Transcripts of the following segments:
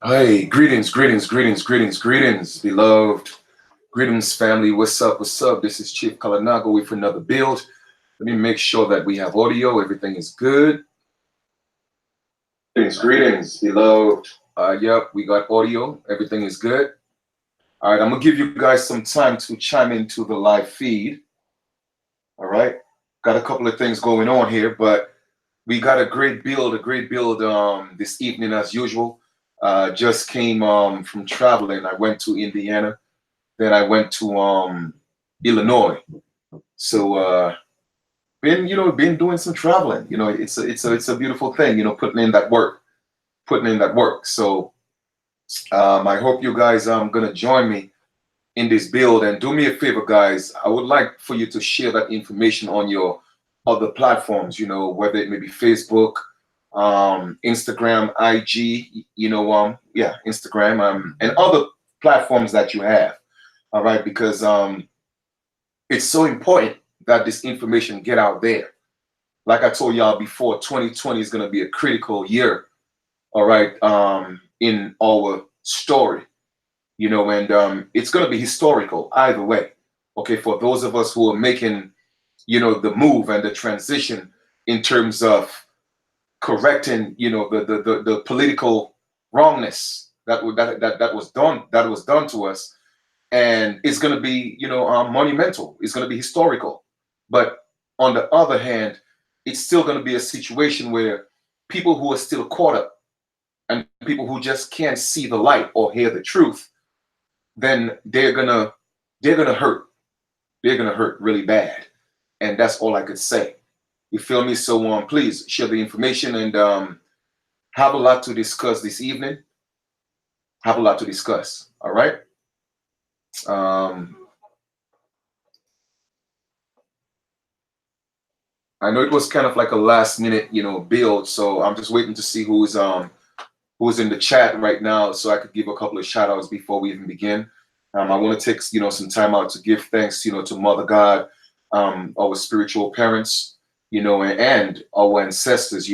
Hey, greetings, beloved. Greetings, family. What's up? What's up? This is Chief Kalinago with another build. Let me make sure that we have audio. Everything is good. Greetings, beloved. Yep, we got audio. Everything is good. All right, I'm gonna give you guys some time to chime into the live feed. All right, got a couple of things going on here, but we got a great build this evening as usual. Just came from traveling. I went to Indiana, then I went to Illinois. So been doing some traveling. It's a beautiful thing. Putting in that work, putting in that work. So I hope you guys gonna join me in this build, and do me a favor, guys. I would like for you to share that information on your other platforms, whether it may be Facebook, Instagram, IG, yeah, Instagram, and other platforms that you have. All right, because it's so important that this information get out there. Like I told y'all before, 2020 is going to be a critical year, all right, in our story, and it's going to be historical either way. Okay, for those of us who are making, the move and the transition in terms of correcting, the political wrongness that was done to us, and it's going to be, monumental. It's going to be historical. But on the other hand, it's still going to be a situation where people who are still caught up and people who just can't see the light or hear the truth, then they're gonna hurt. They're gonna hurt really bad, and that's all I could say. You feel me? So please share the information, and have a lot to discuss this evening. Have a lot to discuss. All right. Um, I know it was kind of like a last minute, build. So I'm just waiting to see who's in the chat right now, so I could give a couple of shout outs before we even begin. I want to take some time out to give thanks, to Mother God, our spiritual parents, and our ancestors,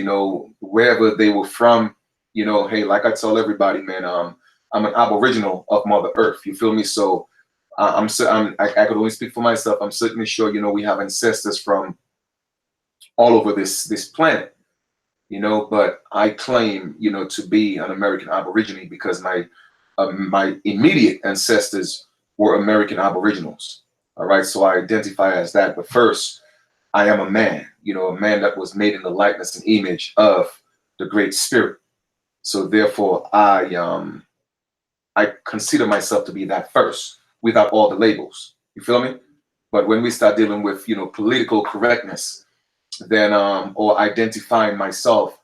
wherever they were from. Hey, like I tell everybody, man, I'm an Aboriginal of Mother Earth. You feel me? So I could only speak for myself. I'm certainly sure, we have ancestors from all over this planet. But I claim, to be an American Aborigine because my immediate ancestors were American Aboriginals. All right, so I identify as that. But first, I am a man, a man that was made in the likeness and image of the Great Spirit. So therefore, I consider myself to be that first, without all the labels. You feel me? But when we start dealing with political correctness, then or identifying myself,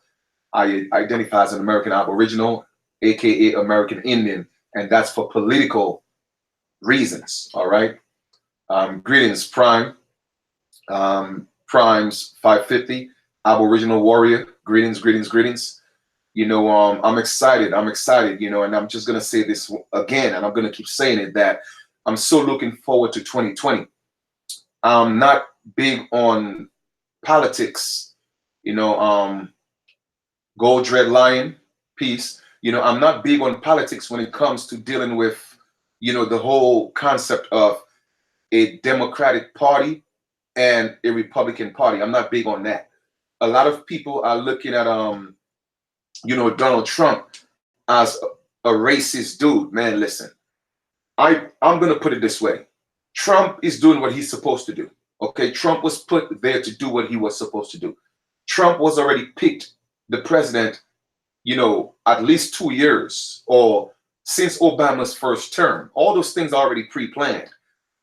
I identify as an American Aboriginal, aka American Indian, and that's for political reasons. All right. Greetings, Prime. Prime's 550, Aboriginal warrior. Greetings, greetings, greetings. I'm excited. I'm excited. And I'm just gonna say this again, and I'm gonna keep saying it, that I'm so looking forward to 2020. I'm not big on politics. Gold Dread Lion, peace. I'm not big on politics when it comes to dealing with, the whole concept of a Democratic Party and a Republican Party. I'm not big on that. A lot of people are looking at Donald Trump as a racist dude. Man, listen. I'm gonna put it this way. Trump is doing what he's supposed to do. Okay, Trump was put there to do what he was supposed to do. Trump was already picked the president, at least 2 years or since Obama's first term. All those things are already pre-planned.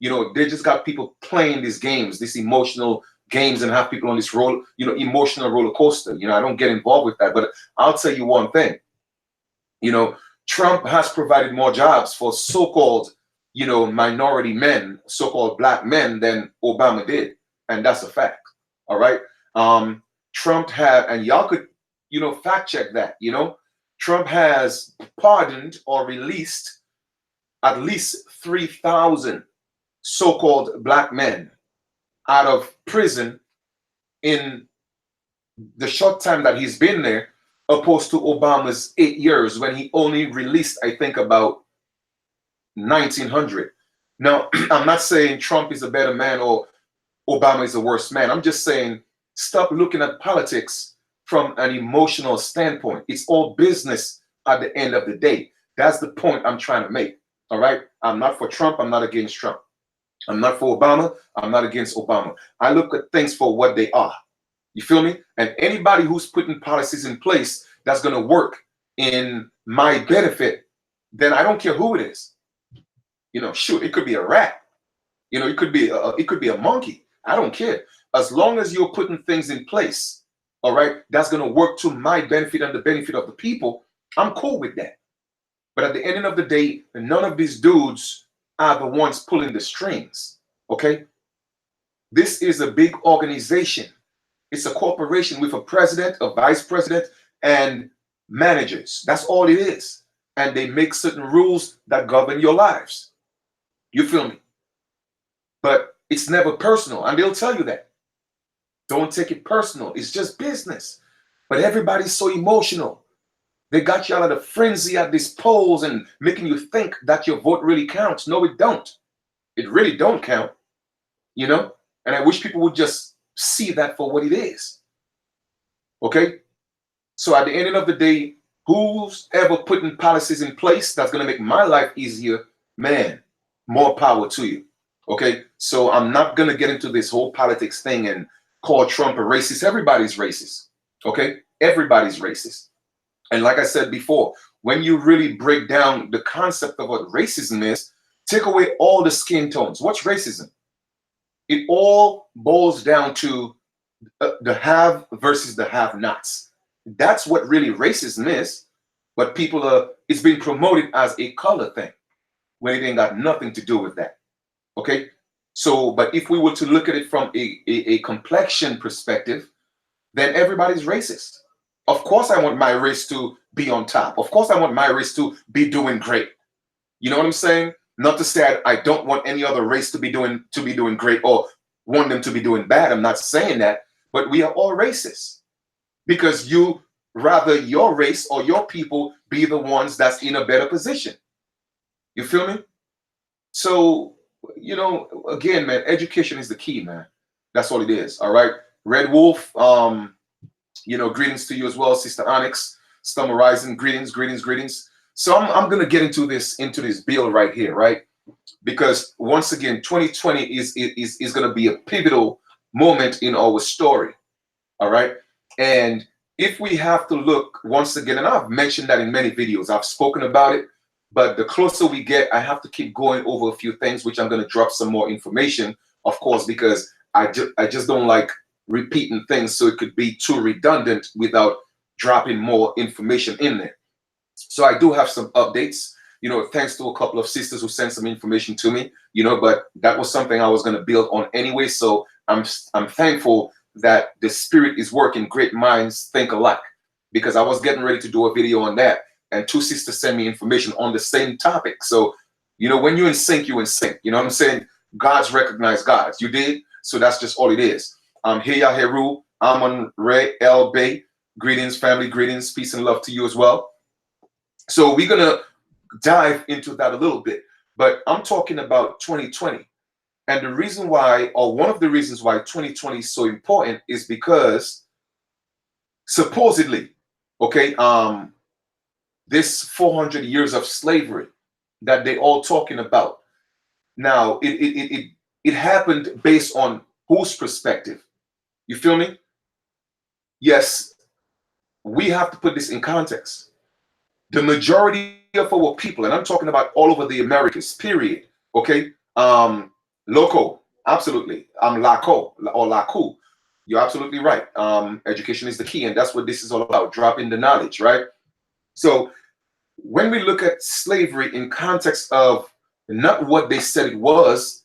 They just got people playing these games, these emotional games, and have people on this emotional roller coaster. I don't get involved with that, but I'll tell you one thing. Trump has provided more jobs for so-called, minority men, so-called black men than Obama did, and that's a fact. All right. Trump had, and y'all could, fact check that. Trump has pardoned or released at least 3,000 so-called black men out of prison in the short time that he's been there, opposed to Obama's 8 years when he only released, I think, about 1900. Now, I'm not saying Trump is a better man or Obama is the worst man. I'm just saying stop looking at politics from an emotional standpoint. It's all business at the end of the day. That's the point I'm trying to make. All right. I'm not for Trump. I'm not against Trump. I'm not for Obama. I'm not against Obama. I look at things for what they are. You feel me? And anybody who's putting policies in place that's going to work in my benefit, then I don't care who it is. Shoot, it could be a rat. It could be a monkey. I don't care. As long as you're putting things in place, all right, that's going to work to my benefit and the benefit of the people. I'm cool with that. But at the end of the day, none of these dudes are the ones pulling the strings. Okay? This is a big organization. It's a corporation with a president, a vice president, and managers. That's all it is. And they make certain rules that govern your lives. You feel me? But it's never personal, and they'll tell you that. Don't take it personal. It's just business. But everybody's so emotional. They got you out of the frenzy at these polls and making you think that your vote really counts. No, it don't. It really don't count. And I wish people would just see that for what it is. Okay? So at the end of the day, who's ever putting policies in place that's going to make my life easier, man, more power to you. Okay? So I'm not going to get into this whole politics thing and call Trump a racist. Everybody's racist. Okay? Everybody's racist. And like I said before, when you really break down the concept of what racism is, take away all the skin tones. What's racism? It all boils down to the have versus the have-nots. That's what really racism is. But it's been promoted as a color thing when it ain't got nothing to do with that. Okay? So, but if we were to look at it from a complexion perspective, then everybody's racist. Of course, I want my race to be on top. Of course, I want my race to be doing great. You know what I'm saying? Not to say I don't want any other race to be doing great or want them to be doing bad. I'm not saying that, but we are all racist because you rather your race or your people be the ones that's in a better position. You feel me? So, again, man, education is the key, man. That's all it is. All right. Red Wolf, greetings to you as well, Sister Onyx, Stummer Rising, greetings. So I'm gonna get into this bill right here, right? Because once again, 2020 is gonna be a pivotal moment in our story. All right. And if we have to look once again, and I've mentioned that in many videos, I've spoken about it, but the closer we get, I have to keep going over a few things, which I'm gonna drop some more information, of course, because I just don't like repeating things, so it could be too redundant without dropping more information in there. So I do have some updates, thanks to a couple of sisters who sent some information to me, but that was something I was going to build on anyway. So I'm thankful that the spirit is working. Great minds think alike, because I was getting ready to do a video on that, and two sisters sent me information on the same topic. So, when you're in sync, you're in sync. You know what I'm saying? Gods recognize gods. You did? So that's just all it is. Heya Heru, Amon Ray El Bay. Greetings, family, greetings, peace and love to you as well. So we're gonna dive into that a little bit, but I'm talking about 2020. And the reason why, or one of the reasons why 2020 is so important is because supposedly, okay, this 400 years of slavery that they all talking about. Now, it happened based on whose perspective? You feel me? Yes, we have to put this in context. The majority of our people, and I'm talking about all over the Americas, period. Okay, loco, absolutely. Laco or laku. You're absolutely right. Education is the key, and that's what this is all about. Dropping the knowledge, right? So when we look at slavery in context of not what they said it was,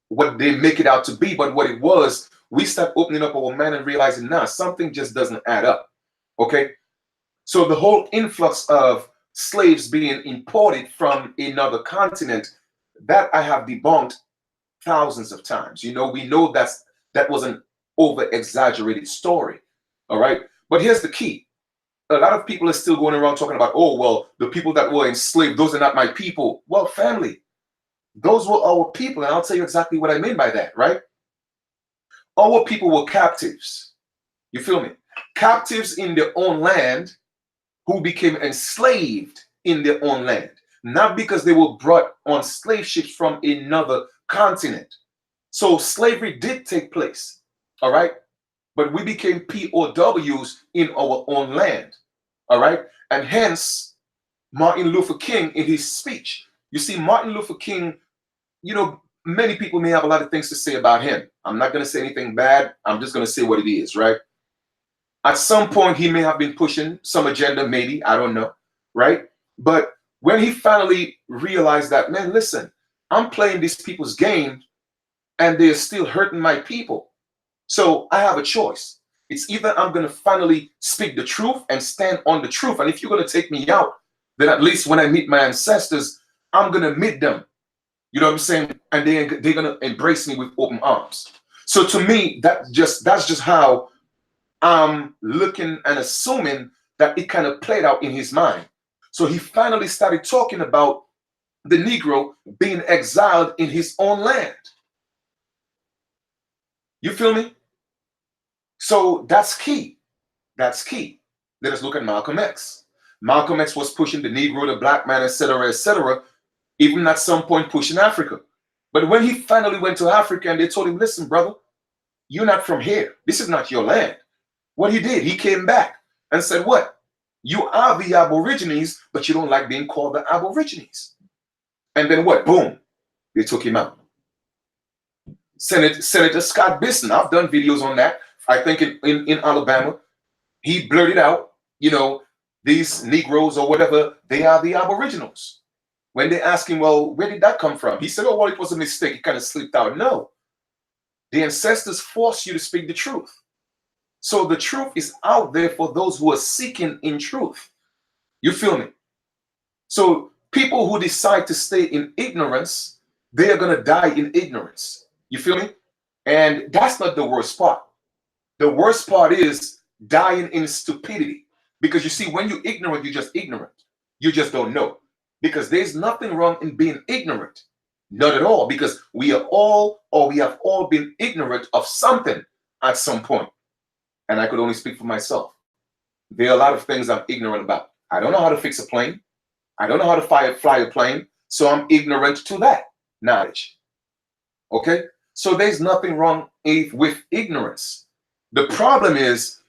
what they make it out to be, but what it was, we start opening up our mind and realizing, nah, something just doesn't add up. Okay. So the whole influx of slaves being imported from another continent, that I have debunked thousands of times. We know that was an over exaggerated story. All right. But here's the key. A lot of people are still going around talking about, oh, well, the people that were enslaved, those are not my people. Well, family, those were our people. And I'll tell you exactly what I mean by that, right? Our people were captives. You feel me? Captives in their own land who became enslaved in their own land. Not because they were brought on slave ships from another continent. So slavery did take place, all right? But we became POWs in our own land, all right? And hence, Martin Luther King in his speech. You see, Martin Luther King, many people may have a lot of things to say about him. I'm not going to say anything bad. I'm just going to say what it is, right? At some point, he may have been pushing some agenda, maybe, I don't know, right? But when he finally realized that, man, listen, I'm playing these people's game and they're still hurting my people. So I have a choice. It's either I'm going to finally speak the truth and stand on the truth. And if you're going to take me out, then at least when I meet my ancestors, I'm going to meet them. You know what I'm saying? And they're going to embrace me with open arms. So to me, that's just how I'm looking and assuming that it kind of played out in his mind. So he finally started talking about the Negro being exiled in his own land. You feel me? So that's key. That's key. Let us look at Malcolm X. Malcolm X was pushing the Negro, the black man, etc., even at some point pushing Africa. But when he finally went to Africa and they told him, listen, brother, you're not from here. This is not your land. What he did, he came back and said, what? You are the Aborigines, but you don't like being called the Aborigines. And then what? Boom. They took him out. Senator Scott Bisson, I've done videos on that. I think in Alabama, he blurted out, these Negroes or whatever, they are the Aboriginals. When they asked him, well, where did that come from? He said, oh, well, it was a mistake. It kind of slipped out. No. The ancestors forced you to speak the truth. So the truth is out there for those who are seeking in truth. You feel me? So people who decide to stay in ignorance, they are going to die in ignorance. You feel me? And that's not the worst part. The worst part is dying in stupidity. Because you see, when you're ignorant, you're just ignorant. You just don't know. Because there's nothing wrong in being ignorant. Not at all. Because we have all been ignorant of something at some point. And I could only speak for myself. There are a lot of things I'm ignorant about. I don't know how to fix a plane. I don't know how to fly a plane. So I'm ignorant to that knowledge. Okay? So there's nothing wrong with ignorance. The problem is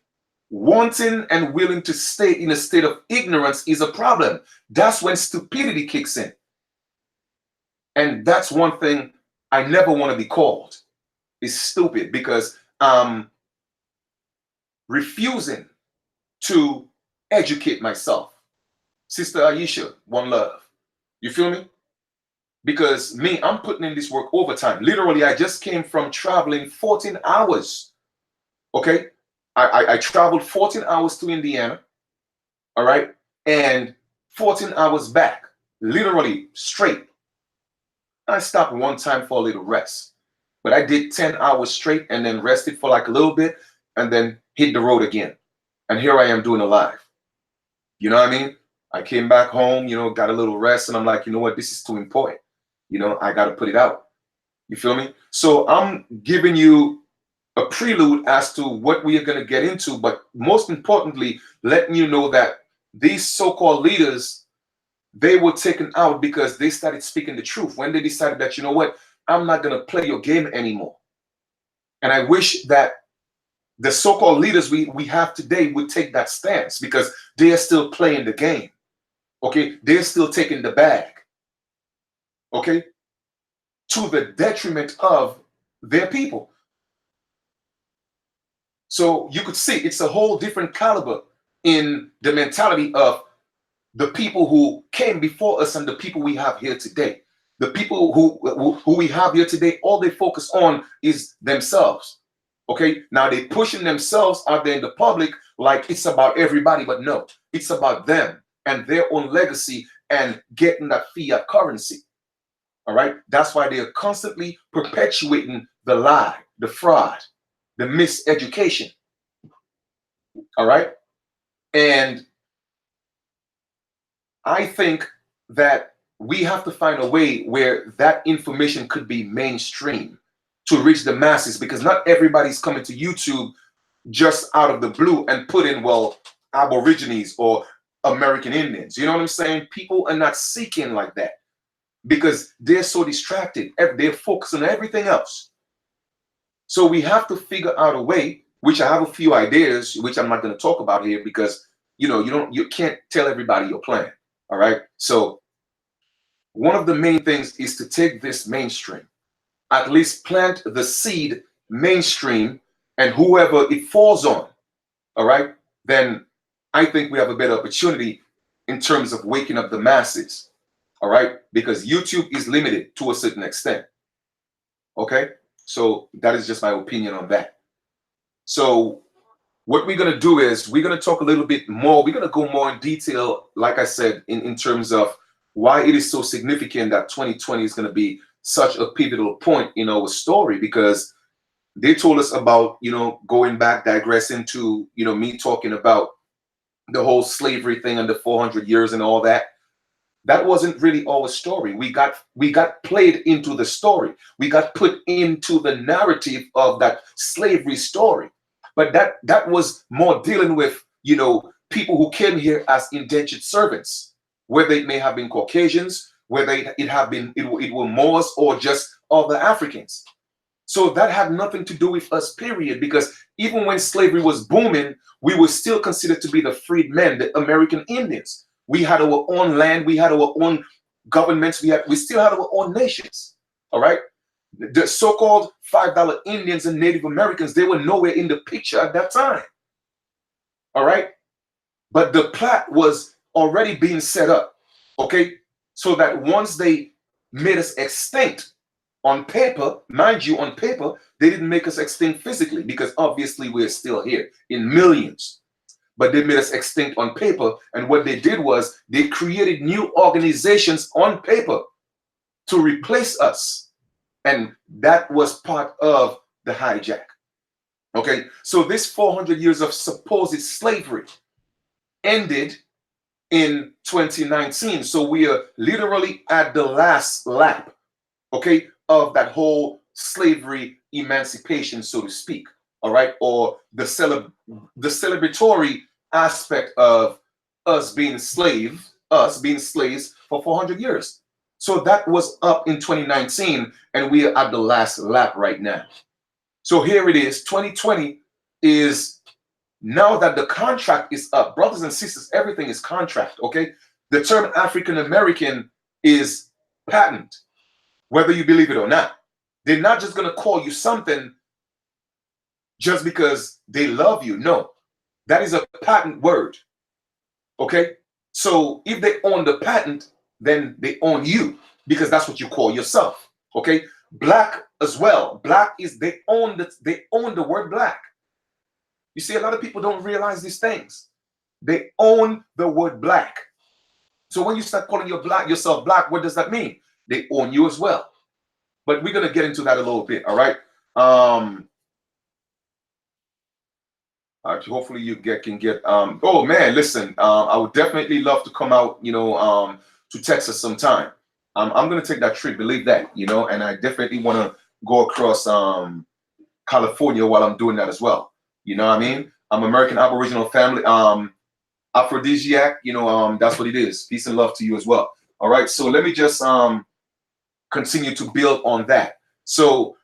wanting and willing to stay in a state of ignorance is a problem. That's when stupidity kicks in. And that's one thing I never want to be called, is stupid, because I'm refusing to educate myself. Sister Aisha, one love. You feel me? Because me, I'm putting in this work overtime. Literally, I just came from traveling 14 hours. Okay? I traveled 14 hours to Indiana. All right? And 14 hours back. Literally straight. I stopped one time for a little rest. But I did 10 hours straight and then rested for like a little bit and then hit the road again. And here I am doing a live. You know what I mean? I came back home, got a little rest, and I'm like, you know what? This is too important. I got to put it out. You feel me? So I'm giving you a prelude as to what we are going to get into, but most importantly, letting you know that these so-called leaders, they were taken out because they started speaking the truth when they decided that, you know what? I'm not going to play your game anymore. And I wish that the so-called leaders we have today would take that stance, because they are still playing the game. Okay? They're still taking the bag. Okay? To the detriment of their people. So you could see it's a whole different caliber in the mentality of the people who came before us and the people we have here today. The people who we have here today, all they focus on is themselves. Okay, now they're pushing themselves out there in the public like it's about everybody, but no, it's about them and their own legacy and getting that fiat currency. All right, that's why they are constantly perpetuating the lie, the fraud, the miseducation. All right. And I think that we have to find a way where that information could be mainstream to reach the masses, because not everybody's coming to YouTube just out of the blue and put in, well, Aborigines or American Indians. You know what I'm saying? People are not seeking like that because they're so distracted. They're focused on everything else. So we have to figure out a way, which I have a few ideas, which I'm not going to talk about here because you can't tell everybody your plan. All right. So one of the main things is to take this mainstream, at least plant the seed mainstream, and whoever it falls on, all right, then I think we have a better opportunity in terms of waking up the masses. All right. Because YouTube is limited to a certain extent. Okay. So that is just my opinion on that. So what we're going to do is we're going to talk a little bit more. We're going to go more in detail, like I said, in terms of why it is so significant that 2020 is going to be such a pivotal point in our story, because they told us about, going back, digressing to, me talking about the whole slavery thing under 400 years and all that. That wasn't really our story. We got played into the story. We got put into the narrative of that slavery story. But that was more dealing with, people who came here as indentured servants, whether it may have been Caucasians, whether it were Moors or just other Africans. So that had nothing to do with us, period, because even when slavery was booming, we were still considered to be the freedmen, the American Indians. We had our own land, we had our own governments, we still had our own nations. All right. The so-called $5 Indians and Native Americans, they were nowhere in the picture at that time. All right. But the plot was already being set up. Okay. So that once they made us extinct, on paper, mind you, on paper, they didn't make us extinct physically, because obviously we're still here in millions. But they made us extinct on paper. And what they did was they created new organizations on paper to replace us. And that was part of the hijack. Okay. So this 400 years of supposed slavery ended in 2019. So we are literally at the last lap, okay, of that whole slavery emancipation, so to speak. All right. Or the celebratory aspect of us being slaves for 400 years. So that was up in 2019, and we are at the last lap right now. So here it is. 2020 is, now that the contract is up, brothers and sisters, everything is contract. Okay. The term African American is patent, whether you believe it or not. They're not just going to call you something just because they love you. No, that is a patent word. Okay. So if they own the patent, then they own you, because that's what you call yourself. Okay. Black as well. Black is, they own the word black. You see, a lot of people don't realize these things. They own the word black. So when you start calling yourself black, what does that mean? They own you as well. But we're going to get into that a little bit. All right. Hopefully you can get, oh man, listen, I would definitely love to come out, to Texas sometime. I'm going to take that trip, believe that, and I definitely want to go across, California while I'm doing that as well. You know what I mean? I'm American Aboriginal family, aphrodisiac, that's what it is. Peace and love to you as well. All right. So let me just, continue to build on that. So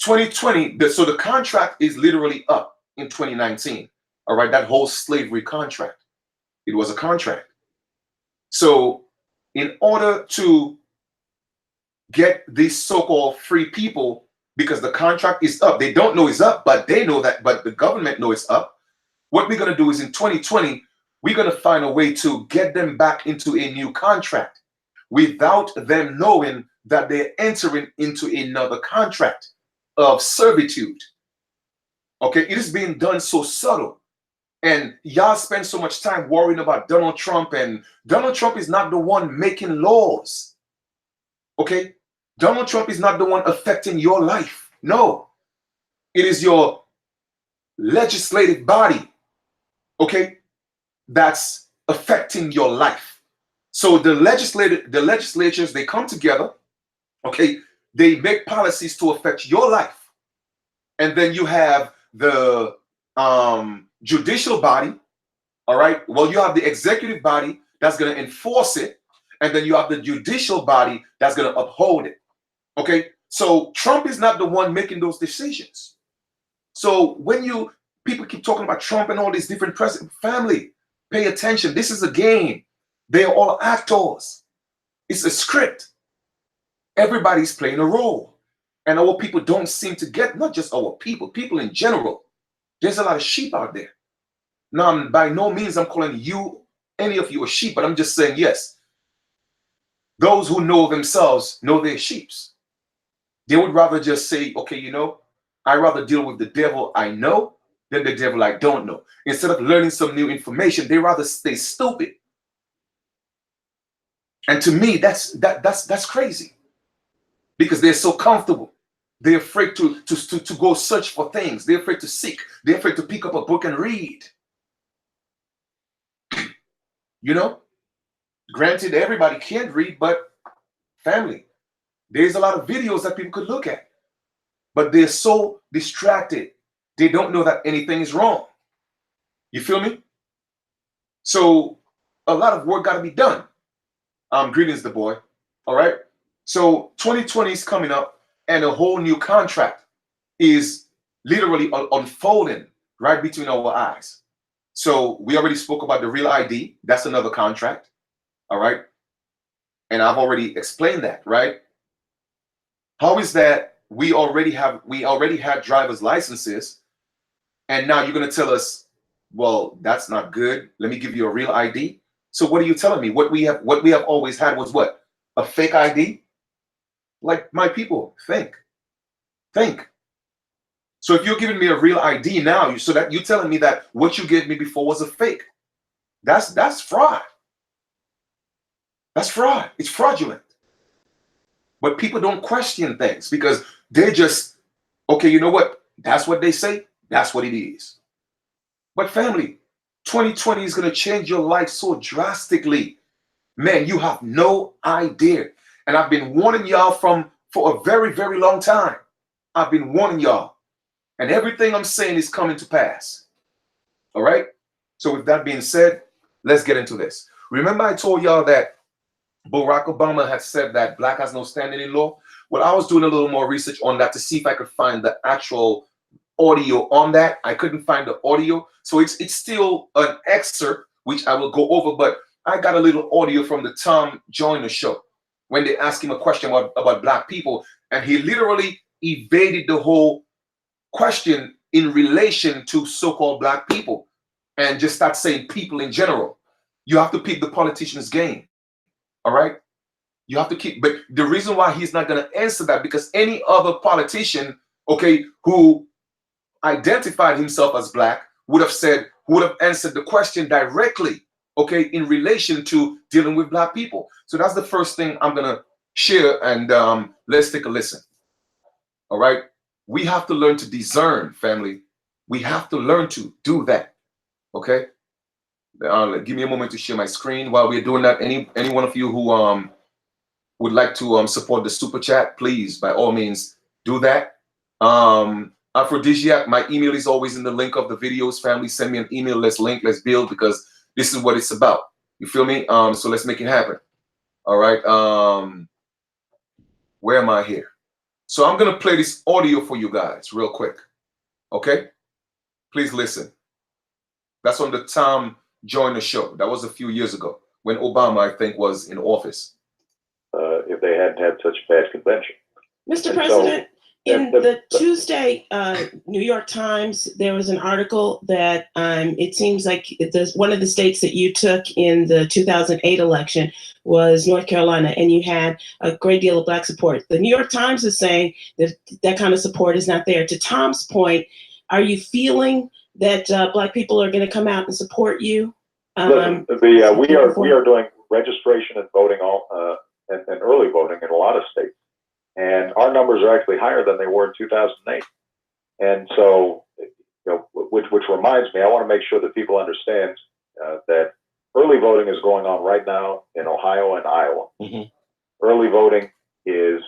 2020, so the contract is literally up in 2019. All right, that whole slavery contract, it was a contract. So in order to get these so-called free people, because the contract is up, they don't know it's up, but they know that, but the government know it's up. What we're going to do is in 2020, we're going to find a way to get them back into a new contract without them knowing that they're entering into another contract of servitude. Okay, it is being done so subtle. And y'all spend so much time worrying about Donald Trump, and Donald Trump is not the one making laws. Okay, Donald Trump is not the one affecting your life. No, it is your legislative body okay, that's affecting your life. So the legislatures, they come together, okay, they make policies to affect your life. And then you have the judicial body, all right? Well, you have the executive body that's going to enforce it, and then you have the judicial body that's going to uphold it, okay? So Trump is not the one making those decisions. So when people keep talking about Trump and all these different president family, pay attention. This is a game. They are all actors. It's a script. Everybody's playing a role. And our people don't seem to get, not just our people in general. There's a lot of sheep out there. Now, by no means I'm calling you, any of you, a sheep, but I'm just saying, yes, those who know themselves know they're sheeps. They would rather just say, okay, you know, I'd rather deal with the devil I know than the devil I don't know. Instead of learning some new information, they rather stay stupid. And to me, that's crazy, because they're so comfortable. They're afraid to go search for things. They're afraid to seek. They're afraid to pick up a book and read. You know, granted, everybody can't read, but family, there's a lot of videos that people could look at. But they're so distracted. They don't know that anything is wrong. You feel me? So a lot of work got to be done. Greetings, the boy. All right. So 2020 is coming up, and a whole new contract is literally unfolding right between our eyes. So we already spoke about the real ID. That's another contract. All right. And I've already explained that, right? How is that we already had driver's licenses, and now you're going to tell us, well, that's not good. Let me give you a real ID. So what are you telling me? What we have always had was what? A fake ID? Like, my people, think. So if you're giving me a real ID now, so that you're telling me that what you gave me before was a fake. That's fraud. That's fraud. It's fraudulent. But people don't question things because they just, okay, you know what? That's what they say. That's what it is. But family, 2020 is going to change your life so drastically. Man, you have no idea. And I've been warning y'all for a very, very long time. I've been warning y'all. And everything I'm saying is coming to pass. All right? So with that being said, let's get into this. Remember I told y'all that Barack Obama had said that black has no standing in law? Well, I was doing a little more research on that to see if I could find the actual audio on that. I couldn't find the audio. So it's still an excerpt, which I will go over, but I got a little audio from the Tom Joyner show when they asked him a question about black people, and he literally evaded the whole question in relation to so-called black people and just start saying people in general. You have to pick the politician's game. All right? You have to keep, but the reason why he's not going to answer that, because any other politician, okay, who identified himself as black would have answered the question directly, okay, in relation to dealing with black people. So that's the first thing I'm going to share, and let's take a listen. All right? We have to learn to discern, family. We have to learn to do that. Okay? Give me a moment to share my screen. While we're doing that, any one of you who would like to support the super chat, please, by all means, do that. Aphrodisiac, my email is always in the link of the videos. Family, send me an email. Let's link, let's build, because this is what it's about. You feel me? So let's make it happen. All right. Where am I here? So I'm going to play this audio for you guys real quick. Okay? Please listen. That's on the Tom Joyner show. That was a few years ago when Obama, I think, was in office. If they hadn't had such a bad convention. Mr. President, in the Tuesday New York Times, there was an article that it seems like one of the states that you took in the 2008 election was North Carolina, and you had a great deal of black support. The New York Times is saying that that kind of support is not there. To Tom's point, are you feeling that black people are going to come out and support you? Listen, we are doing registration and voting and early voting in a lot of states. And our numbers are actually higher than they were in 2008. And so which reminds me, I want to make sure that people understand that early voting is going on right now in Ohio and Iowa. Mm-hmm. Early voting is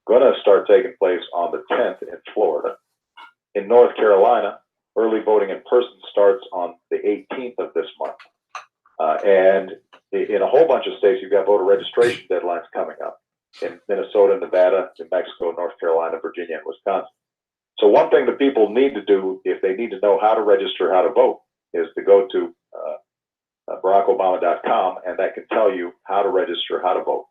going to start taking place on the 10th in Florida. In North Carolina, early voting in person starts on the 18th of this month. And in a whole bunch of states, you've got voter registration deadlines coming up in Minnesota, Nevada, New Mexico, North Carolina, Virginia, and Wisconsin. So one thing that people need to do if they need to know how to register, how to vote, is to go to BarackObama.com, and that can tell you how to register, how to vote.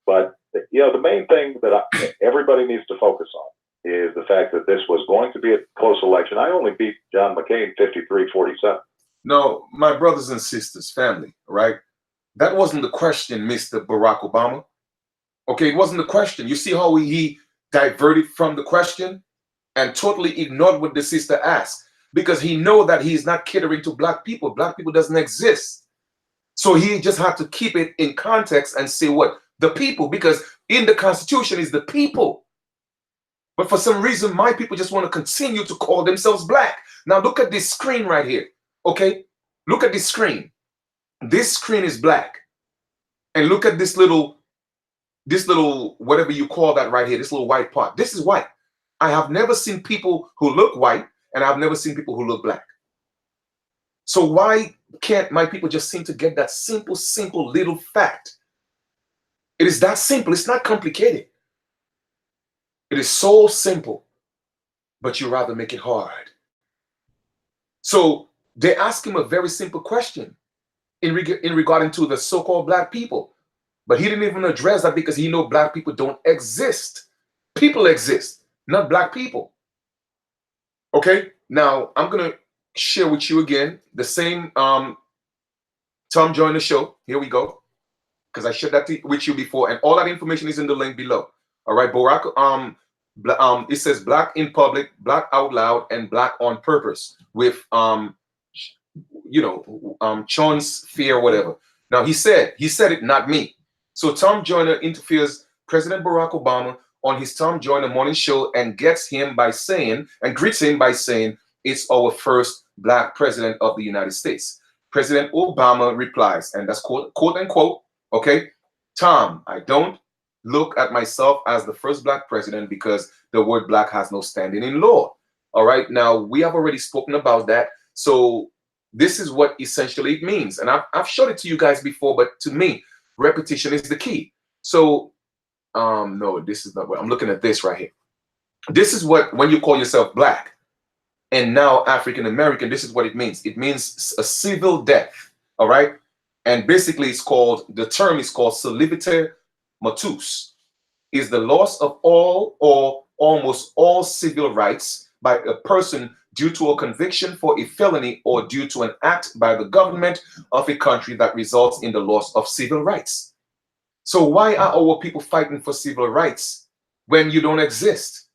But the main thing that everybody needs to focus on is the fact that this was going to be a close election. I only beat John McCain 53-47. No, my brothers and sisters, family, right? That wasn't the question, Mr. Barack Obama. Okay, it wasn't the question. You see how he diverted from the question and totally ignored what the sister asked, because he know that he's not catering to black people. Black people doesn't exist. So he just had to keep it in context and say what? The people, because in the Constitution is the people. But for some reason, my people just want to continue to call themselves black. Now look at this screen right here. Okay, look at this screen. This screen is black. And look at this little, whatever you call that right here, this little white part. This is white. I have never seen people who look white, and I've never seen people who look black. So why can't my people just seem to get that simple little fact? It is that simple. It's not complicated. It is so simple, but you rather make it hard. So they ask him a very simple question in regarding to the so-called black people, but he didn't even address that because he know black people don't exist. People exist, not black people. Okay, now I'm gonna share with you again the same Tom joined the show. Here we go, because I shared that with you before, and all that information is in the link below. All right, Barack, it says black in public, black out loud, and black on purpose with Chon's fear, whatever. Now he said it, not me. So Tom Joyner interferes President Barack Obama on his Tom Joyner morning show and greets him by saying, it's our first black president of the United States. President Obama replies, and that's quote unquote, okay, Tom, I don't look at myself as the first black president because the word black has no standing in law. All right, now we have already spoken about that. So this is what essentially it means. And I've showed it to you guys before, but to me, repetition is the key. So no, this is not what I'm looking at. This right here. This is what, when you call yourself black and now African American, this is what it means. It means a civil death. All right. And basically the term is called saliviter mortuus, is the loss of all or almost all civil rights by a person due to a conviction for a felony or due to an act by the government of a country that results in the loss of civil rights. So why are our people fighting for civil rights when you don't exist?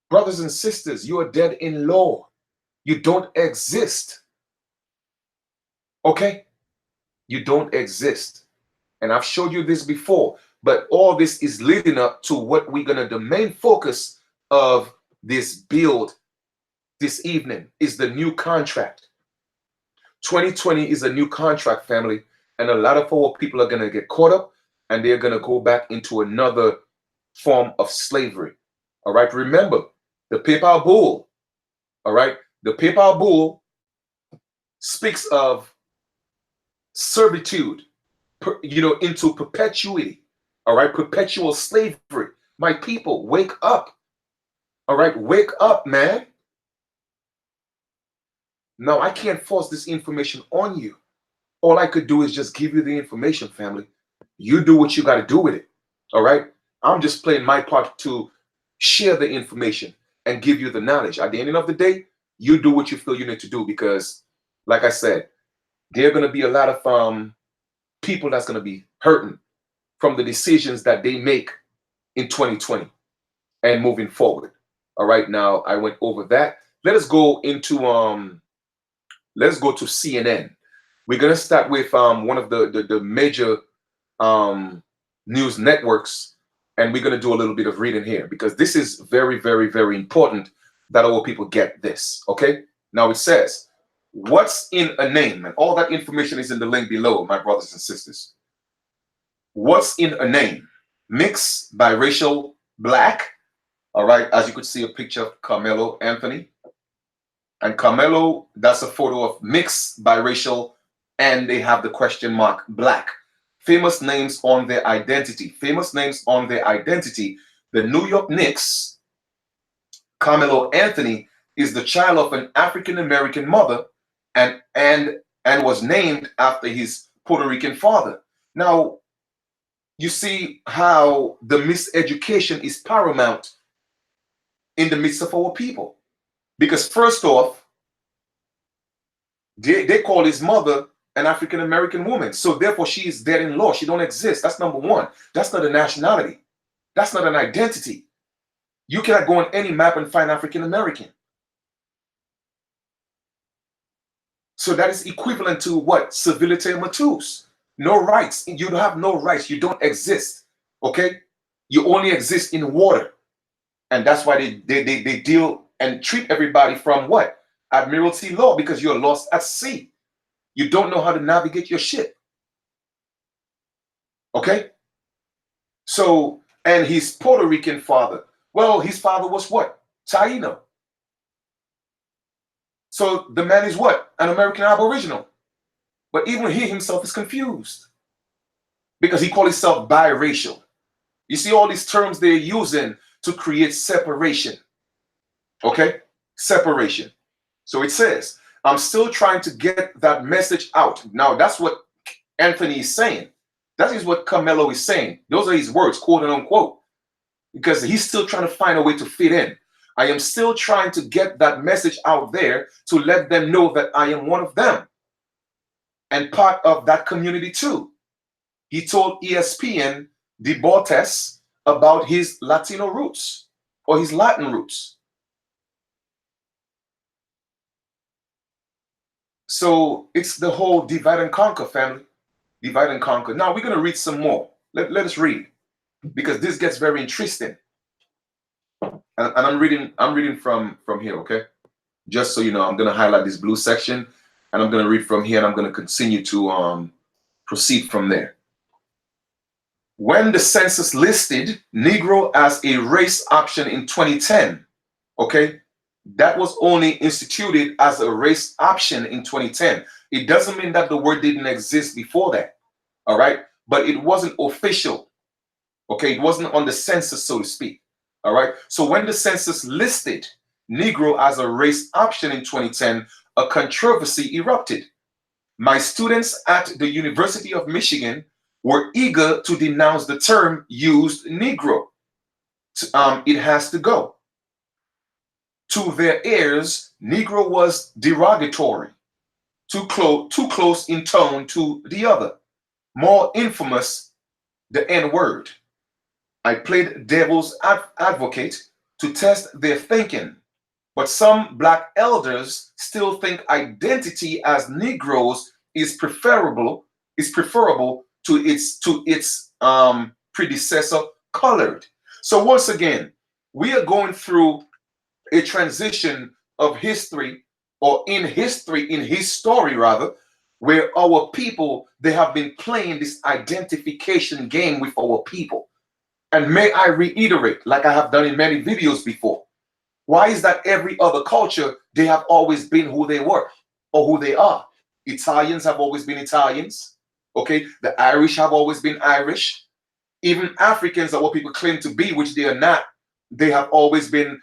Brothers and sisters, you are dead in law. You don't exist. Okay? You don't exist. And I've showed you this before, but all this is leading up to what we're going to, the main focus of this build this evening is the new contract. 2020 is a new contract, family. And a lot of our people are going to get caught up and they're going to go back into another form of slavery. All right. Remember the papal bull. All right. The papal bull speaks of servitude, into perpetuity. All right. Perpetual slavery. My people, wake up. All right. Wake up, man. Now, I can't force this information on you. All I could do is just give you the information, family. You do what you got to do with it. All right. I'm just playing my part to share the information and give you the knowledge. At the end of the day, you do what you feel you need to do, because, like I said, there are going to be a lot of people that's going to be hurting from the decisions that they make in 2020 and moving forward. All right. Now, I went over that. Let us go into let's go to CNN. We're going to start with one of the major news networks, and we're going to do a little bit of reading here because this is very, very, very important that our people get this. Okay. Now it says, what's in a name? And all that information is in the link below, my brothers and sisters. What's in a name? Mixed, biracial, black. All right. As you could see a picture of Carmelo Anthony. And Carmelo, that's a photo of mixed, biracial, and they have the question mark black. Famous names on their identity. Famous names on their identity. The New York Knicks, Carmelo Anthony, is the child of an African American mother and was named after his Puerto Rican father. Now, you see how the miseducation is paramount in the midst of our people. Because first off, they call his mother an African American woman. So therefore she is dead in law. She don't exist. That's number one. That's not a nationality. That's not an identity. You cannot go on any map and find African American. So that is equivalent to what? Civilite matus. No rights. You have no rights. You don't exist. Okay? You only exist in water. And that's why they deal and treat everybody from what? Admiralty law, because you're lost at sea. You don't know how to navigate your ship. Okay? So, and his Puerto Rican father. Well, his father was what? Taino. So the man is what? An American Aboriginal. But even he himself is confused. Because he calls himself biracial. You see all these terms they're using to create separation. Okay? Separation. So it says, I'm still trying to get that message out. Now, that's what Anthony is saying. That is what Carmelo is saying. Those are his words, quote and unquote. Because he's still trying to find a way to fit in. I am still trying to get that message out there to let them know that I am one of them and part of that community too. He told ESPN Deportes about his Latino roots or his Latin roots. So it's the whole divide and conquer, family. Divide and conquer. Now we're going to read some more. Let us read, because this gets very interesting. And I'm reading from here, okay? Just so you know, I'm going to highlight this blue section, and I'm going to read from here, and I'm going to continue to proceed from there. When the census listed Negro as a race option in 2010, okay, that was only instituted as a race option in 2010. It doesn't mean that the word didn't exist before that, all right? But it wasn't official, okay? It wasn't on the census, so to speak, all right? So when the census listed Negro as a race option in 2010, a controversy erupted. My students at the University of Michigan were eager to denounce the term used Negro. It has to go. To their ears, Negro was derogatory, too close in tone to the other, more infamous, the N-word. I played devil's advocate to test their thinking, but some Black elders still think identity as Negroes is preferable to its predecessor, colored. So once again, we are going through a transition of history, or in his story rather, where our people, they have been playing this identification game with our people. And may I reiterate, like I have done in many videos before, why is that every other culture, they have always been who they were or who they are? Italians have always been Italians, okay? The Irish have always been Irish. Even Africans are what people claim to be, which they are not. They have always been,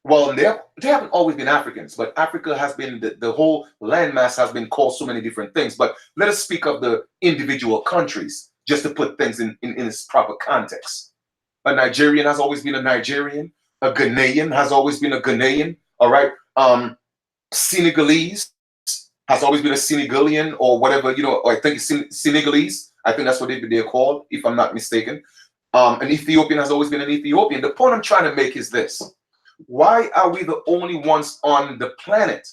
well, they haven't always been Africans, but Africa has been, the whole landmass has been called so many different things. But let us speak of the individual countries, just to put things in its proper context. A Nigerian has always been a Nigerian. A Ghanaian has always been a Ghanaian, all right? Senegalese has always been a Senegalian, or whatever, you know, or I think it's Senegalese. I think that's what they're called, if I'm not mistaken. An Ethiopian has always been an Ethiopian. The point I'm trying to make is this. Why are we the only ones on the planet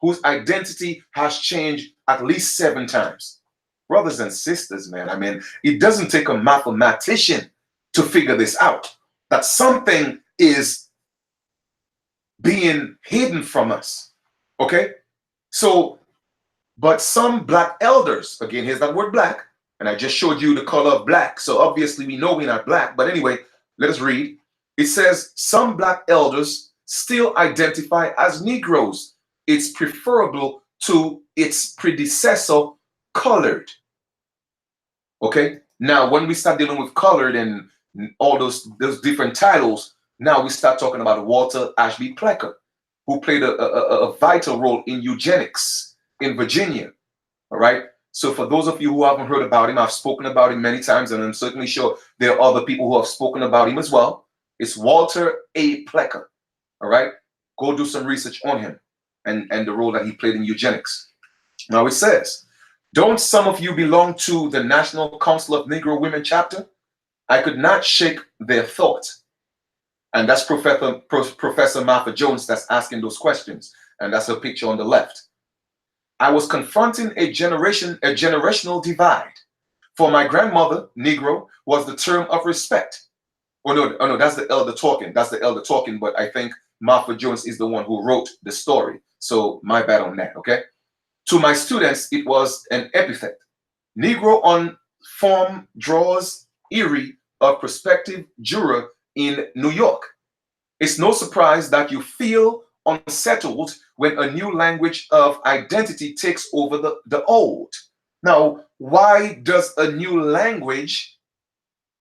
whose identity has changed at least 7 times? Brothers and sisters, man, I mean, it doesn't take a mathematician to figure this out, that something is being hidden from us. Okay? So, but some black elders, again, here's that word black, and I just showed you the color of black. So obviously we know we're not black. But anyway, let us read. It says, some black elders still identify as Negroes. It's preferable to its predecessor, colored. Okay? Now, when we start dealing with colored and all those different titles, now we start talking about Walter Ashby Plecker, who played a vital role in eugenics in Virginia. All right. So for those of you who haven't heard about him, I've spoken about him many times, and I'm certainly sure there are other people who have spoken about him as well. It's Walter A. Plecker. All right. Go do some research on him and the role that he played in eugenics. Now it says, don't some of you belong to the National Council of Negro Women chapter? I could not shake their thought. And that's Professor Martha Jones that's asking those questions. And that's her picture on the left. I was confronting a generational divide. For my grandmother, Negro was the term of respect. Oh no, that's the elder talking. That's the elder talking, but I think Martha Jones is the one who wrote the story. So my bad on that, okay? To my students, it was an epithet. Negro on form draws eerie of prospective juror in New York. It's no surprise that you feel unsettled when a new language of identity takes over the old. Now, why does a new language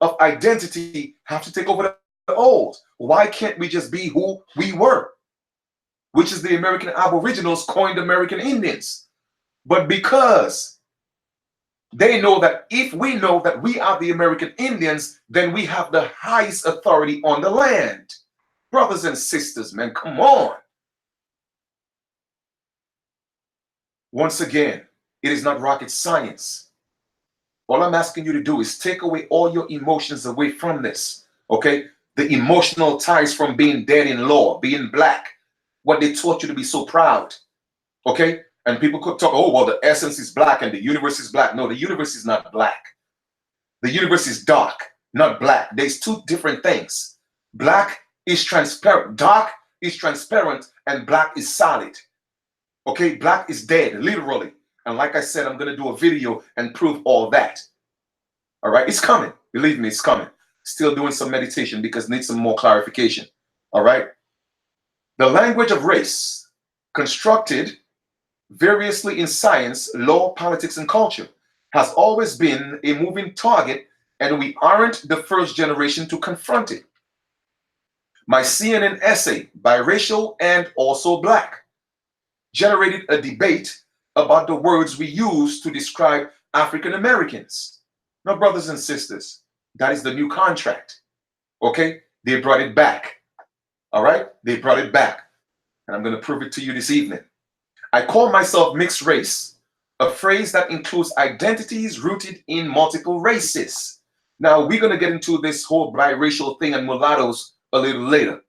of identity have to take over the old? Why can't we just be who we were? Which is the American Aboriginals coined American Indians. But because they know that if we know that we are the American Indians, then we have the highest authority on the land. Brothers and sisters, man, come on. Once again, it is not rocket science. All I'm asking you to do is take away all your emotions away from this, okay? The emotional ties from being dead in law, being black, what they taught you to be so proud, okay? And people could talk, oh, well, the essence is black and the universe is black. No, the universe is not black. The universe is dark, not black. There's two different things. Black is transparent. Dark is transparent and black is solid. Okay, black is dead, literally. And like I said, I'm going to do a video and prove all that. All right, it's coming. Believe me, it's coming. Still doing some meditation because it needs some more clarification. All right. The language of race, constructed variously in science, law, politics, and culture, has always been a moving target, and we aren't the first generation to confront it. My CNN essay, Biracial and Also Black, generated a debate about the words we use to describe African Americans. Now, brothers and sisters, that is the new contract. Okay? They brought it back. All right? They brought it back. And I'm going to prove it to you this evening. I call myself mixed race, a phrase that includes identities rooted in multiple races. Now, we're going to get into this whole biracial thing and mulattoes a little later.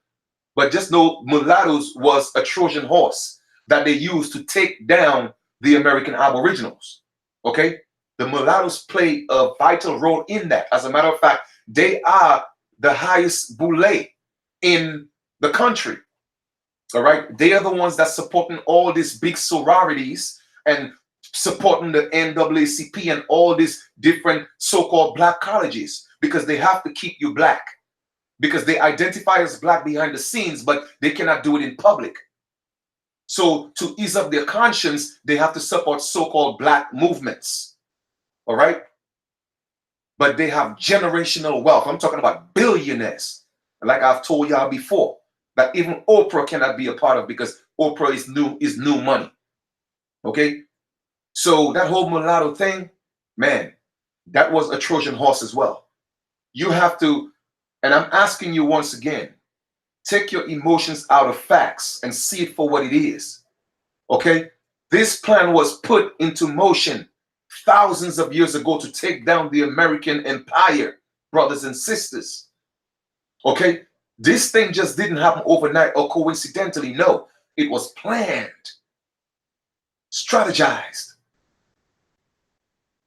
But just know mulattoes was a Trojan horse that they used to take down the American Aboriginals. Okay? The mulattoes play a vital role in that. As a matter of fact, they are the highest boule in the country. All right? They are the ones that supporting all these big sororities and supporting the NAACP and all these different so-called black colleges because they have to keep you black. Because they identify as black behind the scenes, but they cannot do it in public. So to ease up their conscience, they have to support so-called black movements. All right? But they have generational wealth. I'm talking about billionaires. Like I've told y'all before, that even Oprah cannot be a part of because Oprah is new money. Okay? So that whole mulatto thing, man, that was a Trojan horse as well. You have to, and I'm asking you once again, take your emotions out of facts and see it for what it is. Okay? This plan was put into motion thousands of years ago to take down the American empire, brothers and sisters. Okay? This thing just didn't happen overnight or coincidentally. No, it was planned, strategized.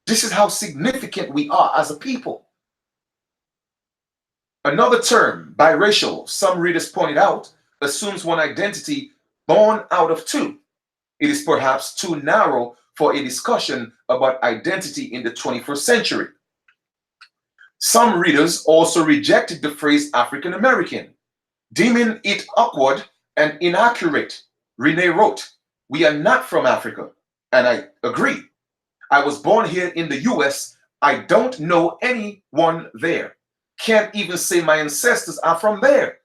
This is how significant we are as a people. Another term, biracial, some readers pointed out, assumes one identity born out of two. It is perhaps too narrow for a discussion about identity in the 21st century. Some readers also rejected the phrase African American, deeming it awkward and inaccurate. Renee wrote, "We are not from Africa." And I agree. I was born here in the US. I don't know anyone there. Can't even say my ancestors are from there.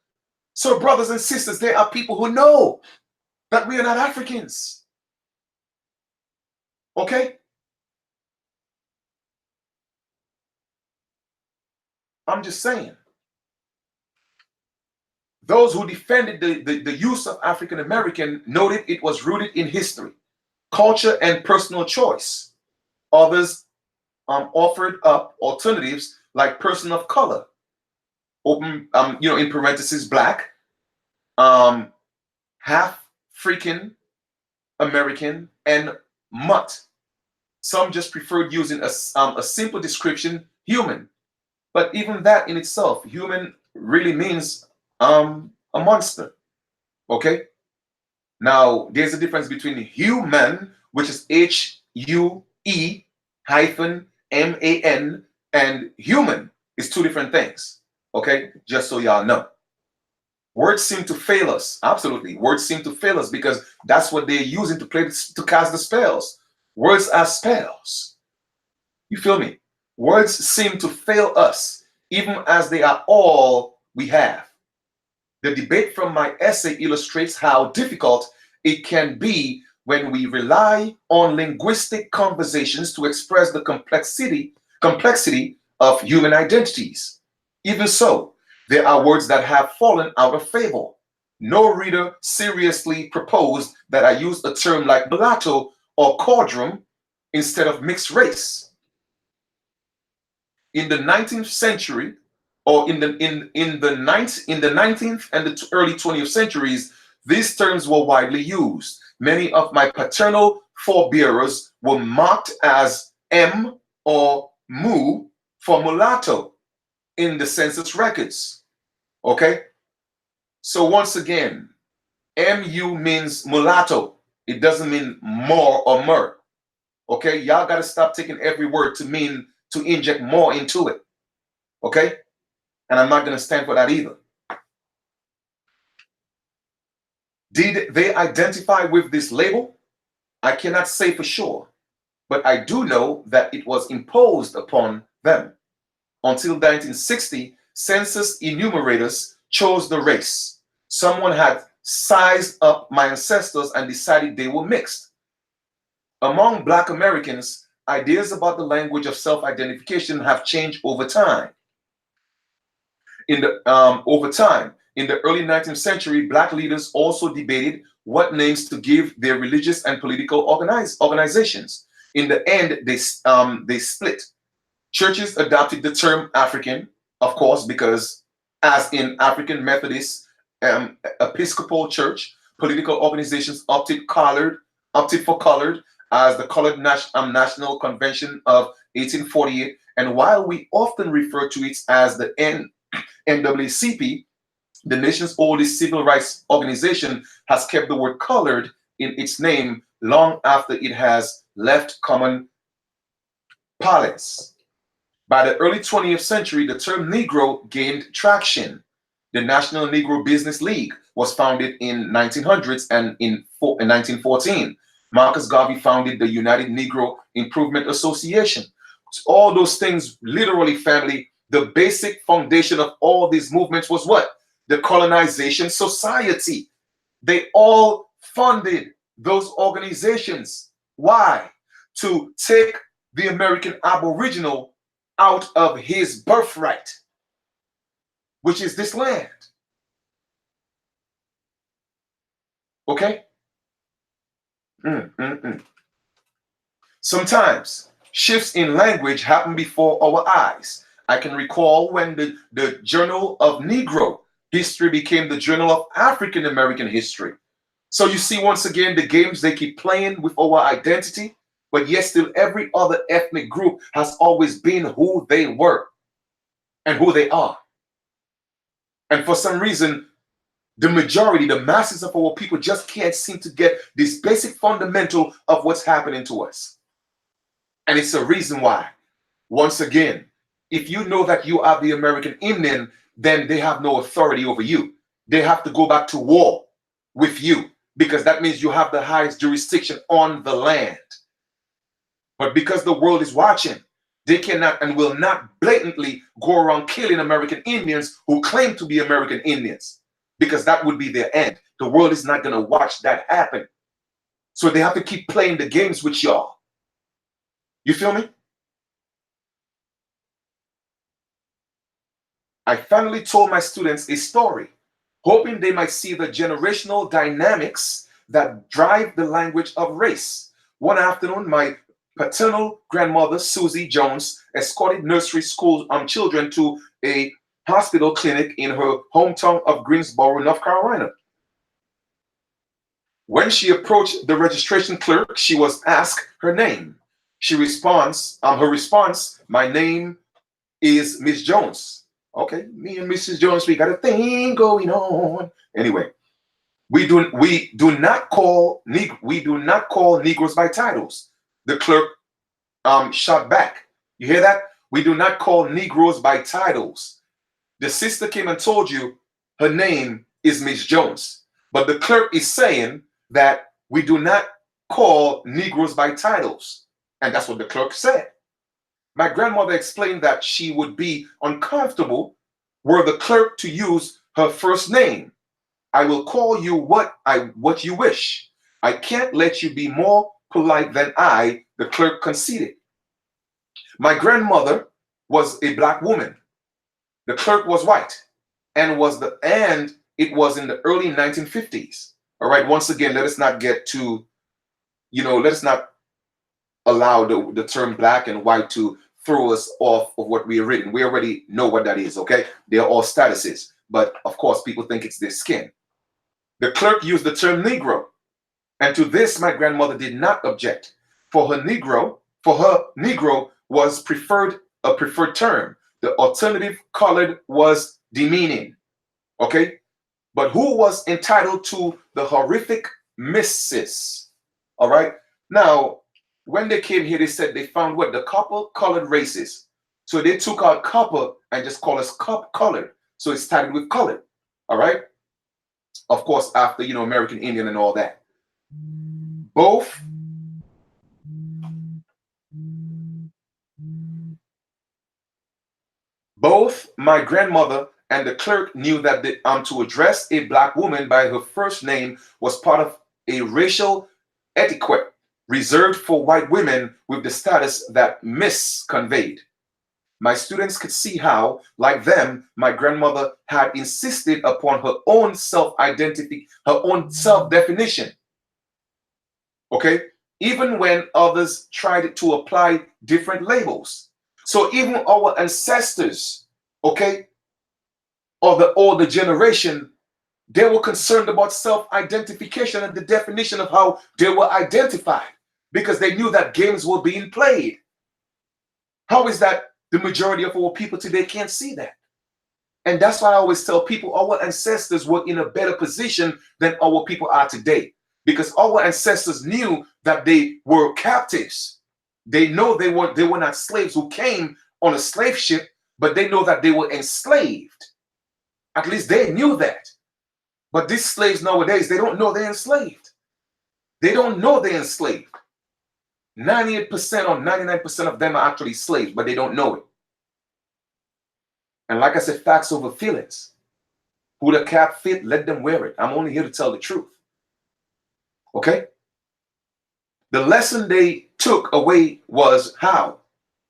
So, brothers and sisters, there are people who know that we are not Africans. Okay? I'm just saying. Those who defended the use of African American noted it was rooted in history, culture, and personal choice. Others offered up alternatives like person of color, open, in parentheses, black, half freaking American, and mutt. Some just preferred using a simple description, human. But even that in itself, human really means a monster. Okay? Now, there's a difference between human, which is H-U-E hyphen M-A-N, and human is two different things. Okay? Just so y'all know. Words seem to fail us. Absolutely. Words seem to fail us because that's what they're using to cast the spells. Words are spells. You feel me? Words seem to fail us, even as they are all we have. The debate from my essay illustrates how difficult it can be when we rely on linguistic conversations to express the complexity of human identities. Even so, there are words that have fallen out of favor. No reader seriously proposed that I use a term like mulatto or quadroon instead of mixed race. In the 19th century, or in the 19th and the early 20th centuries, these terms were widely used. Many of my paternal forebearers were marked as M or Mu for mulatto in the census records. Okay? So once again, MU means mulatto. It doesn't mean more or mer. Okay? Y'all got to stop taking every word to mean to inject more into it. Okay? And I'm not going to stand for that either. Did they identify with this label? I cannot say for sure, but I do know that it was imposed upon them. Until 1960, census enumerators chose the race. Someone had sized up my ancestors and decided they were mixed. Among Black Americans, ideas about the language of self-identification have changed over time. In the early 19th century, Black leaders also debated what names to give their religious and political organizations. In the end, they split. Churches adopted the term African, of course, because as in African Methodist Episcopal Church, political organizations opted for colored as the Colored National Convention of 1848. And while we often refer to it as the NAACP, the nation's oldest civil rights organization, has kept the word colored in its name long after it has left common parlance. By the early 20th century, the term Negro gained traction. The National Negro Business League was founded in 1900s and in 1914. Marcus Garvey founded the United Negro Improvement Association. All those things, literally, family, the basic foundation of all these movements was what? The colonization society. They all funded those organizations. Why? To take the American Aboriginal out of his birthright, which is this land. Okay? Sometimes shifts in language happen before our eyes. I can recall when the Journal of Negro History became the Journal of African American History. So you see, once again, the games they keep playing with our identity, but yet still every other ethnic group has always been who they were and who they are. And for some reason, The majority, the masses of our people just can't seem to get this basic fundamental of what's happening to us. And it's a reason why. Once again, if you know that you are the American Indian, then they have no authority over you. They have to go back to war with you because that means you have the highest jurisdiction on the land. But because the world is watching, they cannot and will not blatantly go around killing American Indians who claim to be American Indians, because that would be their end. The world is not going to watch that happen. So they have to keep playing the games with y'all. You feel me? I finally told my students a story, hoping they might see the generational dynamics that drive the language of race. One afternoon, my paternal grandmother, Susie Jones, escorted nursery school children to a hospital clinic in her hometown of Greensboro, North Carolina. When she approached the registration clerk, she was asked her name. Her response, "My name is Miss Jones." Okay, me and Mrs. Jones, we got a thing going on. Anyway, we do not call Negroes by titles. The clerk shot back. You hear that? We do not call Negroes by titles. The sister came and told you her name is Miss Jones, but the clerk is saying that we do not call Negroes by titles, and that's what the clerk said. My grandmother explained that she would be uncomfortable were the clerk to use her first name. "I will call you what you wish. I can't let you be more polite than I," the clerk conceded. My grandmother was a black woman. The clerk was white, and it was in the early 1950s. All right, once again, let us not get too, let us not allow the term black and white to throw us off of what we are written. We already know what that is, okay? They're all statuses, but of course people think it's their skin. The clerk used the term Negro, and to this my grandmother did not object. For her, Negro was a preferred term. The alternative, colored, was demeaning, okay? But who was entitled to the horrific Mrs.? All right? Now, when they came here, they said they found what? The copper-colored races. So they took out copper and just call us colored. So it started with colored. All right? Of course, after, American Indian and all that. Both my grandmother and the clerk knew that to address a black woman by her first name was part of a racial etiquette reserved for white women with the status that Miss conveyed. My students could see how, like them, my grandmother had insisted upon her own self-definition. Okay? Even when others tried to apply different labels. So even our ancestors, okay, or the older generation, they were concerned about self-identification and the definition of how they were identified, because they knew that games were being played. How is that the majority of our people today can't see that? And that's why I always tell people our ancestors were in a better position than our people are today, because our ancestors knew that they were captives. They know they were not slaves who came on a slave ship, but they know that they were enslaved. At least they knew that. But these slaves nowadays, they don't know they're enslaved. They don't know they're enslaved. 98% or 99% of them are actually slaves, but they don't know it. And like I said, facts over feelings. Who the cap fit, let them wear it. I'm only here to tell the truth. Okay? The lesson they took away was how,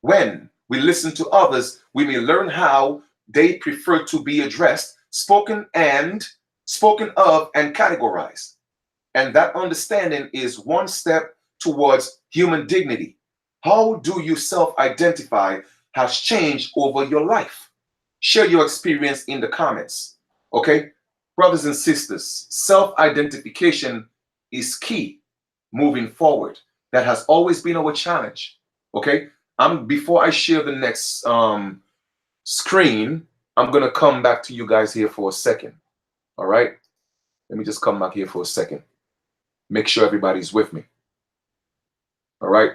when we listen to others, we may learn how they prefer to be addressed, spoken of, and categorized. And that understanding is one step towards human dignity. How do you self-identify has changed over your life? Share your experience in the comments. Okay? Brothers and sisters, self-identification is key moving forward. That has always been our challenge. Okay? Before I share the next screen, I'm gonna come back to you guys here for a second. All right? Let me just come back here for a second. Make sure everybody's with me. All right.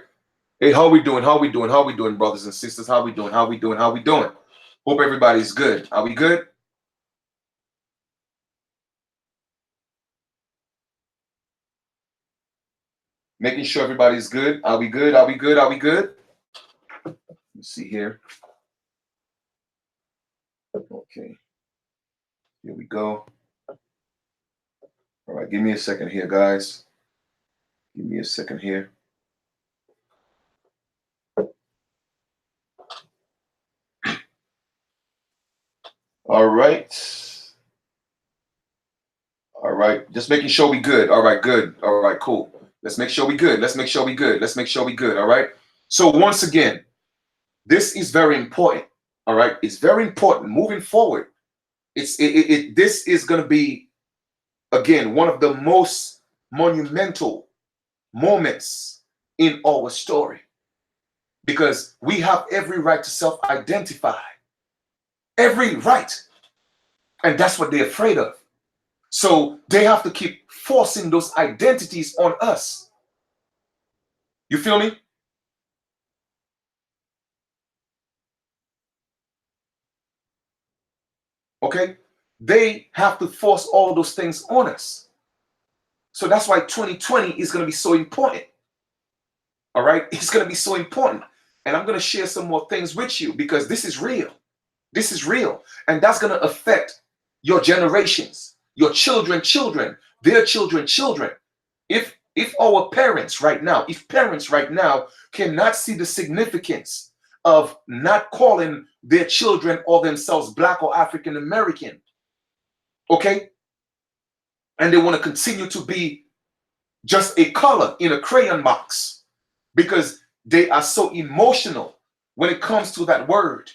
Hey, how we doing? How we doing? How we doing, brothers and sisters? How we doing? How we doing? How we doing? Hope everybody's good. Are we good? Making sure everybody's good. Are we good? Are we good? Are we good? Let's see here. Okay. Here we go. All right. Give me a second here, guys. Give me a second here. All right. All right. Just making sure we good. All right. Good. All right. Cool. Let's make sure we good. Let's make sure we good. Let's make sure we good. All right. So once again, this is very important. All right. It's very important moving forward. This is going to be, again, one of the most monumental moments in our story, because we have every right to self-identify. Every right. And that's what they're afraid of. So they have to keep forcing those identities on us. You feel me? Okay? They have to force all those things on us. So that's why 2020 is going to be so important. All right? It's going to be so important. And I'm going to share some more things with you, because this is real. This is real. And that's going to affect your generations, your children, their children. If our parents right now, if parents right now cannot see the significance of not calling their children or themselves Black or African American, okay, and they want to continue to be just a color in a crayon box because they are so emotional when it comes to that word,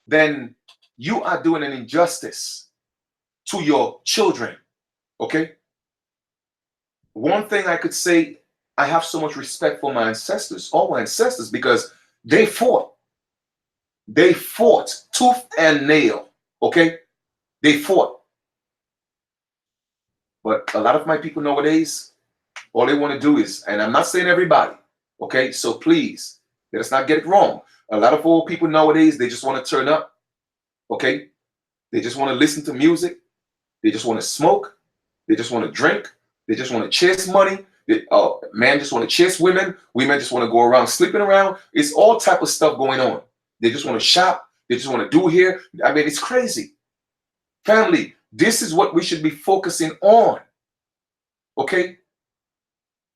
then you are doing an injustice to your children, okay? One thing I could say, I have so much respect for my ancestors, all my ancestors, because they fought. They fought tooth and nail, okay? They fought. But a lot of my people nowadays, all they want to do is, and I'm not saying everybody, okay? So please, let us not get it wrong. A lot of old people nowadays, they just want to turn up, okay? They just want to listen to music. They just want to smoke. They just want to drink. They just want to chase money. Man just want to chase women. Women just want to go around sleeping around. It's all type of stuff going on. They just want to shop. They just want to do here. I mean, it's crazy. Family, this is what we should be focusing on. Okay?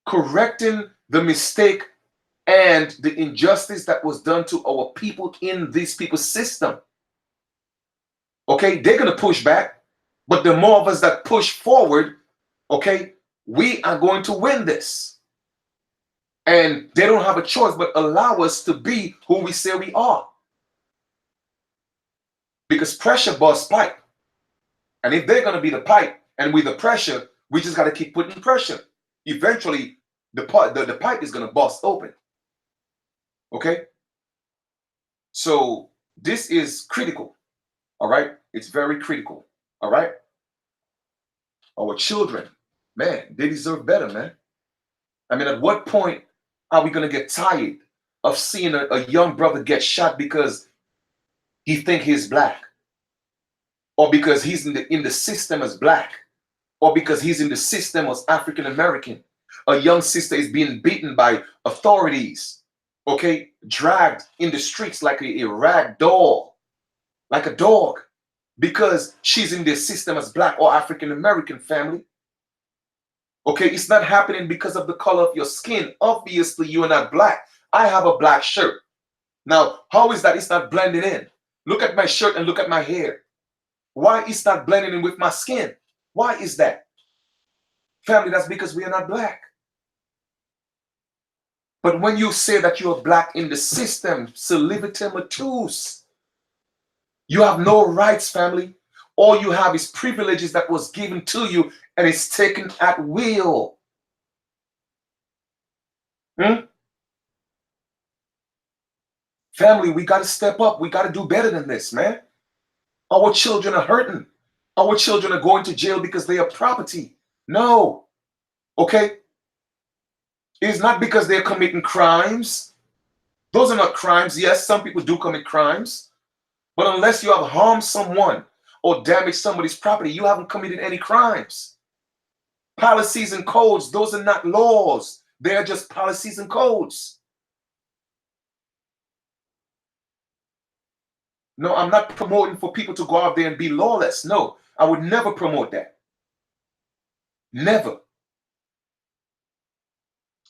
Correcting the mistake and the injustice that was done to our people in these people's system. Okay? They're going to push back. But the more of us that push forward, okay, we are going to win this. And they don't have a choice but allow us to be who we say we are. Because pressure busts pipe. And if they're going to be the pipe and we the pressure, we just got to keep putting pressure. Eventually, the pipe is going to bust open. Okay? So this is critical. All right? It's very critical. All right? Our children, man, they deserve better, man. I mean, at what point are we going to get tired of seeing a young brother get shot because he think he's Black, or because he's in the system as Black, or because he's in the system as African American? A young sister is being beaten by authorities, okay, dragged in the streets like a rag doll, like a dog, because she's in the system as Black or African American, family. Okay, it's not happening because of the color of your skin. Obviously, you are not Black. I have a black shirt. Now, how is that it's not blending in? Look at my shirt and look at my hair. Why it's not blending in with my skin? Why is that? Family, that's because we are not Black. But when you say that you are Black in the system, salivite matus, you have no rights, family. All you have is privileges that was given to you and it's taken at will. Family, we got to step up. We got to do better than this, man. Our children are hurting. our children are going to jail because they are property. No. Okay? It is not because they're committing crimes. Those are not crimes. Yes, some people do commit crimes. But unless you have harmed someone or damaged somebody's property, you haven't committed any crimes. Policies and codes, those are not laws. They are just policies and codes. No, I'm not promoting for people to go out there and be lawless. No, I would never promote that. Never.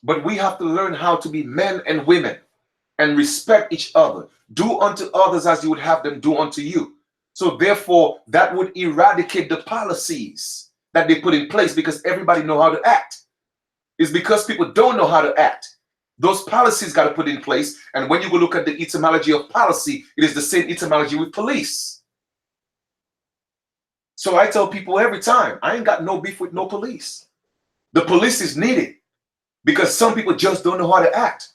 But we have to learn how to be men and women and respect each other. Do unto others as you would have them do unto you. So therefore, that would eradicate the policies that they put in place because everybody know how to act. It's because people don't know how to act. Those policies got to put in place. And when you go look at the etymology of policy, it is the same etymology with police. So I tell people every time, I ain't got no beef with no police. The police is needed because some people just don't know how to act.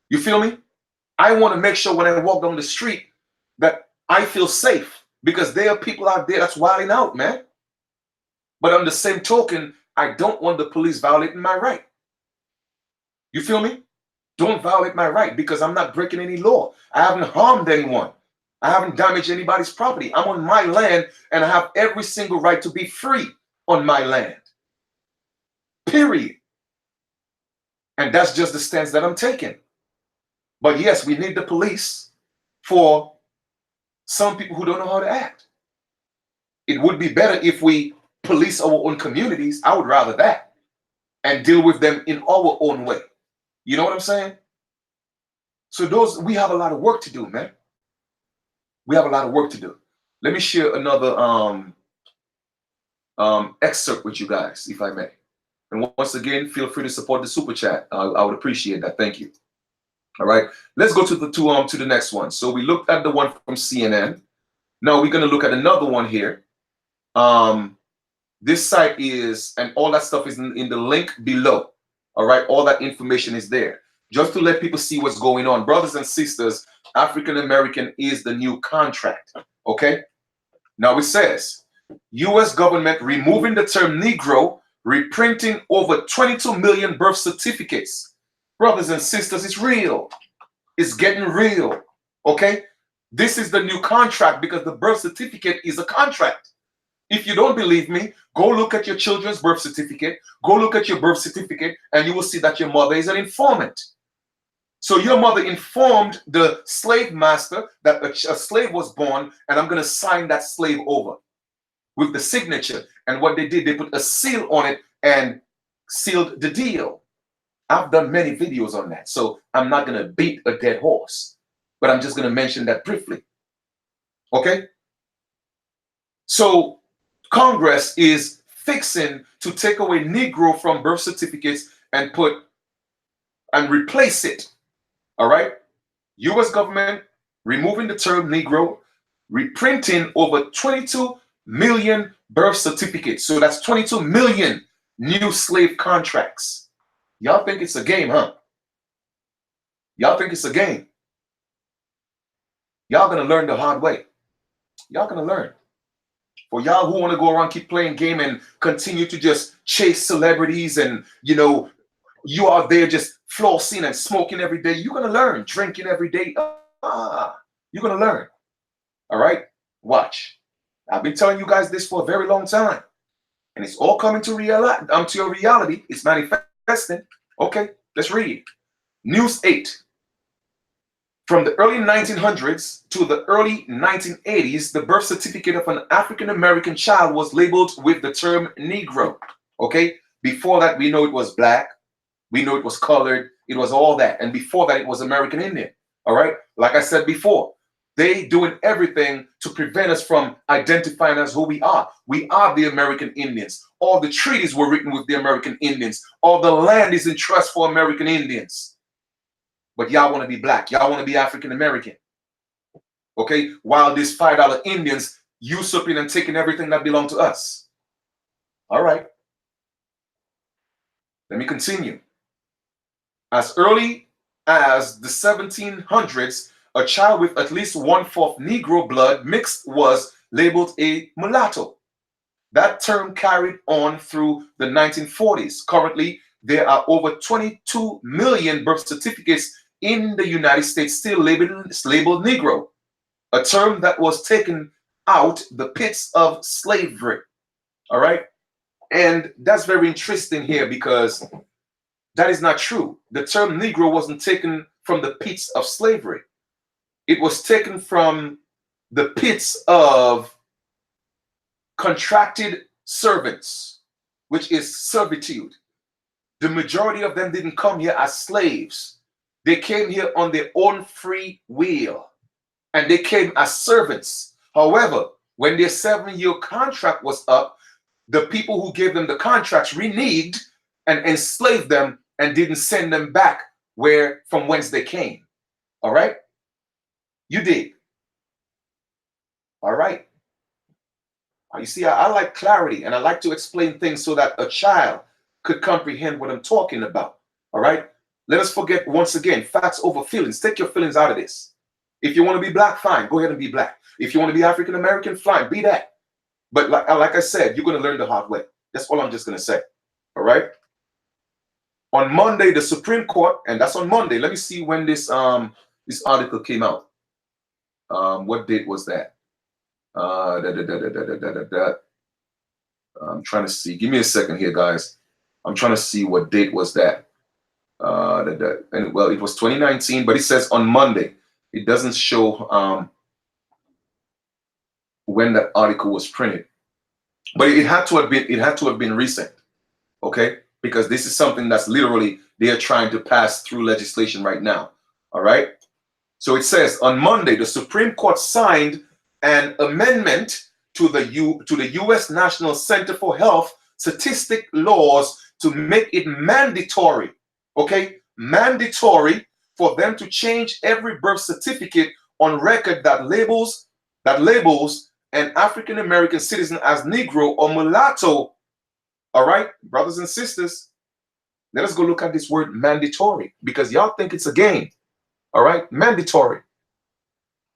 You feel me? I want to make sure when I walk down the street that I feel safe because there are people out there that's wilding out, man. But on the same token, I don't want the police violating my right. You feel me? Don't violate my right because I'm not breaking any law. I haven't harmed anyone. I haven't damaged anybody's property. I'm on my land and I have every single right to be free on my land. Period. And that's just the stance that I'm taking. But yes, we need the police for some people who don't know how to act. It would be better if we police our own communities. I would rather that and deal with them in our own way. You know what I'm saying? So we have a lot of work to do, man. We have a lot of work to do. Let me share another excerpt with you guys, if I may. And once again, feel free to support the super chat. I would appreciate that. Thank you. All right, let's go to the next one. So we looked at the one from CNN. Now we're going to look at another one here. This site is, and all that stuff is in the link below. All right, all that information is there. Just to let people see what's going on. Brothers and sisters, African American is the new contract. Okay? Now it says, U.S. government removing the term Negro, reprinting over 22 million birth certificates. Brothers and sisters, it's real. It's getting real. Okay? This is the new contract because the birth certificate is a contract. If you don't believe me, go look at your children's birth certificate. Go look at your birth certificate and you will see that your mother is an informant. So your mother informed the slave master that a slave was born and I'm going to sign that slave over with the signature. And what they did, they put a seal on it and sealed the deal. I've done many videos on that, so I'm not going to beat a dead horse, but I'm just going to mention that briefly. Okay? So Congress is fixing to take away Negro from birth certificates and replace it. All right? U.S. government removing the term Negro, reprinting over 22 million birth certificates. So that's 22 million new slave contracts. Y'all think it's a game, huh? Y'all think it's a game. Y'all gonna learn the hard way. Y'all gonna learn. For y'all who want to go around keep playing game and continue to just chase celebrities and, you know, you are there just flossing and smoking every day, you're gonna learn. Drinking every day, you're gonna learn. All right? Watch. I've been telling you guys this for a very long time. And it's all coming to your reality. It's manifesting. Okay, let's read. News 8. From the early 1900s to the early 1980s, the birth certificate of an African American child was labeled with the term Negro. Okay, before that, we know it was black, we know it was colored, it was all that. And before that, it was American Indian. All right, like I said before, they doing everything to prevent us from identifying as who we are. We are the American Indians. All the treaties were written with the American Indians. All the land is in trust for American Indians. But y'all want to be black. Y'all want to be African American. Okay? While these $5 Indians usurping and taking everything that belonged to us. All right. Let me continue. As early as the 1700s, a child with at least 1/4 Negro blood mixed was labeled a mulatto. That term carried on through the 1940s. Currently, there are over 22 million birth certificates in the United States still labeled Negro, a term that was taken out the pits of slavery. All right. And that's very interesting here because that is not true. The term Negro wasn't taken from the pits of slavery. It was taken from the pits of contracted servants, which is servitude. The majority of them didn't come here as slaves. They came here on their own free will, and they came as servants. However, when their 7-year contract was up, the people who gave them the contracts reneged and enslaved them and didn't send them back from whence they came. All right? You did. All right. You see, I like clarity, and I like to explain things so that a child could comprehend what I'm talking about. All right? Let us forget, once again, facts over feelings. Take your feelings out of this. If you want to be black, fine. Go ahead and be black. If you want to be African American, fine. Be that. But like I said, you're going to learn the hard way. That's all I'm just going to say. All right? On Monday, the Supreme Court, and that's on Monday. Let me see when this article came out. What date was that? I'm trying to see. Give me a second here, guys. I'm trying to see what date was that. And well, it was 2019, but it says on Monday. It doesn't show when that article was printed, but it had to have been. It had to have been recent, okay? Because this is something that's literally they are trying to pass through legislation right now. All right. So it says on Monday, the Supreme Court signed an amendment to the U.S. National Center for Health Statistic laws to make it mandatory, okay, mandatory for them to change every birth certificate on record that labels an African American citizen as Negro or mulatto. All right, brothers and sisters, let us go look at this word mandatory because y'all think it's a game. All right, mandatory.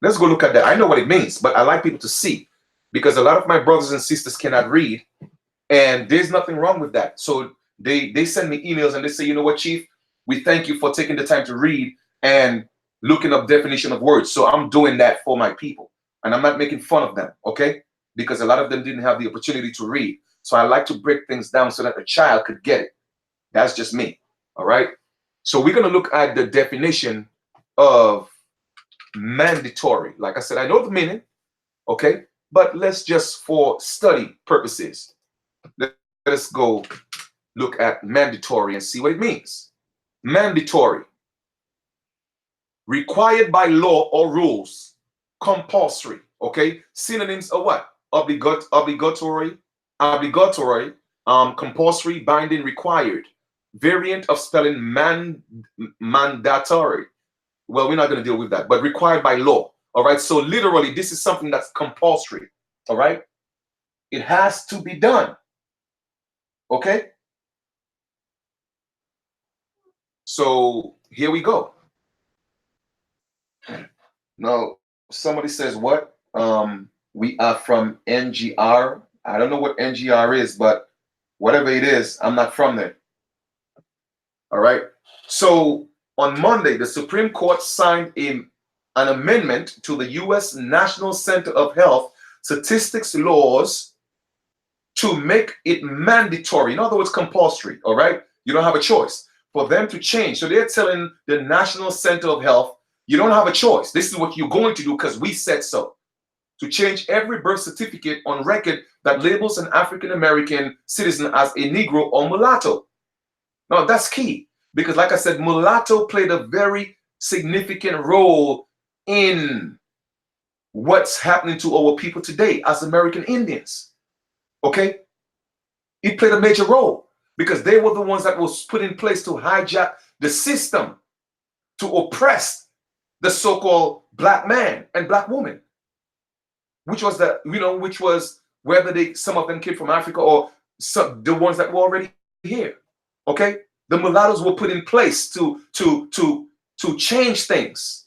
Let's go look at that. I know what it means, but I like people to see because a lot of my brothers and sisters cannot read, and there's nothing wrong with that. So they send me emails and they say, you know what, Chief, we thank you for taking the time to read and looking up definition of words. So I'm doing that for my people, and I'm not making fun of them, okay? Because a lot of them didn't have the opportunity to read. So I like to break things down so that a child could get it. That's just me, all right? So we're going to look at the definition of mandatory. Like I said, I know the meaning, okay? But let's just, for study purposes, let us go look at mandatory and see what it means. Mandatory. Required by law or rules. Compulsory, okay? Synonyms are what? Obligatory, compulsory, binding, required. Variant of spelling mandatory. Well, we're not going to deal with that, but required by law. All right. So literally, this is something that's compulsory. All right. It has to be done. Okay. So here we go. Now, somebody says what? We are from NGR. I don't know what NGR is, but whatever it is, I'm not from there. All right. So on Monday, the Supreme Court signed an amendment to the U.S. National Center of Health Statistics laws to make it mandatory. In other words, compulsory. All right. You don't have a choice for them to change. So they're telling the National Center of Health, you don't have a choice. This is what you're going to do because we said so. To change every birth certificate on record that labels an African American citizen as a Negro or mulatto. Now, that's key because, like I said, mulatto played a very significant role in what's happening to our people today as American Indians. Okay? It played a major role because they were the ones that was put in place to hijack the system, to oppress the so-called black man and black woman, which was whether some of them came from Africa or the ones that were already here. Okay, the mulattoes were put in place to change things,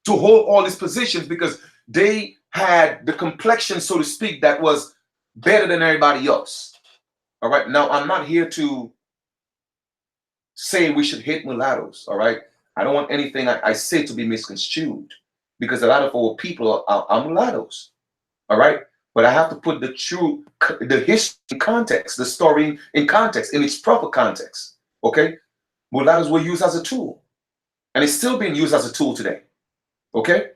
to hold all these positions because they had the complexion, so to speak, that was better than everybody else. All right. Now, I'm not here to say we should hate mulattoes. All right. I don't want anything I say to be misconstrued, because a lot of our people are mulattoes. All right. But I have to put the history in context, the story in context, in its proper context. Okay. Mulattoes were used as a tool, and it's still being used as a tool today. Okay.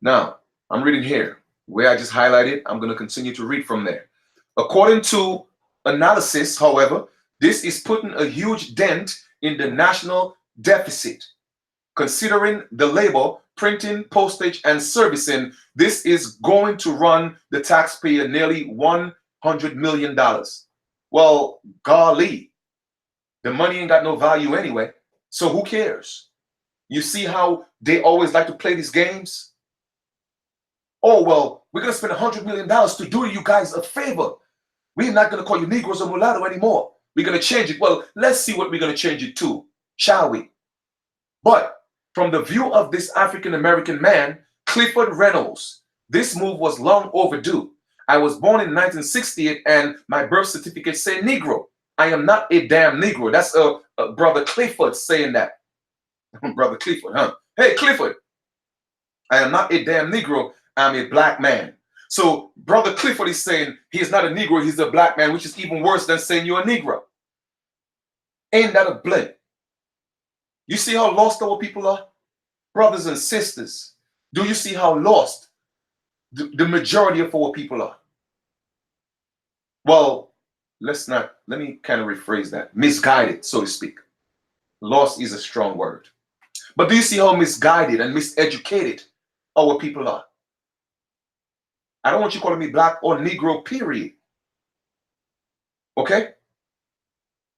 Now, I'm reading here where I just highlighted. I'm going to continue to read from there. According to analysis, however, this is putting a huge dent in the national deficit. Considering the labor, printing, postage, and servicing, this is going to run the taxpayer nearly $100 million. Well, golly, the money ain't got no value anyway, so who cares? You see how they always like to play these games? Oh, well, we're going to spend $100 million to do you guys a favor. We're not going to call you Negroes or mulatto anymore. We're going to change it. Well, let's see what we're going to change it to, shall we? But from the view of this African-American man, Clifford Reynolds, this move was long overdue. I was born in 1968 and my birth certificate say Negro. I am not a damn Negro. That's Brother Clifford saying that. Brother Clifford, huh? Hey, Clifford, I am not a damn Negro. I'm a black man. So Brother Clifford is saying he's not a Negro, he's a black man, which is even worse than saying you're a Negro. Ain't that a blend? You see how lost our people are? Brothers and sisters, do you see how lost the majority of our people are? Well, let me kind of rephrase that. Misguided, so to speak. Lost is a strong word. But do you see how misguided and miseducated our people are? I don't want you calling me black or Negro, period. Okay?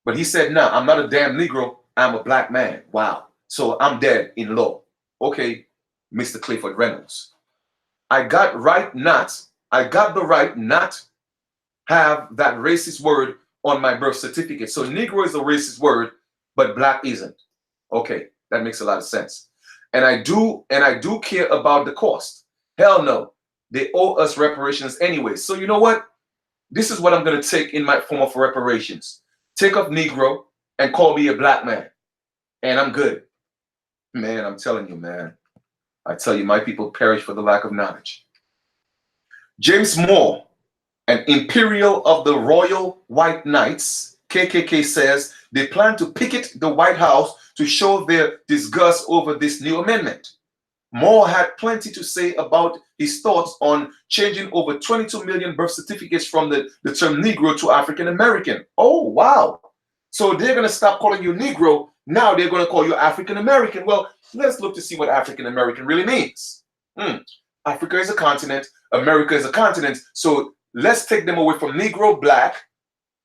But he said, no, I'm not a damn Negro. I'm a black man. Wow. So I'm dead in law. Okay, Mr. Clifford Reynolds. I got the right not have that racist word on my birth certificate. So Negro is a racist word, but black isn't. Okay, that makes a lot of sense. And I do care about the cost. Hell no. They owe us reparations anyway. So you know what? This is what I'm going to take in my form of reparations. Take off Negro and call me a black man. And I'm good. Man, I'm telling you, man. I tell you, my people perish for the lack of knowledge. James Moore, an Imperial of the Royal White Knights, KKK, says they plan to picket the White House to show their disgust over this new amendment. Moore had plenty to say about his thoughts on changing over 22 million birth certificates from the term Negro to African American. Oh, wow. So they're going to stop calling you Negro. Now they're going to call you African American. Well, let's look to see what African American really means. Africa is a continent. America is a continent. So let's take them away from Negro, black,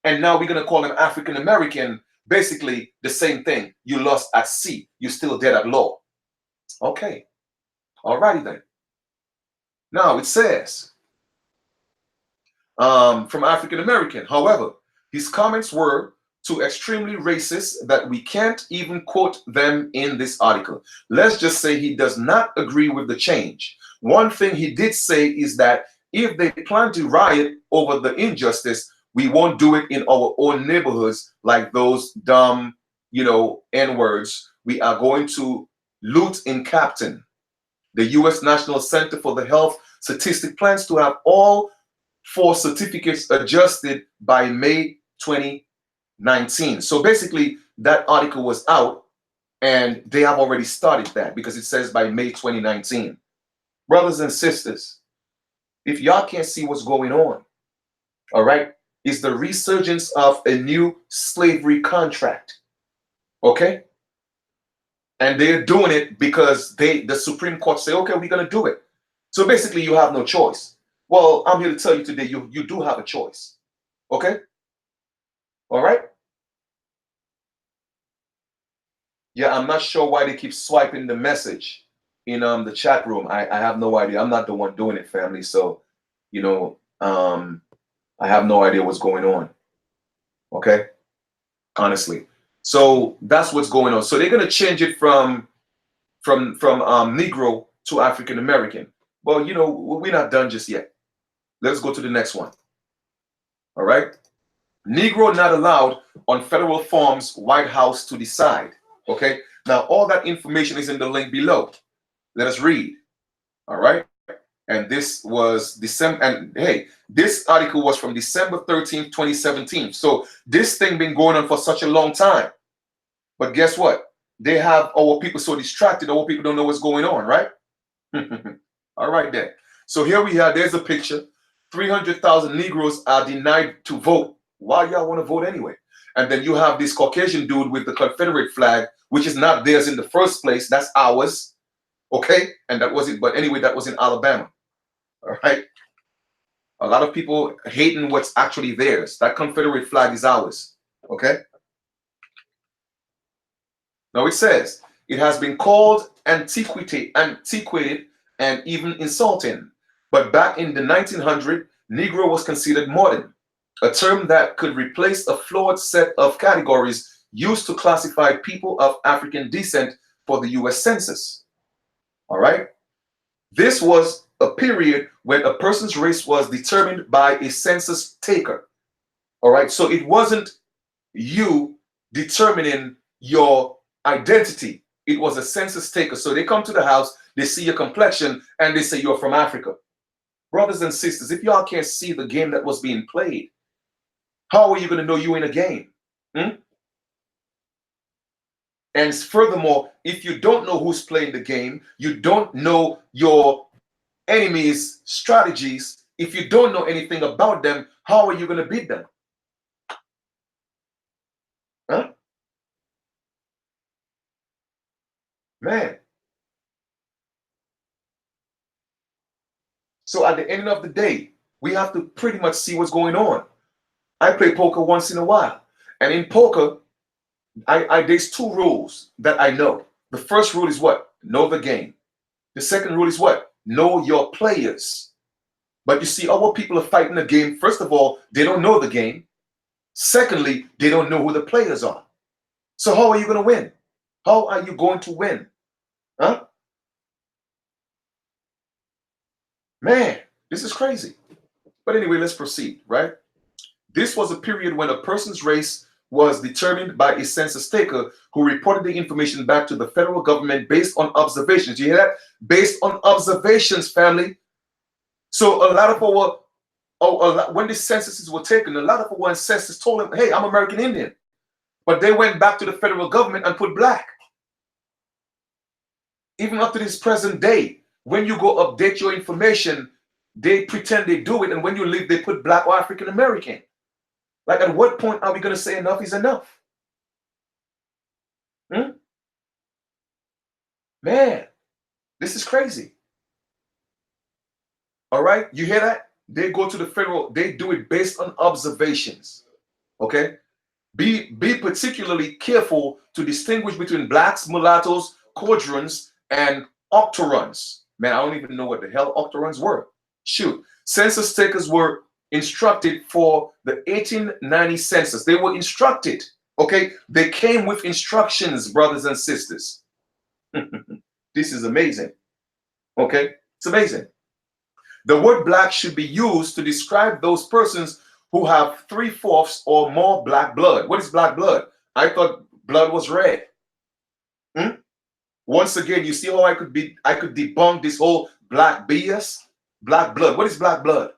and now we're going to call them African American. Basically the same thing. You lost at sea. You're still dead at law. Okay. Alrighty then. Now it says from African American. However, his comments were too extremely racist that we can't even quote them in this article. Let's just say he does not agree with the change. One thing he did say is that if they plan to riot over the injustice, we won't do it in our own neighborhoods like those dumb, N-words. We are going to loot in Captain. The U.S. National Center for the Health Statistic plans to have all 4 certificates adjusted by May 2019. So basically, that article was out, and they have already started that because it says by May 2019. Brothers and sisters, if y'all can't see what's going on, all right, it's the resurgence of a new slavery contract, okay? And they're doing it because the Supreme Court say, okay, we're going to do it. So basically, you have no choice. Well, I'm here to tell you today, you do have a choice. Okay? All right? Yeah, I'm not sure why they keep swiping the message in the chat room. I have no idea. I'm not the one doing it, family. So, I have no idea what's going on. Okay? Honestly. So that's what's going on. So they're going to change it from Negro to African American. Well, we're not done just yet. Let's go to the next one. All right. Negro not allowed on federal farms, White House to decide. Okay. Now, all that information is in the link below. Let us read. All right. And this was December. And hey, this article was from December 13th, 2017. So this thing been going on for such a long time. But guess what? They have our people so distracted, our people don't know what's going on, right? All right, then. So here we are. There's a picture. 300,000 Negroes are denied to vote. Why y'all want to vote anyway? And then you have this Caucasian dude with the Confederate flag, which is not theirs in the first place. That's ours. Okay? And that was it. But anyway, that was in Alabama. All right? A lot of people hating what's actually theirs. That Confederate flag is ours. Okay? Now it says, it has been called antiquated and even insulting. But back in the 1900s, Negro was considered modern, a term that could replace a flawed set of categories used to classify people of African descent for the U.S. Census. All right? This was a period when a person's race was determined by a census taker. All right? So it wasn't you determining your identity. It was a census taker. So they come to the house, they see your complexion, and they say you're from Africa. Brothers and sisters, if y'all can't see the game that was being played, how are you going to know you're in a game? And furthermore, if you don't know who's playing the game, you don't know your enemy's strategies, if you don't know anything about them, how are you going to beat them? Huh? Man. So at the end of the day, we have to pretty much see what's going on. I play poker once in a while. And in poker, there's two rules that I know. The first rule is what? Know the game. The second rule is what? Know your players. But you see, our people are fighting the game. First of all, they don't know the game. Secondly, they don't know who the players are. So how are you going to win? How are you going to win? Huh? Man, this is crazy. But anyway, let's proceed, right? This was a period when a person's race was determined by a census taker who reported the information back to the federal government based on observations. You hear that? Based on observations, family. So a lot of when the censuses were taken, a lot of our ancestors told them, hey, I'm American Indian. But they went back to the federal government and put black. Even up to this present day, when you go update your information, they pretend they do it. And when you leave, they put black or African American. Like, at what point are we going to say enough is enough? Man, this is crazy. All right, you hear that? They go to the federal, they do it based on observations. Okay? Be particularly careful to distinguish between blacks, mulattoes, quadroons, and octoroons. Man, I don't even know what the hell octoroons were. Shoot. Census takers were instructed for the 1890 census. They were instructed. Okay? They came with instructions, brothers and sisters. This is amazing. Okay? It's amazing. The word black should be used to describe those persons who have 3/4 or more black blood. What is black blood? I thought blood was red. Once again, you see how I could debunk this whole black BS? Black blood. What is black blood?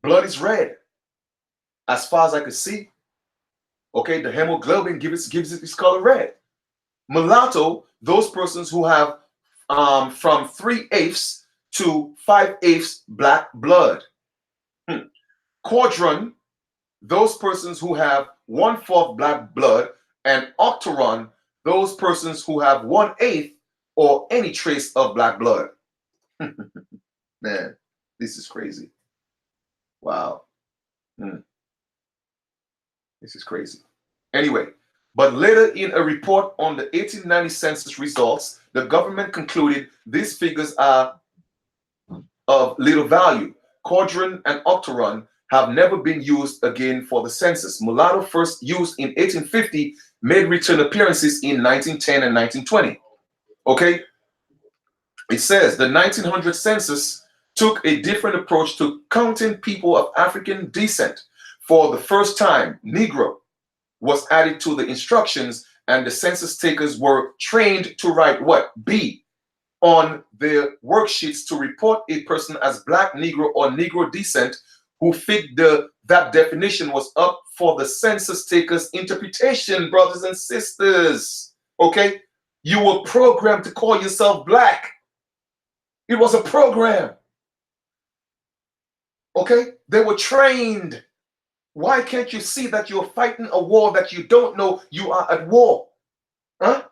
Blood is red. As far as I could see. Okay, the hemoglobin gives it this color red. Mulatto, those persons who have from 3/8 to 5/8 black blood. Quadroon, those persons who have 1/4 black blood, and octoroon, those persons who have 1/8 or any trace of black blood. Man, this is crazy. Wow. This is crazy. Anyway, but later in a report on the 1890 census results, the government concluded these figures are of little value. Quadroon and octoroon have never been used again for the census. Mulatto, first used in 1850, made return appearances in 1910 and 1920. Okay? It says the 1900 census took a different approach to counting people of African descent. For the first time, Negro was added to the instructions, and the census takers were trained to write what? B on their worksheets to report a person as Black, Negro, or Negro descent who fit that definition was up for the census takers' interpretation, brothers and sisters. Okay? You were programmed to call yourself Black. It was a program. Okay? They were trained. Why can't you see that you're fighting a war that you don't know you are at war? Huh?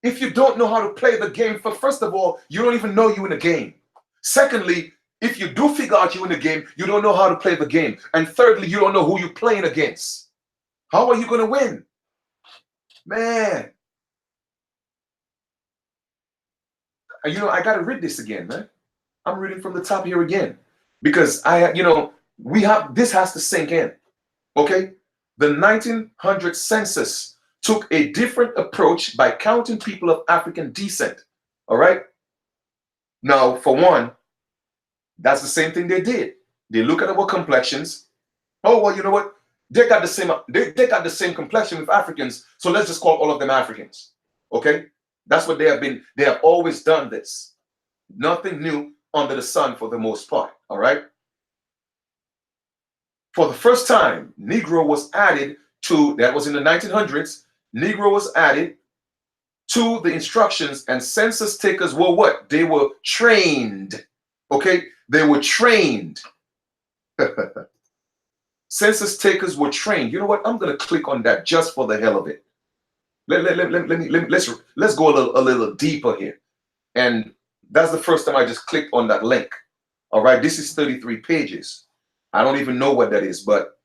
If you don't know how to play the game, first of all, you don't even know you're in a game. Secondly, if you do figure out you're in a game, you don't know how to play the game. And thirdly, you don't know who you're playing against. How are you going to win? Man. And I got to read this again, man. I'm reading from the top here again. Because this has to sink in. Okay? The 1900 census took a different approach by counting people of African descent. All right? Now, for one, that's the same thing they did. They look at our complexions. Oh, well, you know what? They got the same complexion with Africans, so let's just call all of them Africans. Okay? That's what they have been. They have always done this. Nothing new under the sun for the most part. All right? For the first time, Negro was added to, that was in the 1900s, Negro was added to the instructions, and census takers were what? They were trained. Okay? They were trained. Census takers were trained. You know what? I'm going to click on that just for the hell of it. Let's go a little deeper here. And that's the first time I just clicked on that link. All right? This is 33 pages. I don't even know what that is, but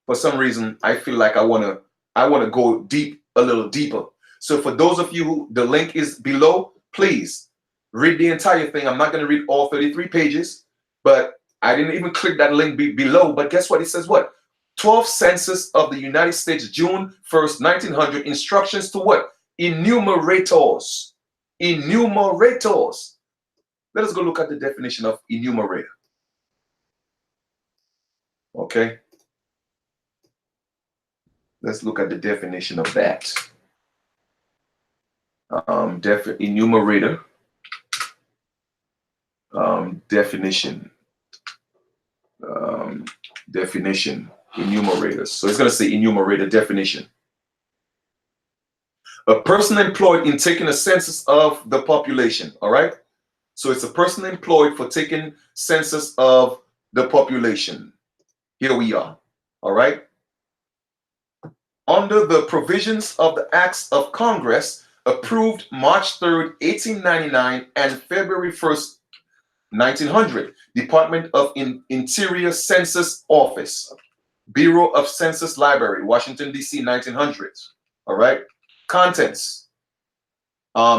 for some reason, I feel like I want to go a little deeper. So for those of you who the link is below, please read the entire thing. I'm not going to read all 33 pages, but I didn't even click that link below. But guess what? It says what? 12th Census of the United States, June 1st, 1900. Instructions to what? Enumerators. Enumerators. Let us go look at the definition of enumerator. Okay. Let's look at the definition of that. Enumerator. Definition. Enumerators. So it's going to say enumerator definition. A person employed in taking a census of the population. All right. So it's a person employed for taking census of the population. Here we are. All right. Under the provisions of the Acts of Congress approved March 3rd, 1899 and February 1st, 1900, Department of Interior Census Office, Bureau of Census Library, Washington, D.C., 1900s. All right. Contents.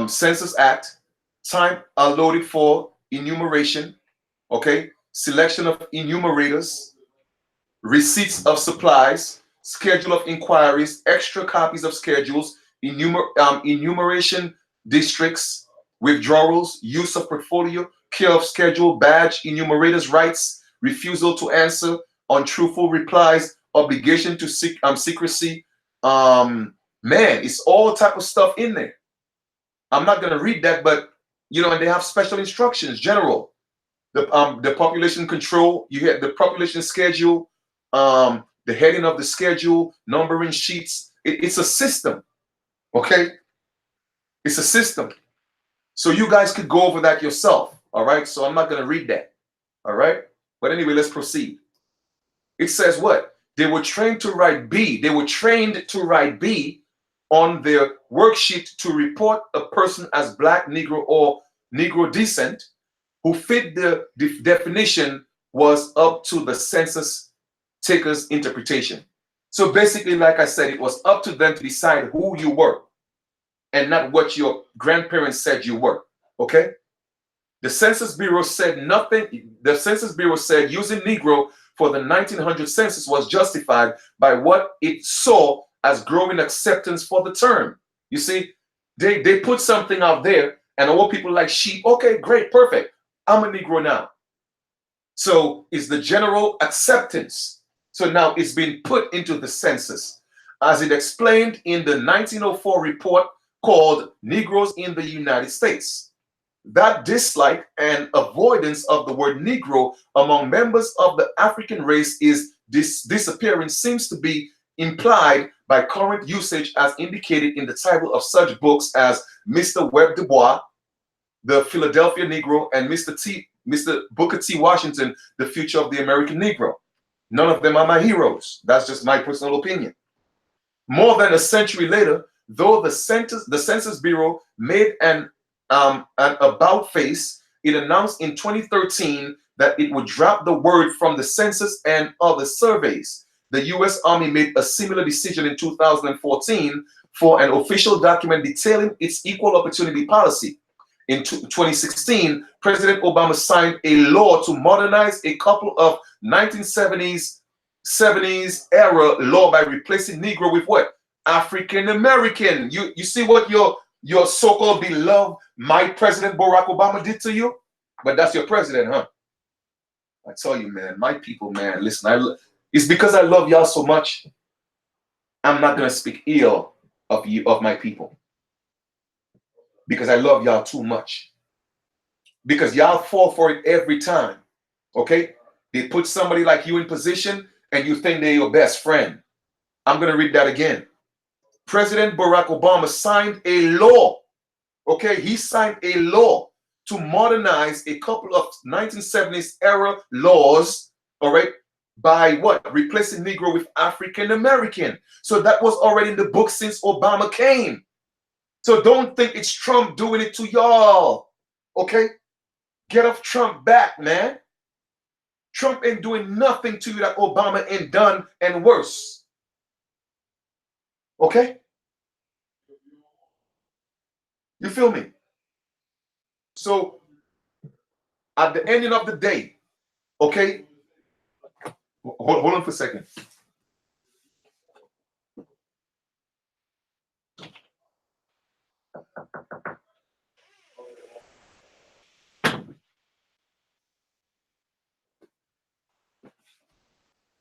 Census Act, time allotted for enumeration. Okay. Selection of enumerators, receipts of supplies, schedule of inquiries, extra copies of schedules, enumeration districts, withdrawals, use of portfolio, care of schedule, badge, enumerators' rights, refusal to answer, untruthful replies, obligation to secrecy. Man, it's all type of stuff in there. I'm not going to read that, but and they have special instructions, general. The population control, you have the population schedule, the heading of the schedule, numbering sheets. It's a system. Okay? It's a system. So you guys could go over that yourself. All right? So I'm not going to read that. All right? But anyway, let's proceed. It says what? They were trained to write B. They were trained to write B on their worksheet to report a person as Black, Negro, or Negro descent who fit the definition was up to the census taker's interpretation. So basically, like I said, it was up to them to decide who you were and not what your grandparents said you were. Okay? The Census Bureau said nothing. The Census Bureau said using Negro for the 1900 census was justified by what it saw as growing acceptance for the term. You see, They put something out there, and all people like sheep. Okay, great, perfect. I'm a Negro now. So it's the general acceptance. So now it's been put into the census. As it explained in the 1904 report called Negroes in the United States. That dislike and avoidance of the word Negro among members of the African race is disappearing seems to be implied by current usage as indicated in the title of such books as Mr. Webb Du Bois, The Philadelphia Negro, and Mr. Booker T. Washington, The Future of the American Negro. None of them are my heroes. That's just my personal opinion. More than a century later, though the Census Bureau made an about face, it announced in 2013 that it would drop the word from the census and other surveys. The U.S. Army made a similar decision in 2014 for an official document detailing its equal opportunity policy. In 2016, President Obama signed a law to modernize a couple of 1970s era law by replacing Negro with what? African American. You see what your so-called beloved my President Barack Obama did to you? But that's your president, huh? I tell you, man, my people, man, listen, it's because I love y'all so much. I'm not gonna speak ill of you, of my people. Because I love y'all too much. Because y'all fall for it every time. Okay? They put somebody like you in position and you think they're your best friend. I'm going to read that again. President Barack Obama signed a law. Okay? He signed a law to modernize a couple of 1970s era laws. All right? By what? Replacing Negro with African American. So that was already in the book since Obama came. So don't think it's Trump doing it to y'all. Okay? Get off Trump back, man. Trump ain't doing nothing to you that Obama ain't done and worse. Okay? You feel me? So at the ending of the day, okay? Hold on for a second.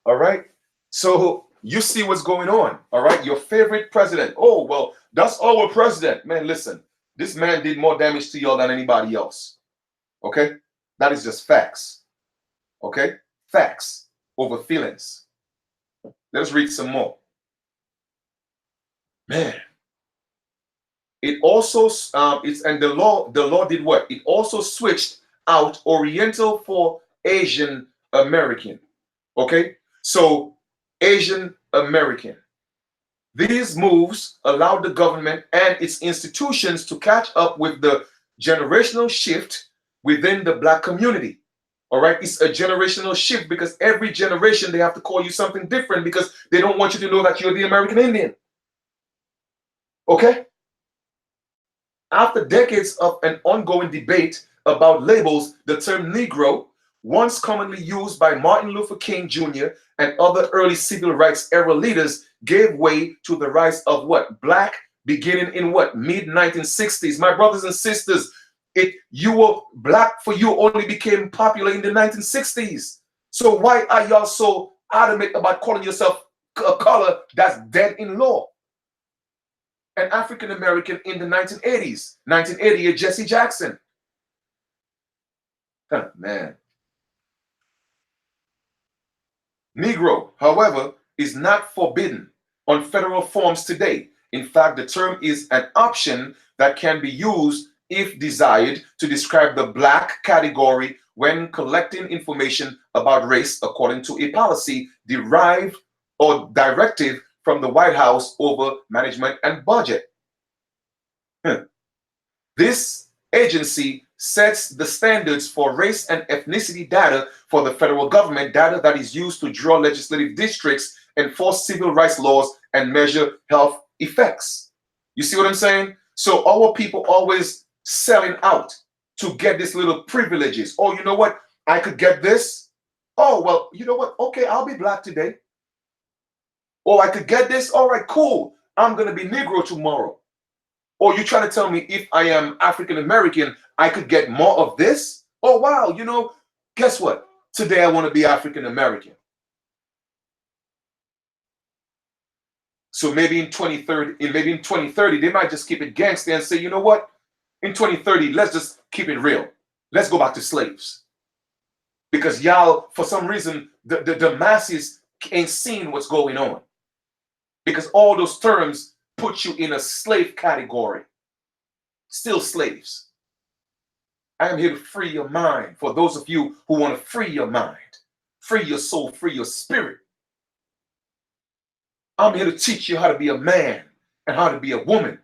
All right? So you see what's going on. All right? Your favorite president. Oh, well, that's our president. Man, listen. This man did more damage to y'all than anybody else. Okay? That is just facts. Okay? Facts over feelings. Let's read some more. Man. It also and the law did what? It also switched out Oriental for Asian American. Okay? So Asian American. These moves allowed the government and its institutions to catch up with the generational shift within the Black community. All right, it's a generational shift because every generation they have to call you something different because they don't want you to know that you're the American Indian. Okay? After decades of an ongoing debate about labels, the term Negro, once commonly used by Martin Luther King Jr. and other early civil rights era leaders, gave way to the rise of what? Black, beginning in what? Mid-1960s. My brothers and sisters, Black for you only became popular in the 1960s. So why are y'all so adamant about calling yourself a color that's dead in law? An African American in the 1980s. 1988, Jesse Jackson. Man. Negro, however, is not forbidden on federal forms today. In fact, the term is an option that can be used if desired to describe the Black category when collecting information about race according to a policy derived or directive from the White House over management and budget. This agency sets the standards for race and ethnicity data for the federal government, data that is used to draw legislative districts, enforce civil rights laws, and measure health effects. You see what I'm saying? So our people always selling out to get these little privileges. Oh, you know what? I could get this. Oh, well, you know what? Okay, I'll be Black today. Oh, I could get this. All right, cool. I'm going to be Negro tomorrow. Or you trying to tell me if I am African American, I could get more of this? Oh, wow. You know, guess what? Today I want to be African American. So maybe in 2030, they might just keep it gangster and say, you know what? In 2030, let's just keep it real. Let's go back to slaves. Because y'all, for some reason, the masses ain't seeing what's going on. Because all those terms put you in a slave category. Still slaves. I am here to free your mind. For those of you who want to free your mind, free your soul, free your spirit. I'm here to teach you how to be a man and how to be a woman.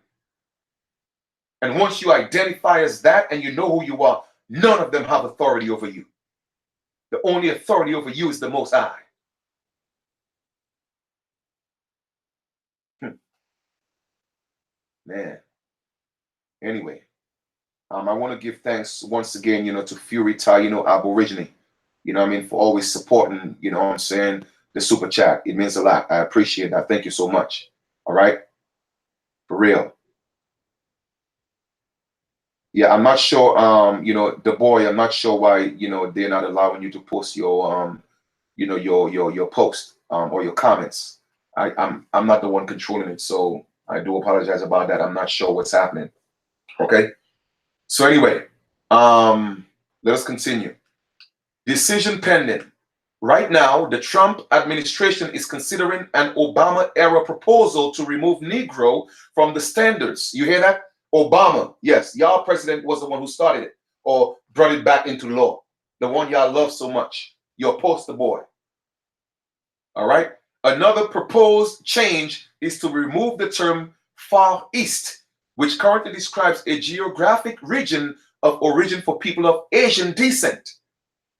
And once you identify as that and you know who you are, none of them have authority over you. The only authority over you is the Most High. Man. Anyway, I want to give thanks once again, to Fury Ty, Aborigine, for always supporting, what I'm saying, the super chat. It means a lot. I appreciate that. Thank you so much. All right. For real. Yeah, I'm not sure, the boy, I'm not sure why, they're not allowing you to post your, your post, or your comments. I'm not the one controlling it. So I do apologize about that. I'm not sure what's happening. Okay. So anyway, let us continue. Decision pending. Right now, the Trump administration is considering an Obama-era proposal to remove Negro from the standards. You hear that? Obama, yes, y'all president was the one who started it or brought it back into law. The one y'all love so much. Your poster boy. All right. Another proposed change is to remove the term Far East, which currently describes a geographic region of origin for people of Asian descent.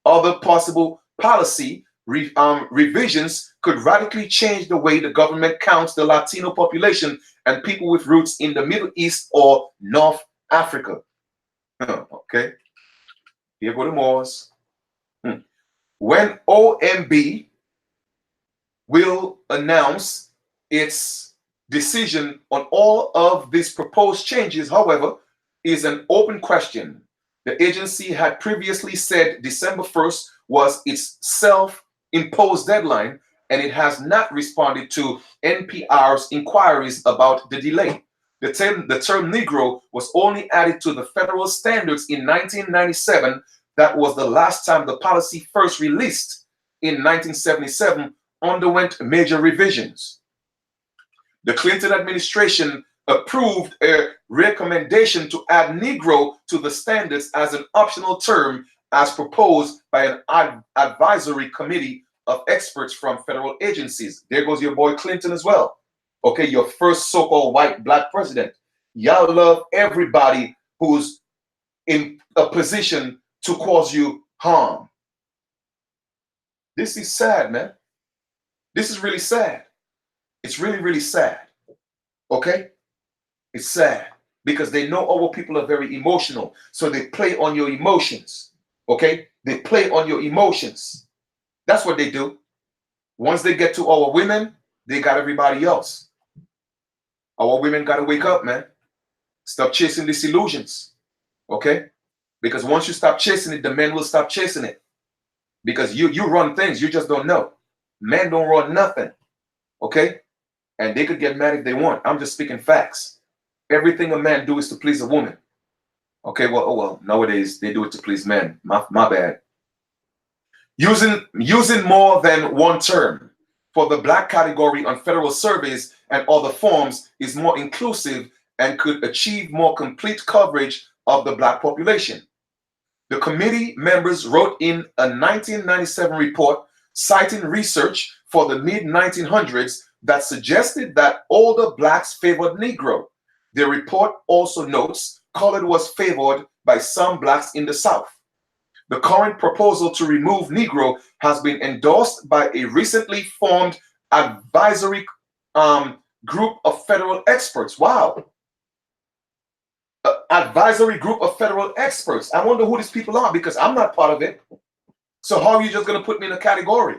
Other possible policy revisions could radically change the way the government counts the Latino population and people with roots in the Middle East or North Africa. Okay. Here go the Moors. When OMB will announce its decision on all of these proposed changes, however, is an open question. The agency had previously said December 1st was its self-imposed deadline, and it has not responded to NPR's inquiries about the delay. The term Negro was only added to the federal standards in 1997. That was the last time the policy first released in 1977 underwent major revisions. The Clinton administration approved a recommendation to add Negro to the standards as an optional term as proposed by an advisory committee of experts from federal agencies. There goes your boy Clinton as well. Okay, your first so-called white black president. Y'all love everybody who's in a position to cause you harm. This is sad, man. This is really sad. It's really, really sad. Okay? It's sad because they know our people are very emotional. So they play on your emotions. Okay? They play on your emotions. That's what they do. Once they get to our women, they got everybody else. Our women got to wake up, man. Stop chasing these illusions. Okay? Because once you stop chasing it, the men will stop chasing it. Because you run things, you just don't know. Men don't run nothing. Okay? And they could get mad if they want. I'm just speaking facts. Everything a man do is to please a woman. Okay, well, nowadays they do it to please men. My bad. Using more than one term for the black category on federal surveys and other forms is more inclusive and could achieve more complete coverage of the black population. The committee members wrote in a 1997 report citing research for the mid-1900s that suggested that older blacks favored Negro. The report also notes colored was favored by some blacks in the South. The current proposal to remove Negro has been endorsed by a recently formed advisory group of federal experts. Wow. Advisory group of federal experts. I wonder who these people are because I'm not part of it. So how are you just going to put me in a category?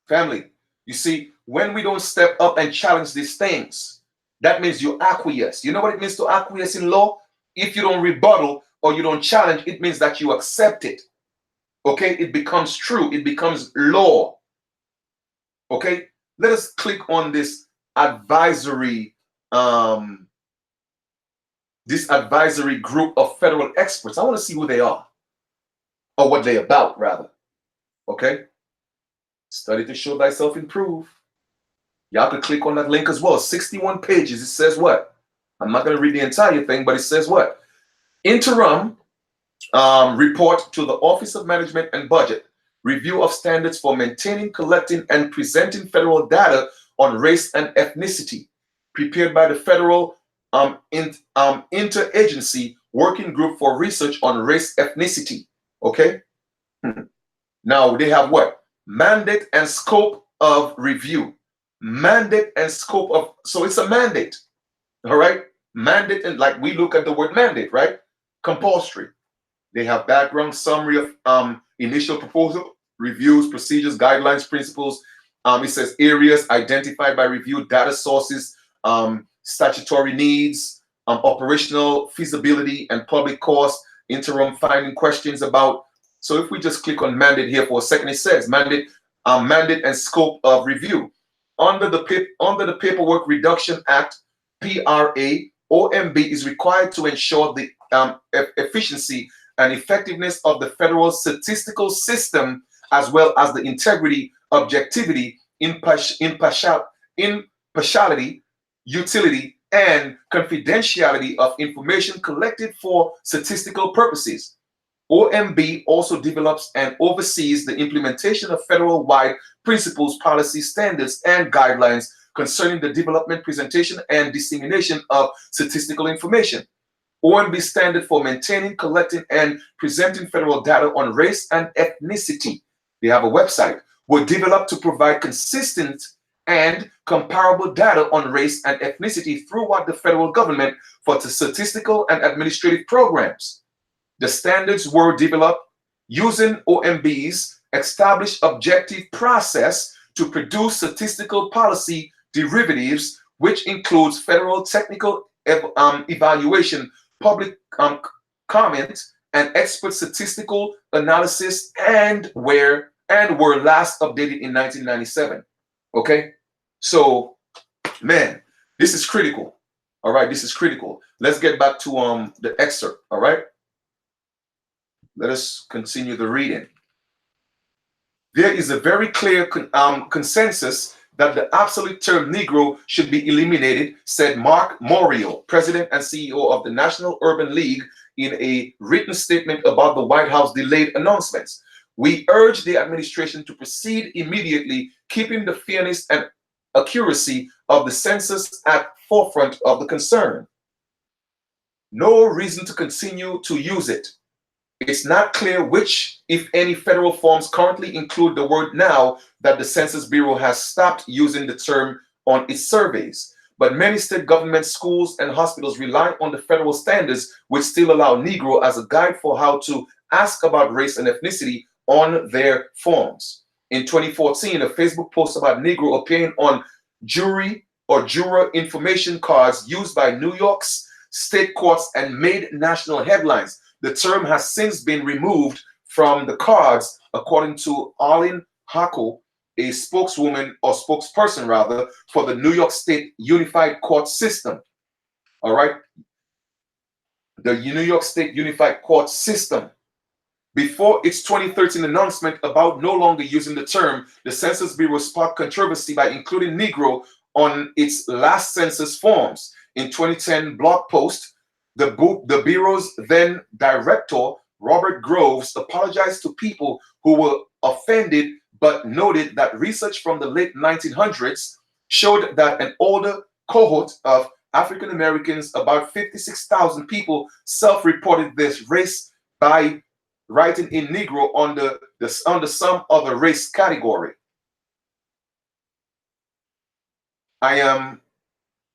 Family, you see, when we don't step up and challenge these things, that means you acquiesce. You know what it means to acquiesce in law? If you don't rebuttal or you don't challenge, it means that you accept it. Okay, it becomes true, it becomes law. Okay, let us click on this advisory group of federal experts. I want to see who they are, or what they're about, rather. Okay, study to show thyself improve. Y'all could click on that link as well. 61 pages. It says what? I'm not going to read the entire thing, but it says what? Interim report to the Office of Management and Budget. Review of standards for maintaining, collecting, and presenting federal data on race and ethnicity. Prepared by the Federal Interagency Working Group for Research on Race Ethnicity. Okay? Now, they have what? Mandate and scope of review. Mandate and scope of, so it's a mandate. All right? Mandate, and like we look at the word mandate, right? Compulsory. They have background summary of initial proposal, reviews, procedures, guidelines, principles. It says areas identified by review, data sources, statutory needs, operational feasibility and public cost, interim finding questions about. So if we just click on mandate here for a second, it says mandate and scope of review. Under the Paperwork Reduction Act, PRA, OMB is required to ensure the efficiency and effectiveness of the federal statistical system, as well as the integrity, objectivity, impartiality, utility, and confidentiality of information collected for statistical purposes. OMB also develops and oversees the implementation of federal-wide principles, policies, standards, and guidelines concerning the development, presentation, and dissemination of statistical information. OMB standard for maintaining, collecting, and presenting federal data on race and ethnicity. They have a website. Were developed to provide consistent and comparable data on race and ethnicity throughout the federal government for the statistical and administrative programs. The standards were developed using OMB's established objective process to produce statistical policy derivatives, which includes federal technical evaluation, public comment, and expert statistical analysis, and were last updated in 1997. Okay, so man, this is critical. All right, this is critical. Let's get back to the excerpt. All right, let us continue the reading. There is a very clear consensus that the absolute term Negro should be eliminated, said Mark Morial, president and CEO of the National Urban League, in a written statement about the White House delayed announcements. We urge the administration to proceed immediately, keeping the fairness and accuracy of the census at forefront of the concern. No reason to continue to use it. It's not clear which, if any, federal forms currently include the word now that the Census Bureau has stopped using the term on its surveys. But many state governments, schools, and hospitals rely on the federal standards, which still allow Negro as a guide for how to ask about race and ethnicity on their forms. In 2014, a Facebook post about Negro appearing on jury or juror information cards used by New York's state courts and made national headlines. The term has since been removed from the cards, according to Arlene Hackel, a spokeswoman or spokesperson rather for the New York State Unified Court System. All right, the New York State Unified Court System. Before its 2013 announcement about no longer using the term, the Census Bureau sparked controversy by including Negro on its last census forms. In 2010 blog post, the Bureau's then director, Robert Groves, apologized to people who were offended, but noted that research from the late 1900s showed that an older cohort of African Americans, about 56,000 people, self-reported this race by writing in Negro under some other race category. I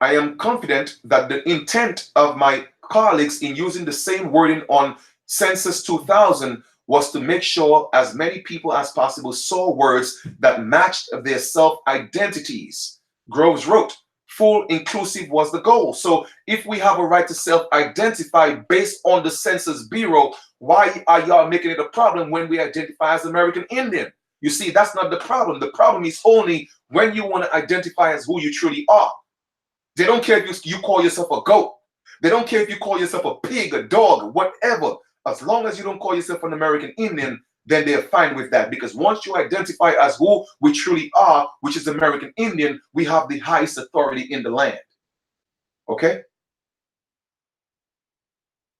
am confident that the intent of my colleagues in using the same wording on Census 2000 was to make sure as many people as possible saw words that matched their self-identities. Groves wrote, full inclusive was the goal. So if we have a right to self-identify based on the Census Bureau, why are y'all making it a problem when we identify as American Indian? You see, that's not the problem. The problem is only when you want to identify as who you truly are. They don't care if you call yourself a goat. They don't care if you call yourself a pig, a dog, whatever. As long as you don't call yourself an American Indian, then they're fine with that. Because once you identify as who we truly are, which is American Indian, we have the highest authority in the land. Okay?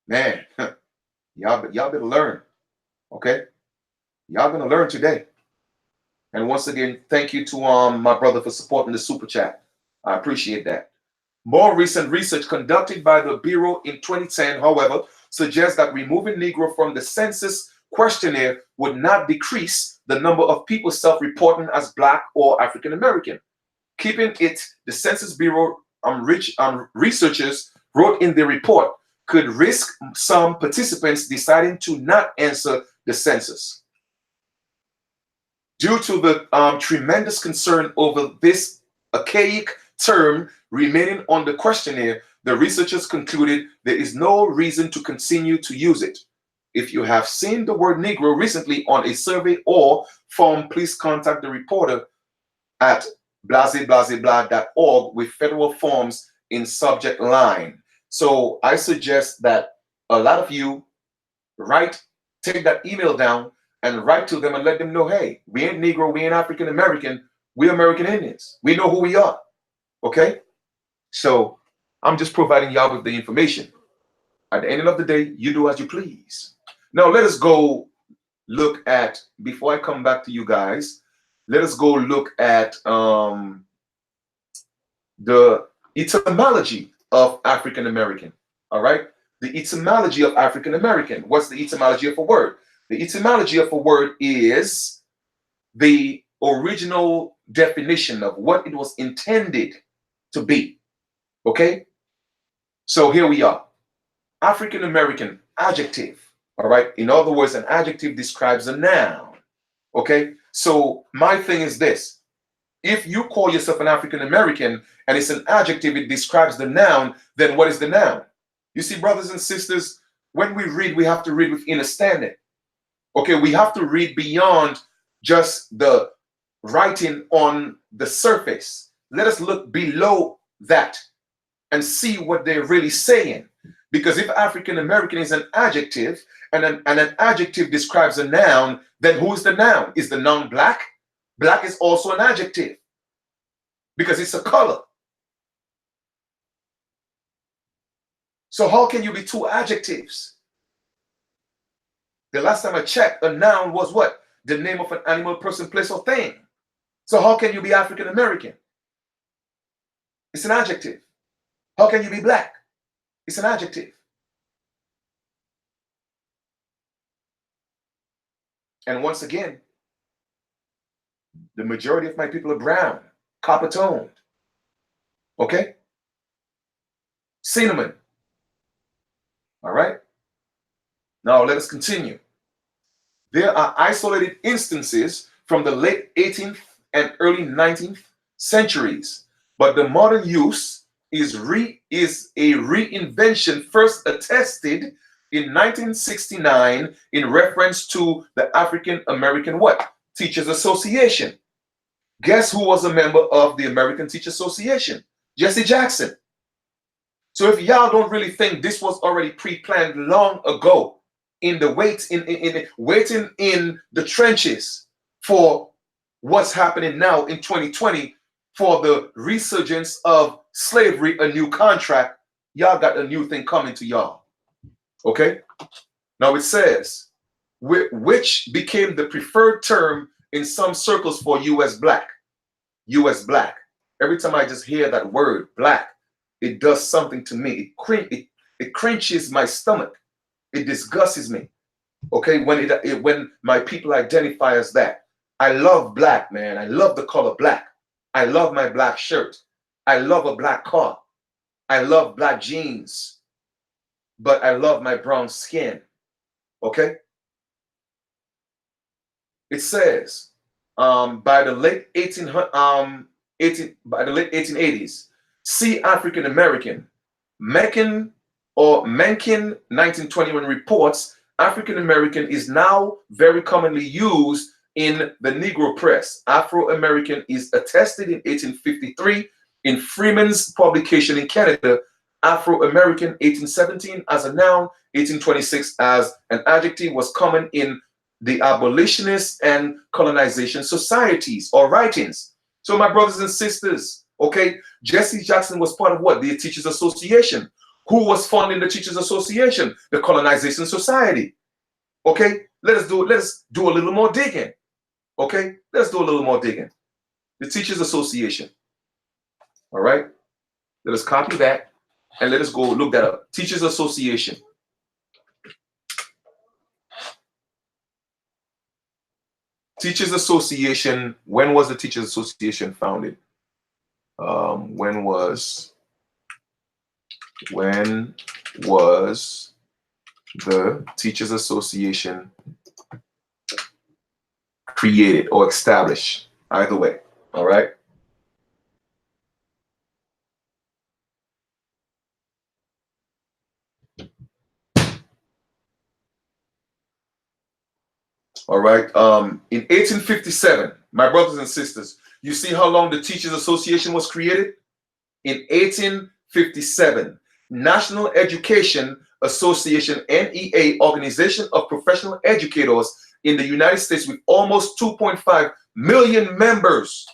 Man, y'all better learn. Okay? Y'all gonna learn today. And once again, thank you to my brother for supporting the super chat. I appreciate that. More recent research conducted by the Bureau in 2010, however, suggests that removing Negro from the census questionnaire would not decrease the number of people self-reporting as Black or African American. Keeping it, the Census Bureau researchers wrote in their report, could risk some participants deciding to not answer the census. Due to the tremendous concern over this archaic term remaining on the questionnaire, the researchers concluded there is no reason to continue to use it. If you have seen the word Negro recently on a survey or form, please contact the reporter at blaseblaseblah.org with federal forms in subject line. So I suggest that a lot of you take that email down and write to them and let them know, hey, we ain't Negro, we ain't African American, we're American Indians. We know who we are. Okay? So I'm just providing y'all with the information. At the end of the day, you do as you please. Now let us go look at, before I come back to you guys, let us go look at the etymology of African American. All right? The etymology of African American. What's the etymology of a word? The etymology of a word is the original definition of what it was intended to be. Okay? So here we are. African American, adjective. All right? In other words, an adjective describes a noun. Okay? So my thing is this. If you call yourself an African American and it's an adjective, it describes the noun, then what is the noun? You see, brothers and sisters, when we read, we have to read with understanding. Okay, we have to read beyond just the writing on the surface. Let us look below that and see what they're really saying. Because if African American is an adjective and an adjective describes a noun, then who is the noun? Is the noun black? Black is also an adjective because it's a color. So how can you be two adjectives? The last time I checked, a noun was what? The name of an animal, person, place, or thing. So how can you be African American? It's an adjective. How can you be black? It's an adjective. And once again, the majority of my people are brown, copper toned. Okay? Cinnamon. All right? Now let us continue. There are isolated instances from the late 18th and early 19th centuries, but the modern use is a reinvention first attested in 1969 in reference to the African American what? Teachers Association. Guess who was a member of the American Teachers Association? Jesse Jackson. So if y'all don't really think this was already pre-planned long ago, in the waiting in the trenches for what's happening now in 2020 for the resurgence of slavery, a new contract, y'all got a new thing coming to y'all. Okay? Now it says, which became the preferred term in some circles for U.S. black. U.S. black. Every time I just hear that word, black, it does something to me. It cringes my stomach. It disgusts me. Okay, when my people identify as that. I love black, man. I love the color black. I love my black shirt. I love a black car. I love black jeans. But I love my brown skin. Okay? it says by the late 1880s, see African American. Mencken 1921 reports African American is now very commonly used in the Negro press. Afro American is attested in 1853 in Freeman's publication in Canada. Afro American 1817 as a noun, 1826 as an adjective was common in the abolitionist and colonization societies or writings. So my brothers and sisters, okay, Jesse Jackson was part of what? The Teachers Association. Who was funding the Teachers Association? The Colonization Society. Okay, let us do a little more digging. Okay, let's do a little more digging. The Teachers Association. All right, let us copy that and let us go look that up. Teachers Association. Teachers Association. When was the Teachers Association founded? When was the Teachers Association created or established? Either way, all right? All right. In 1857, my brothers and sisters, you see how long the Teachers Association was created? In 1857, National Education Association, NEA, organization of professional educators in the United States with almost 2.5 million members.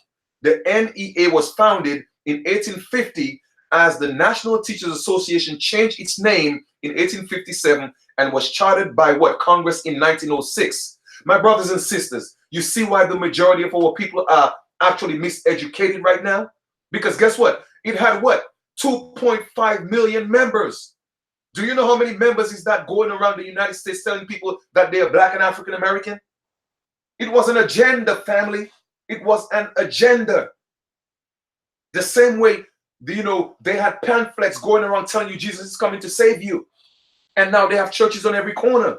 The NEA was founded in 1850 as the National Teachers Association changed its name in 1857 and was chartered by what? Congress in 1906. My brothers and sisters, you see why the majority of our people are actually miseducated right now? Because guess what? It had what? 2.5 million members. Do you know how many members is that going around the United States telling people that they are Black and African American? It was an agenda, family. It was an agenda. The same way, you know, they had pamphlets going around telling you Jesus is coming to save you. And now they have churches on every corner.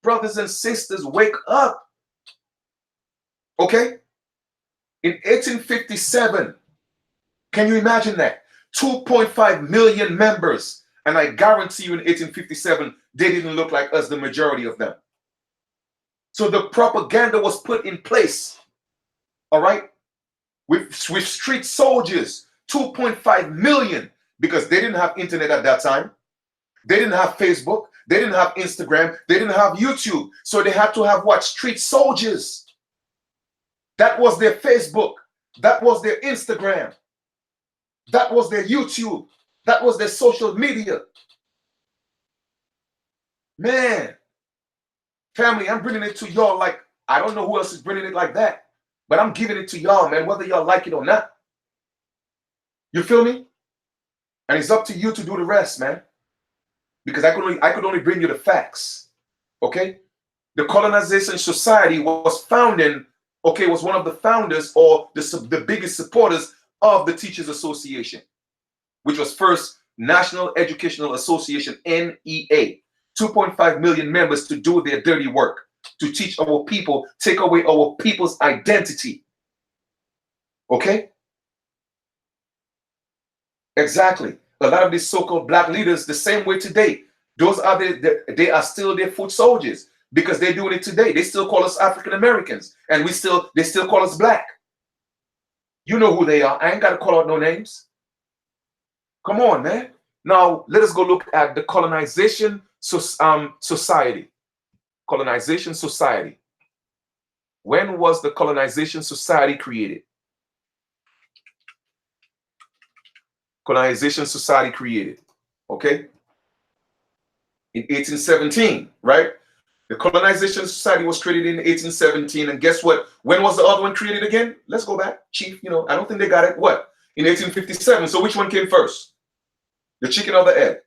Brothers and sisters, wake up. Okay? In 1857, can you imagine that? 2.5 million members. And I guarantee you in 1857, they didn't look like us, the majority of them. So the propaganda was put in place, all right, with street soldiers, 2.5 million, because they didn't have internet at that time. They didn't have Facebook. They didn't have Instagram. They didn't have YouTube. So they had to have what? Street soldiers. That was their Facebook. That was their Instagram. That was their YouTube. That was their social media. Man, family, I'm bringing it to y'all like, I don't know who else is bringing it like that, but I'm giving it to y'all, man, whether y'all like it or not. You feel me? And it's up to you to do the rest, man. Because I could only bring you the facts. Okay? The Colonization Society was founded, okay, was one of the founders or the biggest supporters of the Teachers Association, which was first National Educational Association, NEA. 2.5 million members to do their dirty work, to teach our people, take away our people's identity. Okay? Exactly. A lot of these so-called Black leaders, the same way today, those are they are still their foot soldiers because they're doing it today. They still call us African Americans, and they still call us Black. You know who they are. I ain't got to call out no names. Come on, man. Now let us go look at the Colonization Society. Colonization Society. When was the Colonization Society created? Colonization Society created, okay? In 1817, right? The Colonization Society was created in 1817, and guess what? When was the other one created again? Let's go back, Chief. You know, I don't think they got it. What? In 1857. So which one came first? The chicken or the egg?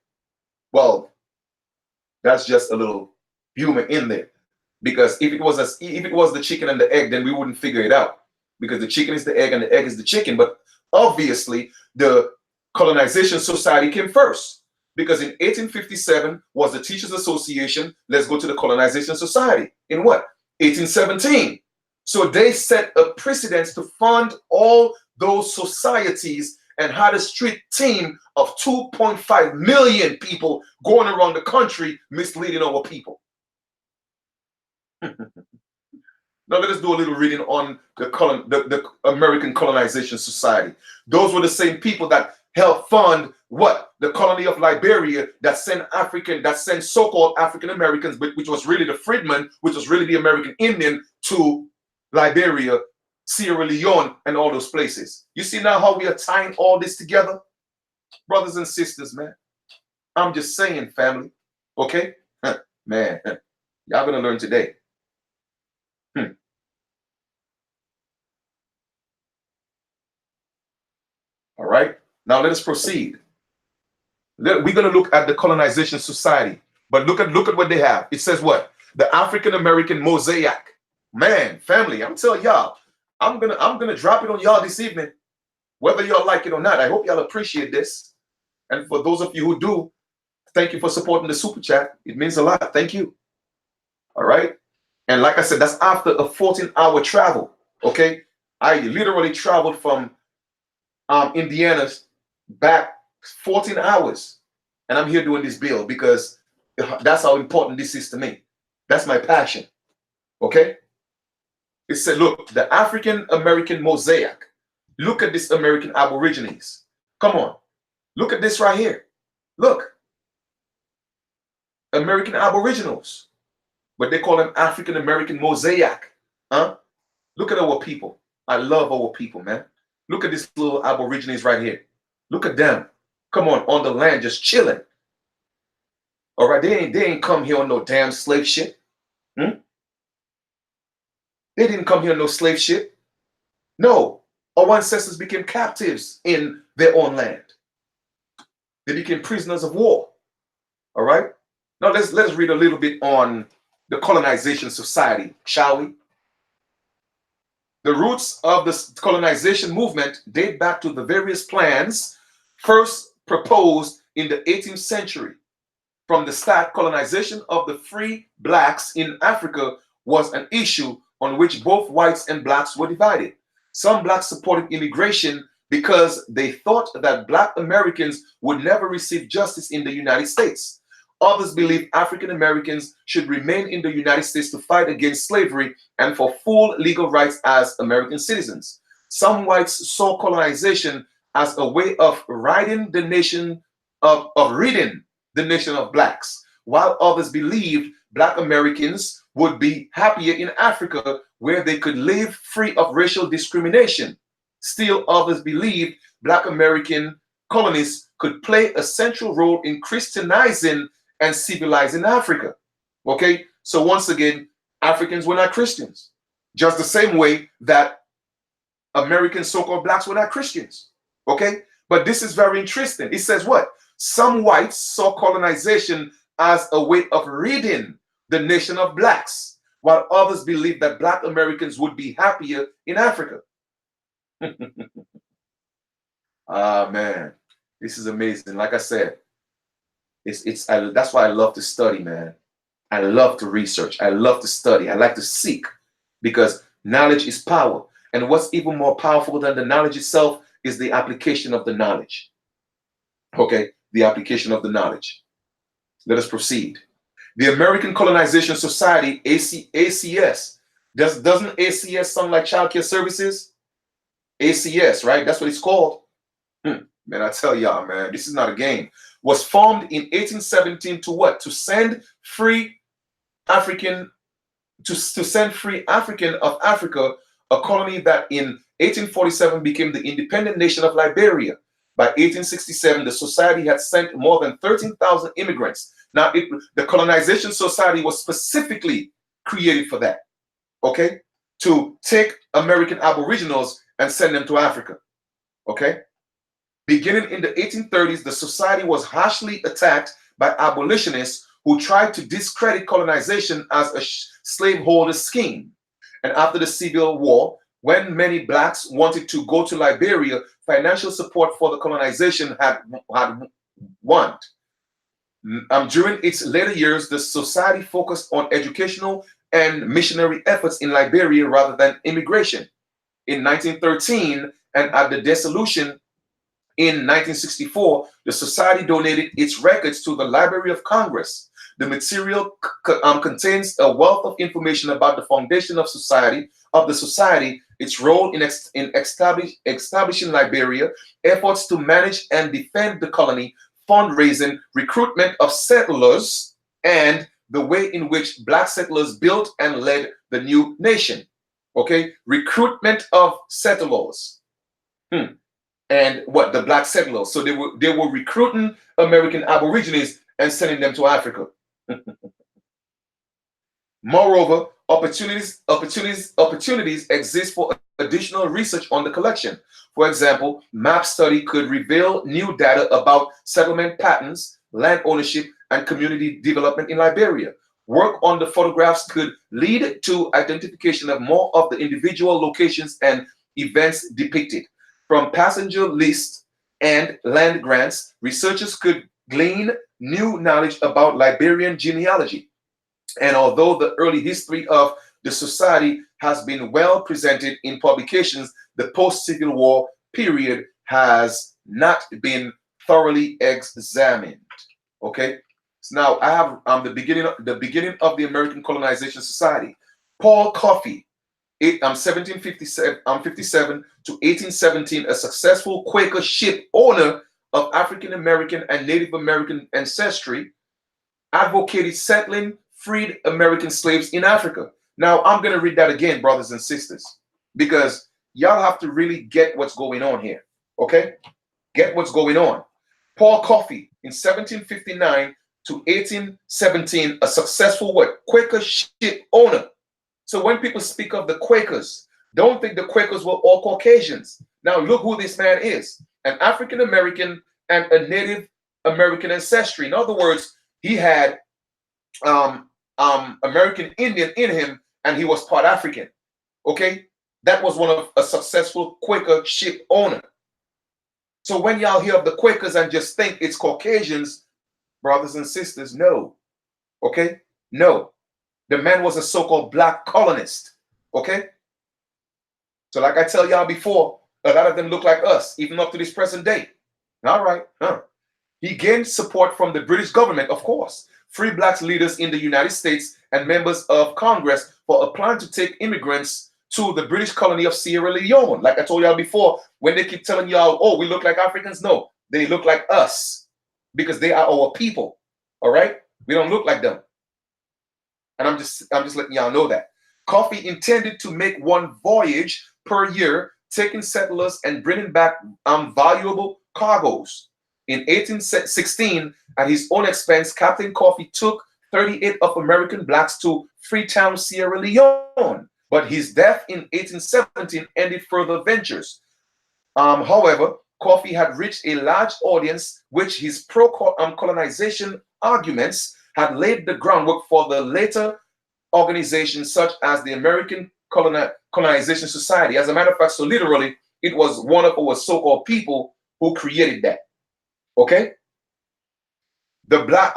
Well, that's just a little humor in there, because if it was the chicken and the egg, then we wouldn't figure it out, because the chicken is the egg and the egg is the chicken. But obviously, the Colonization Society came first, because in 1857 was the Teachers Association. Let's go to the Colonization Society. In what? 1817. So they set a precedence to fund all those societies and had a strict team of 2.5 million people going around the country misleading our people. Now let us do a little reading on the American Colonization Society. Those were the same people that helped fund what? The colony of Liberia that sent so-called African Americans, which was really the freedmen, which was really the American Indian, to Liberia, Sierra Leone, and all those places. You see now how we are tying all this together? Brothers and sisters, man. I'm just saying, family. Okay? Man, y'all gonna learn today. All right. Now let us proceed. We're going to look at the Colonization Society, but look at what they have. It says what? The African American Mosaic. Man, family, I'm telling y'all, I'm gonna drop it on y'all this evening, whether y'all like it or not. I hope y'all appreciate this. And for those of you who do, thank you for supporting the super chat. It means a lot. Thank you. All right. And like I said, that's after a 14-hour travel. Okay. I literally traveled from Indiana back 14 hours, and I'm here doing this bill because that's how important this is to me. That's my passion. Okay. It said, look, the African American Mosaic. Look at this American Aborigines. Come on. Look at this right here. Look. American Aboriginals. But they call them African American Mosaic. Huh? Look at our people. I love our people, man. Look at these little Aborigines right here. Look at them. Come on the land, just chilling. All right, they ain't come here on no damn slave ship. They didn't come here on no slave ship. No, our ancestors became captives in their own land. They became prisoners of war. All right. Now let's read a little bit on the Colonization Society, shall we? The roots of the colonization movement date back to the various plans first proposed in the 18th century. From the start, colonization of the free blacks in Africa was an issue on which both whites and blacks were divided. Some blacks supported immigration because they thought that black Americans would never receive justice in the United States. Others believed African Americans should remain in the United States to fight against slavery and for full legal rights as American citizens. Some whites saw colonization as a way of ridding the nation of blacks, while others believed black Americans would be happier in Africa where they could live free of racial discrimination. Still others believed black American colonists could play a central role in Christianizing and civilizing Africa. Okay, so once again, Africans were not Christians, just the same way that American so-called blacks were not Christians. Okay, but this is very interesting. It says what? Some whites saw colonization as a way of ridding the nation of blacks, while others believed that black Americans would be happier in Africa. Ah, man, this is amazing. Like I said, that's why I love to study, man. I love to research. I love to study. I like to seek, because knowledge is power. And what's even more powerful than the knowledge itself is the application of the knowledge. Okay, the application of the knowledge. Let us proceed. The American Colonization Society, ACS. Doesn't ACS sound like Child Care Services? ACS, right? That's what it's called. Man, I tell y'all, man, this is not a game. Was formed in 1817 to what? To send free African of Africa, a colony that in 1847 became the independent nation of Liberia. By 1867, the society had sent more than 13,000 immigrants. Now, the Colonization Society was specifically created for that, okay? To take American Aboriginals and send them to Africa, okay? Beginning in the 1830s, the society was harshly attacked by abolitionists who tried to discredit colonization as a slaveholder scheme. And after the Civil War, when many blacks wanted to go to Liberia, financial support for the colonization had waned. During its later years, the society focused on educational and missionary efforts in Liberia rather than immigration. In 1913, and at the dissolution in 1964, the society donated its records to the Library of Congress. The material contains a wealth of information about the foundation of the society, its role in establishing Liberia, efforts to manage and defend the colony, fundraising, recruitment of settlers, and the way in which Black settlers built and led the new nation. Okay, recruitment of settlers. And what the Black settlers. So they were recruiting American Aborigines and sending them to Africa. Moreover, opportunities exist for additional research on the collection. For example, map study could reveal new data about settlement patterns, land ownership, and community development in Liberia. Work on the photographs could lead to identification of more of the individual locations and events depicted. From passenger lists and land grants, researchers could glean new knowledge about Liberian genealogy. And although the early history of the society has been well presented in publications, the post-Civil War period has not been thoroughly examined. Okay, so now I have the beginning of the American Colonization Society. Paul Coffey, 1757 to 1817, a successful Quaker ship owner of African American and Native American ancestry, advocated settling freed American slaves in Africa. Now, I'm going to read that again, brothers and sisters, because y'all have to really get what's going on here, okay? Get what's going on. Paul Coffey, in 1759 to 1817, a successful what? Quaker ship owner. So when people speak of the Quakers, don't think the Quakers were all Caucasians. Now, look who this man is. An African American and a Native American ancestry. In other words, he had American Indian in him, and he was part African. Okay, that was one of a successful Quaker ship owner. So when y'all hear of the Quakers and just think it's Caucasians, brothers and sisters, no. Okay, no. The man was a so-called black colonist. Okay, so like I tell y'all before, a lot of them look like us, even up to this present day. All right, He gained support from the British government, of course, free Black leaders in the United States, and members of Congress for a plan to take immigrants to the British colony of Sierra Leone. Like I told y'all before, when they keep telling y'all, oh, we look like Africans, no, they look like us because they are our people. All right, we don't look like them, and I'm just letting y'all know that. Coffey intended to make one voyage per year, taking settlers and bringing back valuable cargoes. In 1816, at his own expense, Captain Coffey took 38 of American blacks to Freetown, Sierra Leone, but his death in 1817 ended further ventures. However, Coffey had reached a large audience, which his pro-colonization arguments had laid the groundwork for the later organizations such as the American Colonization Society. As a matter of fact, so literally, it was one of our so-called people who created that. Okay, the black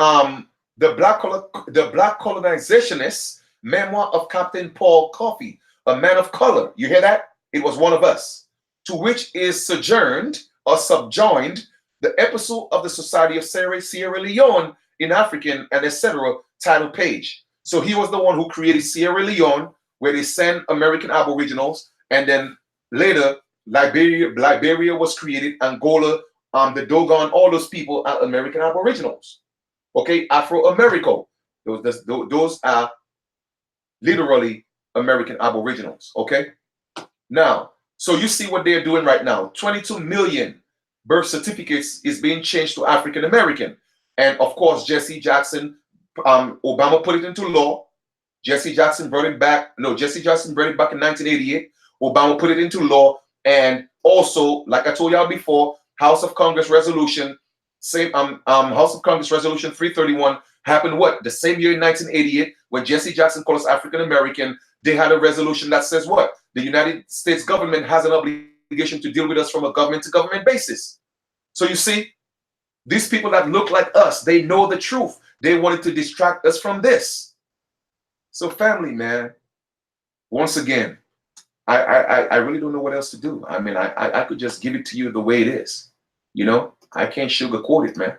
colonizationist memoir of Captain Paul Coffey, a man of color. You hear that? It was one of us. To which is subjoined the episode of the Society of Sierra Leone in African and etc. title page. So he was the one who created Sierra Leone, where they send American Aboriginals, and then later Liberia was created, Angola. The Dogon, all those people are American Aboriginals. Okay, Afro-America, those are literally American Aboriginals. Okay, now, so you see what they're doing right now. 22 million birth certificates is being changed to African American, and of course, Jesse Jackson, Obama put it into law. Jesse Jackson brought it back. No, Jesse Jackson brought it back in 1988. Obama put it into law, and also, like I told y'all before, House of Congress resolution, House of Congress resolution 331 happened what? The same year in 1988, when Jesse Jackson called us African American, they had a resolution that says what? The United States government has an obligation to deal with us from a government to government basis. So you see, these people that look like us, they know the truth. They wanted to distract us from this. So family, man, once again, I really don't know what else to do. I mean, I could just give it to you the way it is. You know, I can't sugarcoat it, man.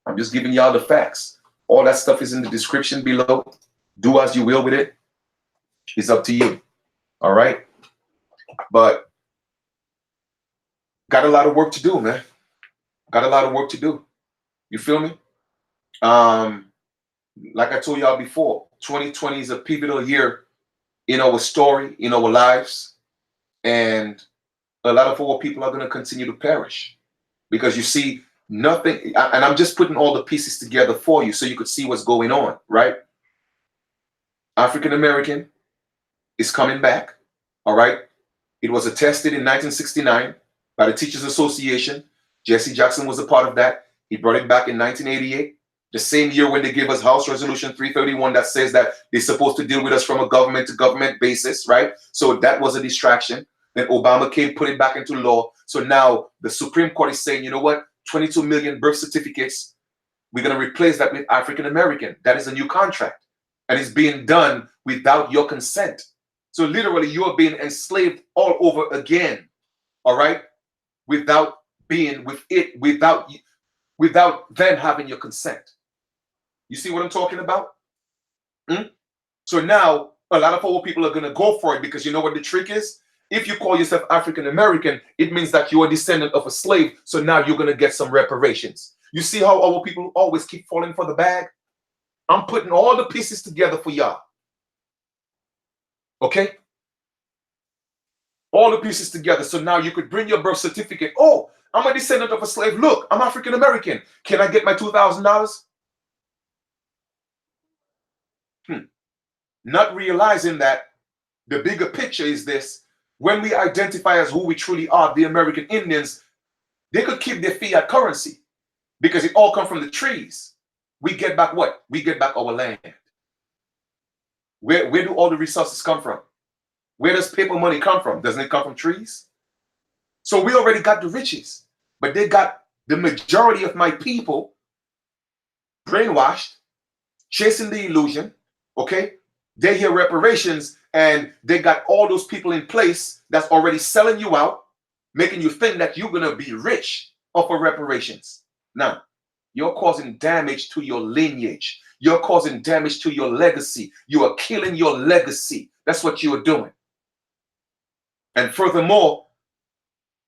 I'm just giving y'all the facts. All that stuff is in the description below. Do as you will with it. It's up to you. All right. But got a lot of work to do, man. Got a lot of work to do. You feel me? Like I told y'all before, 2020 is a pivotal year in our story, in our lives. And a lot of our people are going to continue to perish because you see nothing. And I'm just putting all the pieces together for you so you could see what's going on, right? African American is coming back. All right. It was attested in 1969 by the Teachers Association. Jesse Jackson was a part of that. He brought it back in 1988, the same year when they gave us House Resolution 331 that says that they're supposed to deal with us from a government to government basis, right? So that was a distraction. Then Obama came, put it back into law. So now the Supreme Court is saying, you know what? 22 million birth certificates, we're going to replace that with African American. That is a new contract. And it's being done without your consent. So literally, you're being enslaved all over again, all right? Without being with it, without them having your consent. You see what I'm talking about? So now, a lot of our people are going to go for it because you know what the trick is? If you call yourself African American, it means that you're a descendant of a slave. So now you're going to get some reparations. You see how our people always keep falling for the bag? I'm putting all the pieces together for y'all. Okay? All the pieces together. So now you could bring your birth certificate. Oh, I'm a descendant of a slave. Look, I'm African American. Can I get my $2,000? Not realizing that the bigger picture is this. When we identify as who we truly are, the American Indians, they could keep their fiat currency because it all comes from the trees. We get back what? We get back our land. Where do all the resources come from? Where does paper money come from? Doesn't it come from trees? So we already got the riches, but they got the majority of my people brainwashed, chasing the illusion, okay? They hear reparations and they got all those people in place that's already selling you out, making you think that you're going to be rich off of reparations. Now, you're causing damage to your lineage. You're causing damage to your legacy. You are killing your legacy. That's what you are doing. And furthermore,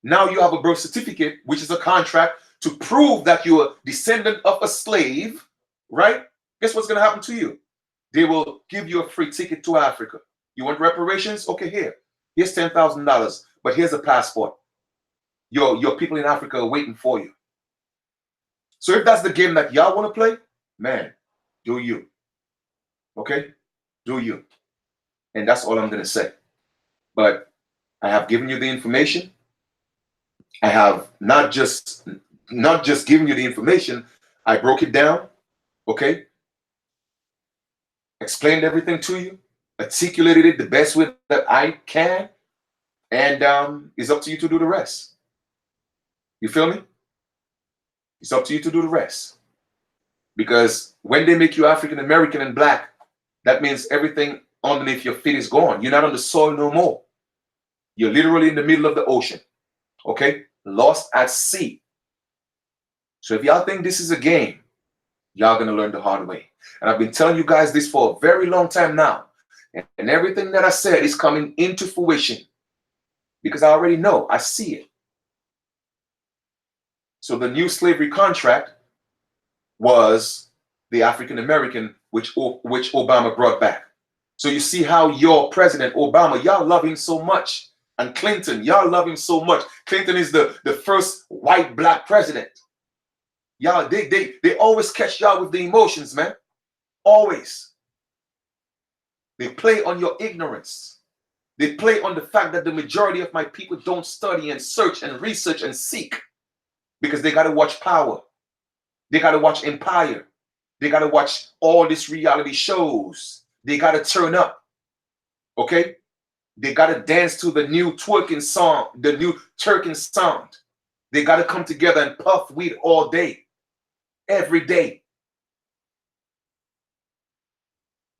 now you have a birth certificate, which is a contract to prove that you're a descendant of a slave, right? Guess what's going to happen to you? They will give you a free ticket to Africa. You want reparations? Okay, here's $10,000, but here's a passport. Your people in Africa are waiting for you. So if that's the game that y'all want to play, man, do you. Okay? Do you. And that's all I'm going to say. But I have given you the information. I have not just given you the information. I broke it down. Okay? Explained everything to you. Articulated it the best way that I can. And it's up to you to do the rest. You feel me? It's up to you to do the rest. Because when they make you African American and black, that means everything underneath your feet is gone. You're not on the soil no more. You're literally in the middle of the ocean. Okay? Lost at sea. So if y'all think this is a game, y'all gonna learn the hard way. And I've been telling you guys this for a very long time now. And everything that I said is coming into fruition. Because I already know. I see it. So the new slavery contract was the African American, which Obama brought back. So you see how your president, Obama, y'all love him so much. And Clinton, y'all love him so much. Clinton is the first white black president. Y'all, they always catch y'all with the emotions, man. Always. They play on your ignorance. They play on the fact that the majority of my people don't study and search and research and seek because they got to watch Power. They got to watch Empire. They got to watch all these reality shows. They got to turn up. Okay? They got to dance to the new twerking song, the new twerking sound. They got to come together and puff weed all day, every day.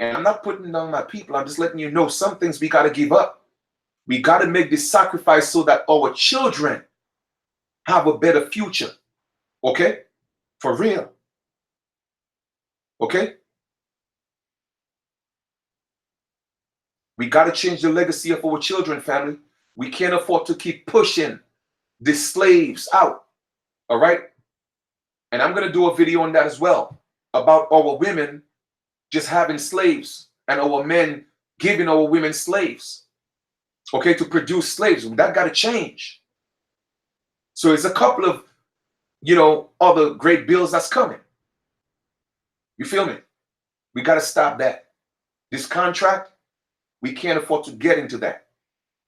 And I'm not putting down my people. I'm just letting you know some things we got to give up. We got to make this sacrifice so that our children have a better future. Okay? For real. Okay? We got to change the legacy of our children, family. We can't afford to keep pushing the slaves out. All right? And I'm going to do a video on that as well, about our women just having slaves and our men giving our women slaves, okay, to produce slaves. That got to change. So it's a couple of, other great bills that's coming. You feel me? We got to stop that. This contract, we can't afford to get into that.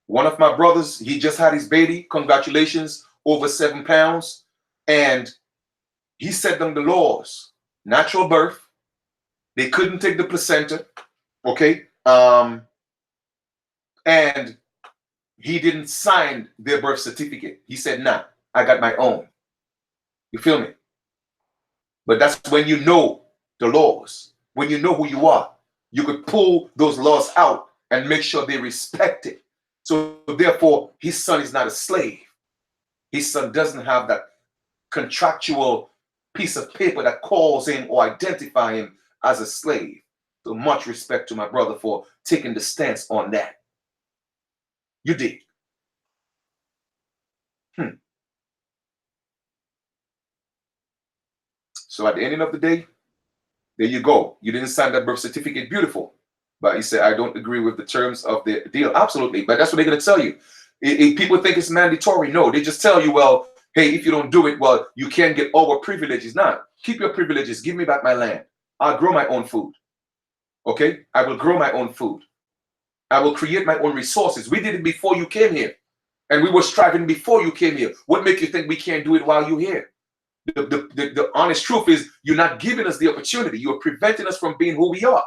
One of my brothers, he just had his baby. Congratulations, over 7 pounds. And he set them the laws. Natural birth. They couldn't take the placenta. Okay. And he didn't sign their birth certificate. He said, nah, I got my own. You feel me? But that's when you know the laws. When you know who you are, you could pull those laws out and make sure they respect it. So therefore, his son is not a slave. His son doesn't have that contractual piece of paper that calls him or identify him as a slave. So much respect to my brother for taking the stance on that. You did. So at the end of the day, there you go. You didn't sign that birth certificate. Beautiful. But he said, I don't agree with the terms of the deal. Absolutely. But that's what they're going to tell you. If people think it's mandatory, no. They just tell you, well, hey, if you don't do it, well, you can't get our privileges. Nah, keep your privileges. Give me back my land. I'll grow my own food. Okay? I will grow my own food. I will create my own resources. We did it before you came here. And we were striving before you came here. What makes you think we can't do it while you're here? The honest truth is you're not giving us the opportunity. You're preventing us from being who we are.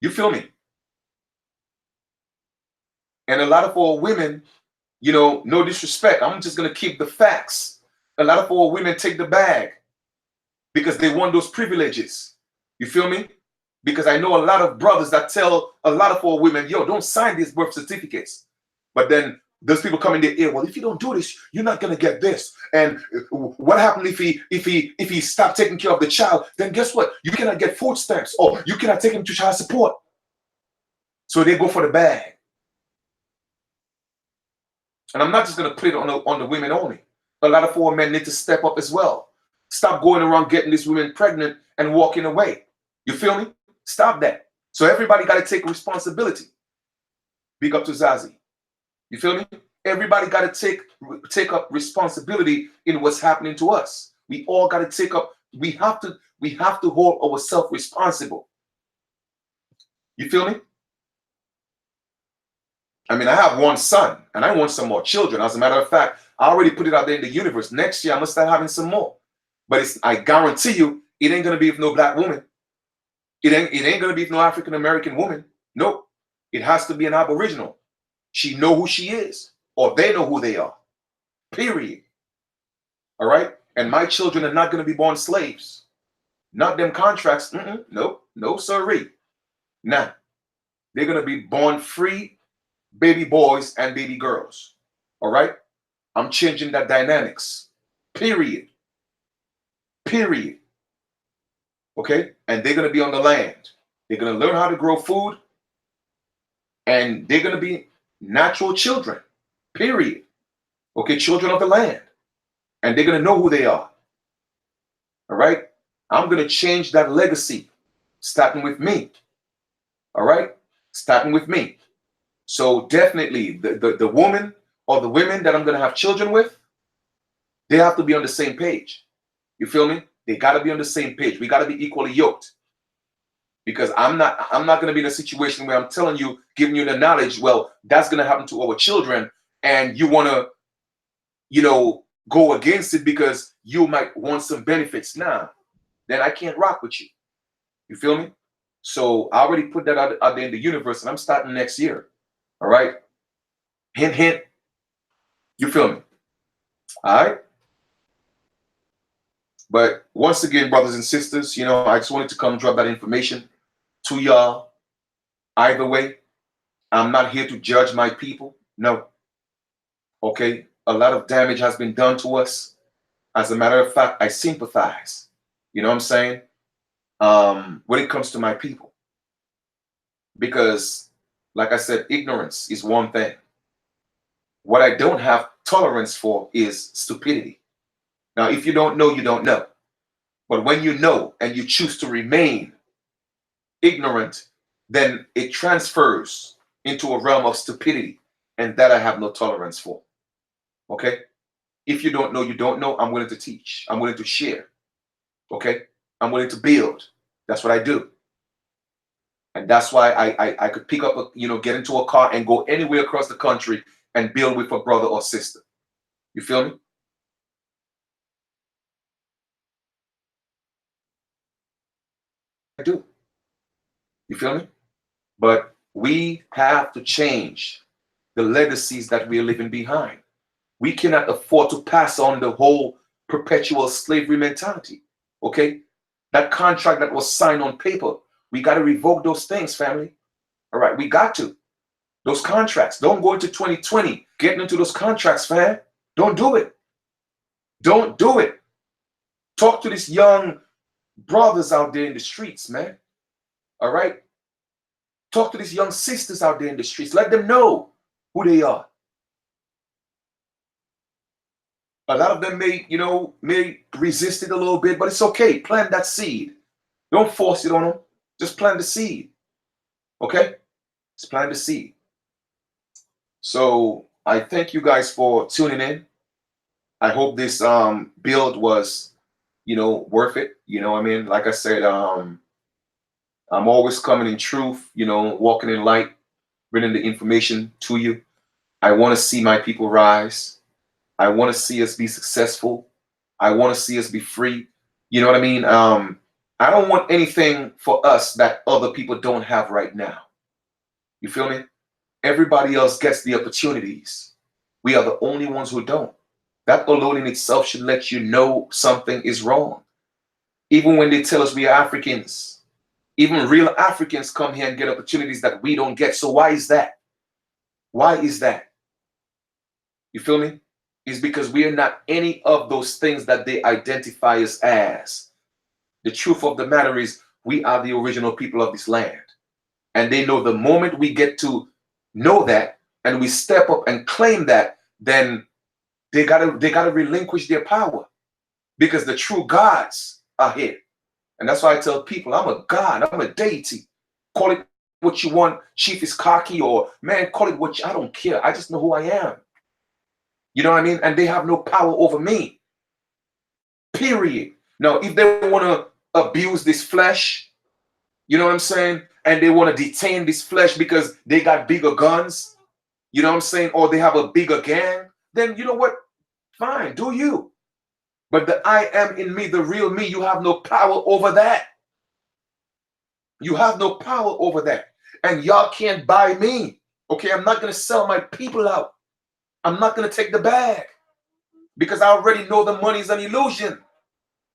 You feel me? And a lot of our women, no disrespect, I'm just going to keep the facts. A lot of our women take the bag because they want those privileges. You feel me? Because I know a lot of brothers that tell a lot of our women, yo, don't sign these birth certificates. But then those people come in their ear, well, if you don't do this, you're not gonna get this. And what happened if he stopped taking care of the child? Then guess what? You cannot get food stamps, or you cannot take him to child support. So they go for the bag. And I'm not just gonna put it on the women only. A lot of our men need to step up as well. Stop going around getting these women pregnant and walking away. You feel me? Stop that. So everybody got to take responsibility. Big up to Zazie. You feel me? Everybody got to take up responsibility in what's happening to us. We all got to take up. We have to hold ourselves responsible. You feel me? I mean, I have one son, and I want some more children. As a matter of fact, I already put it out there in the universe. Next year, I'm gonna start having some more. But I guarantee you, it ain't gonna be with no black woman. It ain't gonna be with no African American woman. Nope. It has to be an Aboriginal. She know who she is, or they know who they are. Period. All right. And my children are not gonna be born slaves. Not them contracts. Nope. No sirree. Nah. They're gonna be born free baby boys and baby girls. All right. I'm changing that dynamics. Period. Period. Okay? And they're going to be on the land. They're going to learn how to grow food. And they're going to be natural children. Period. Okay? Children of the land. And they're going to know who they are. All right? I'm going to change that legacy, starting with me. All right? Starting with me. So definitely the woman or the women that I'm going to have children with, they have to be on the same page. You feel me? They got to be on the same page. We got to be equally yoked. Because I'm not going to be in a situation where I'm telling you, giving you the knowledge, well, that's going to happen to our children, and you want to, go against it because you might want some benefits. Nah, then I can't rock with you. You feel me? So I already put that out there in the universe, and I'm starting next year. All right? Hint, hint. You feel me? All right? But once again, brothers and sisters, you know, I just wanted to come drop that information to y'all. Either way, I'm not here to judge my people. No. Okay. A lot of damage has been done to us. As a matter of fact, I sympathize. You know what I'm saying? When it comes to my people. Because, like I said, ignorance is one thing. What I don't have tolerance for is stupidity. Now, if you don't know, you don't know. But when you know and you choose to remain ignorant, then it transfers into a realm of stupidity. And that I have no tolerance for. Okay? If you don't know, you don't know. I'm willing to teach. I'm willing to share. Okay? I'm willing to build. That's what I do. And that's why I could pick up, get into a car and go anywhere across the country and build with a brother or sister. You feel me? I do. You feel me? But we have to change the legacies that we are leaving behind. We cannot afford to pass on the whole perpetual slavery mentality. Okay? That contract that was signed on paper, we got to revoke those things, family. All right, we got to. Those contracts. Don't go into 2020 getting into those contracts, fam. Don't do it. Don't do it. Talk to these young brothers out there in the streets, man. All right? Talk to these young sisters out there in the streets. Let them know who they are. A lot of them may resist it a little bit, but it's okay. Plant that seed. Don't force it on them. Just plant the seed. Okay? Just plant the seed. So I thank you guys for tuning in. I hope this build was, worth it. You know what I mean? Like I said, I'm always coming in truth, walking in light, bringing the information to you. I want to see my people rise. I want to see us be successful. I want to see us be free. You know what I mean? I don't want anything for us that other people don't have right now. You feel me? Everybody else gets the opportunities. We are the only ones who don't. That alone in itself should let you know something is wrong. Even when they tell us we are Africans, even real Africans come here and get opportunities that we don't get. So why is that? Why is that? You feel me? It's because we are not any of those things that they identify us as. The truth of the matter is we are the original people of this land. And they know the moment we get to know that and we step up and claim that, then they gotta relinquish their power because the true gods are here. And that's why I tell people, I'm a god, I'm a deity. Call it what you want, Chief is cocky, or man, call it I don't care. I just know who I am. You know what I mean? And they have no power over me. Period. Now, if they want to abuse this flesh, you know what I'm saying? And they want to detain this flesh because they got bigger guns, you know what I'm saying? Or they have a bigger gang, then you know what? Fine, do you. But the I am in me, the real me, you have no power over that. You have no power over that. And y'all can't buy me. Okay, I'm not going to sell my people out. I'm not going to take the bag because I already know the money is an illusion.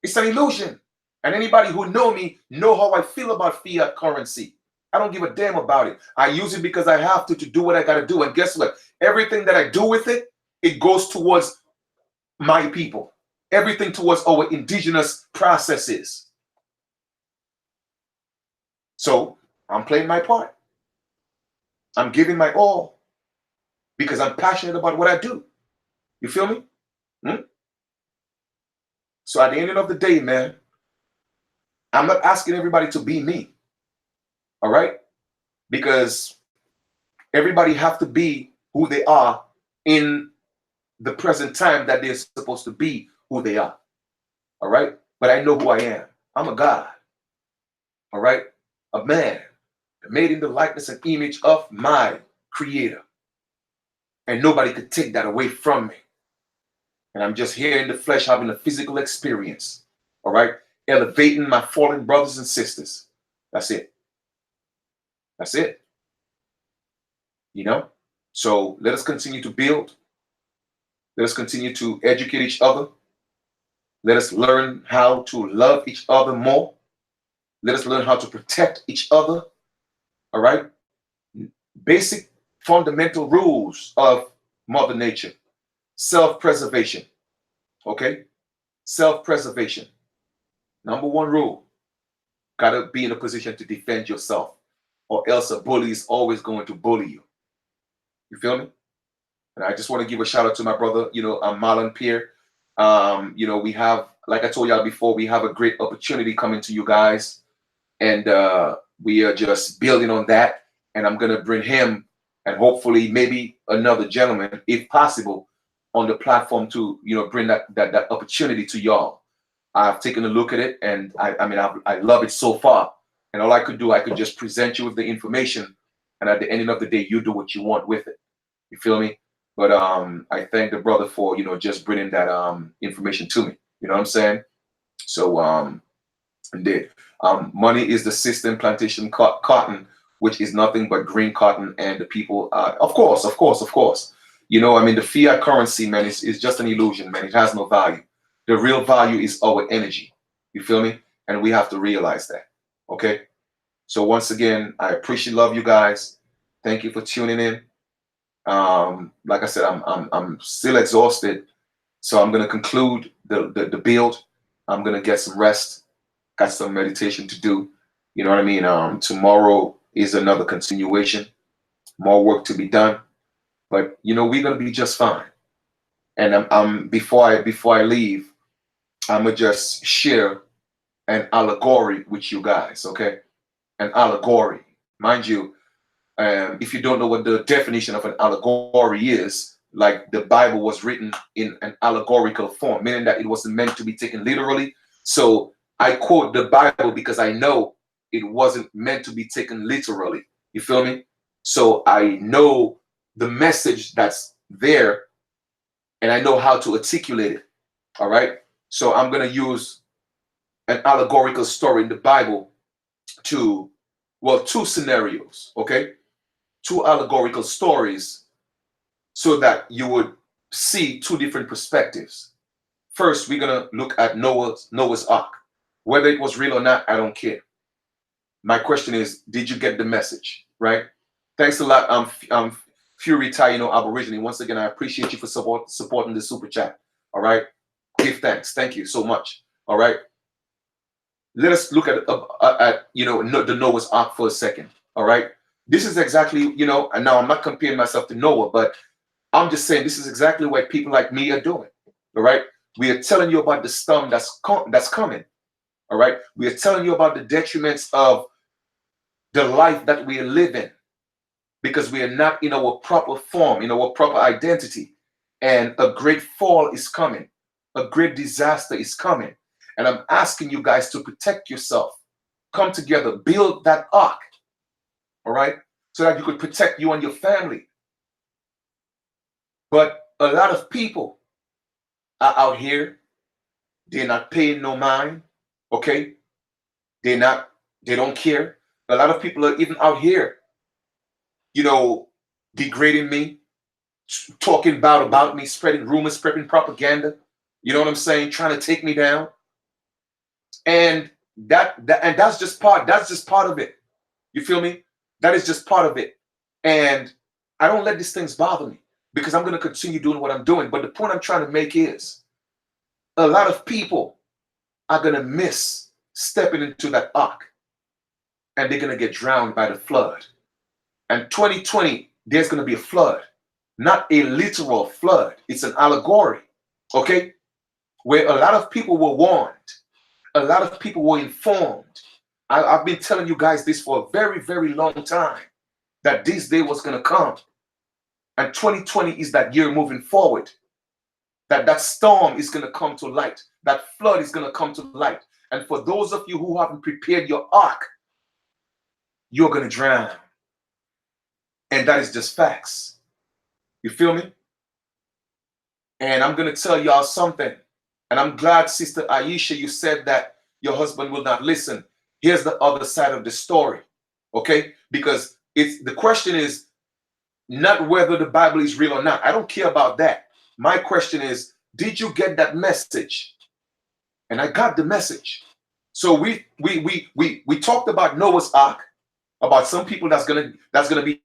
It's an illusion. And anybody who know me know how I feel about fiat currency. I don't give a damn about it. I use it because I have to do what I got to do. And guess what? Everything that I do with it, it goes towards my people. Everything towards our indigenous processes. So I'm playing my part. I'm giving my all because I'm passionate about what I do. You feel me? So at the end of the day, man, I'm not asking everybody to be me. All right? Because everybody have to be who they are in the present time that they're supposed to be who they are. All right? But I know who I am. I'm a God. All right? A man made in the likeness and image of my creator. And nobody could take that away from me. And I'm just here in the flesh having a physical experience. All right? Elevating my fallen brothers and sisters. That's it. That's it. So let us continue to build. Let us continue to educate each other. Let us learn how to love each other more. Let us learn how to protect each other. All right. Basic fundamental rules of Mother Nature. Self-preservation. Okay. Self-preservation. Number one rule. Gotta be in a position to defend yourself, or else a bully is always going to bully you. You feel me? And I just want to give a shout out to my brother, Marlon Pierre. We have, like I told y'all before, we have a great opportunity coming to you guys, and we are just building on that. And I'm gonna bring him and hopefully maybe another gentleman, if possible, on the platform to bring that opportunity to y'all. I've taken a look at it, and I love it so far. And all I could do, I could just present you with the information, and at the end of the day, you do what you want with it. You feel me? But I thank the brother for just bringing that information to me. You know what I'm saying? So indeed, money is the system. Plantation cotton, which is nothing but green cotton, and the people. Of course. The fiat currency, man, is just an illusion, man. It has no value. The real value is our energy. You feel me? And we have to realize that. Okay. So once again, I appreciate, love you guys. Thank you for tuning in. Like I said, I'm still exhausted, so I'm gonna conclude the build. I'm gonna get some rest. Got some meditation to do. You know what I mean? Tomorrow is another continuation. More work to be done, but we're gonna be just fine. And I'm before I leave, I'm gonna just share an allegory with you guys. Okay, an allegory, mind you. If you don't know what the definition of an allegory is, like the Bible was written in an allegorical form, meaning that it wasn't meant to be taken literally. So I quote the Bible because I know it wasn't meant to be taken literally. You feel me? So I know the message that's there, and I know how to articulate it. All right. So I'm going to use an allegorical story in the Bible two scenarios. Okay. Two allegorical stories so that you would see two different perspectives. First, we're going to look at Noah's Ark. Whether it was real or not, I don't care. My question is, did you get the message? Right? Thanks a lot, Fury Taino Aborigine. Once again, I appreciate you for supporting the super chat. All right? Give thanks. Thank you so much. All right? Let us look at the Noah's Ark for a second. All right? This is exactly, and now I'm not comparing myself to Noah, but I'm just saying this is exactly what people like me are doing. All right. We are telling you about the storm that's coming. All right. We are telling you about the detriments of the life that we are living because we are not in our proper form, in our proper identity. And a great fall is coming. A great disaster is coming. And I'm asking you guys to protect yourself. Come together, build that ark. All right, so that you could protect you and your family. But a lot of people are out here, they're not paying no mind, okay? They don't care. A lot of people are even out here, degrading me, talking about me, spreading rumors, spreading propaganda, you know what I'm saying, trying to take me down. And that's just part of it. You feel me? That is just part of it. And I don't let these things bother me because I'm going to continue doing what I'm doing. But the point I'm trying to make is a lot of people are going to miss stepping into that ark and they're going to get drowned by the flood. And 2020, there's going to be a flood, not a literal flood. It's an allegory, okay? Where a lot of people were warned. A lot of people were informed. I've been telling you guys this for a very, very long time, that this day was going to come. And 2020 is that year moving forward. That storm is going to come to light. That flood is going to come to light. And for those of you who haven't prepared your ark, you're going to drown. And that is just facts. You feel me? And I'm going to tell y'all something. And I'm glad, Sister Aisha, you said that your husband will not listen. Here's the other side of the story, okay? Because the question is not whether the Bible is real or not. I don't care about that. My question is, did you get that message? and I got the message. So we talked about Noah's Ark, about some people that's gonna be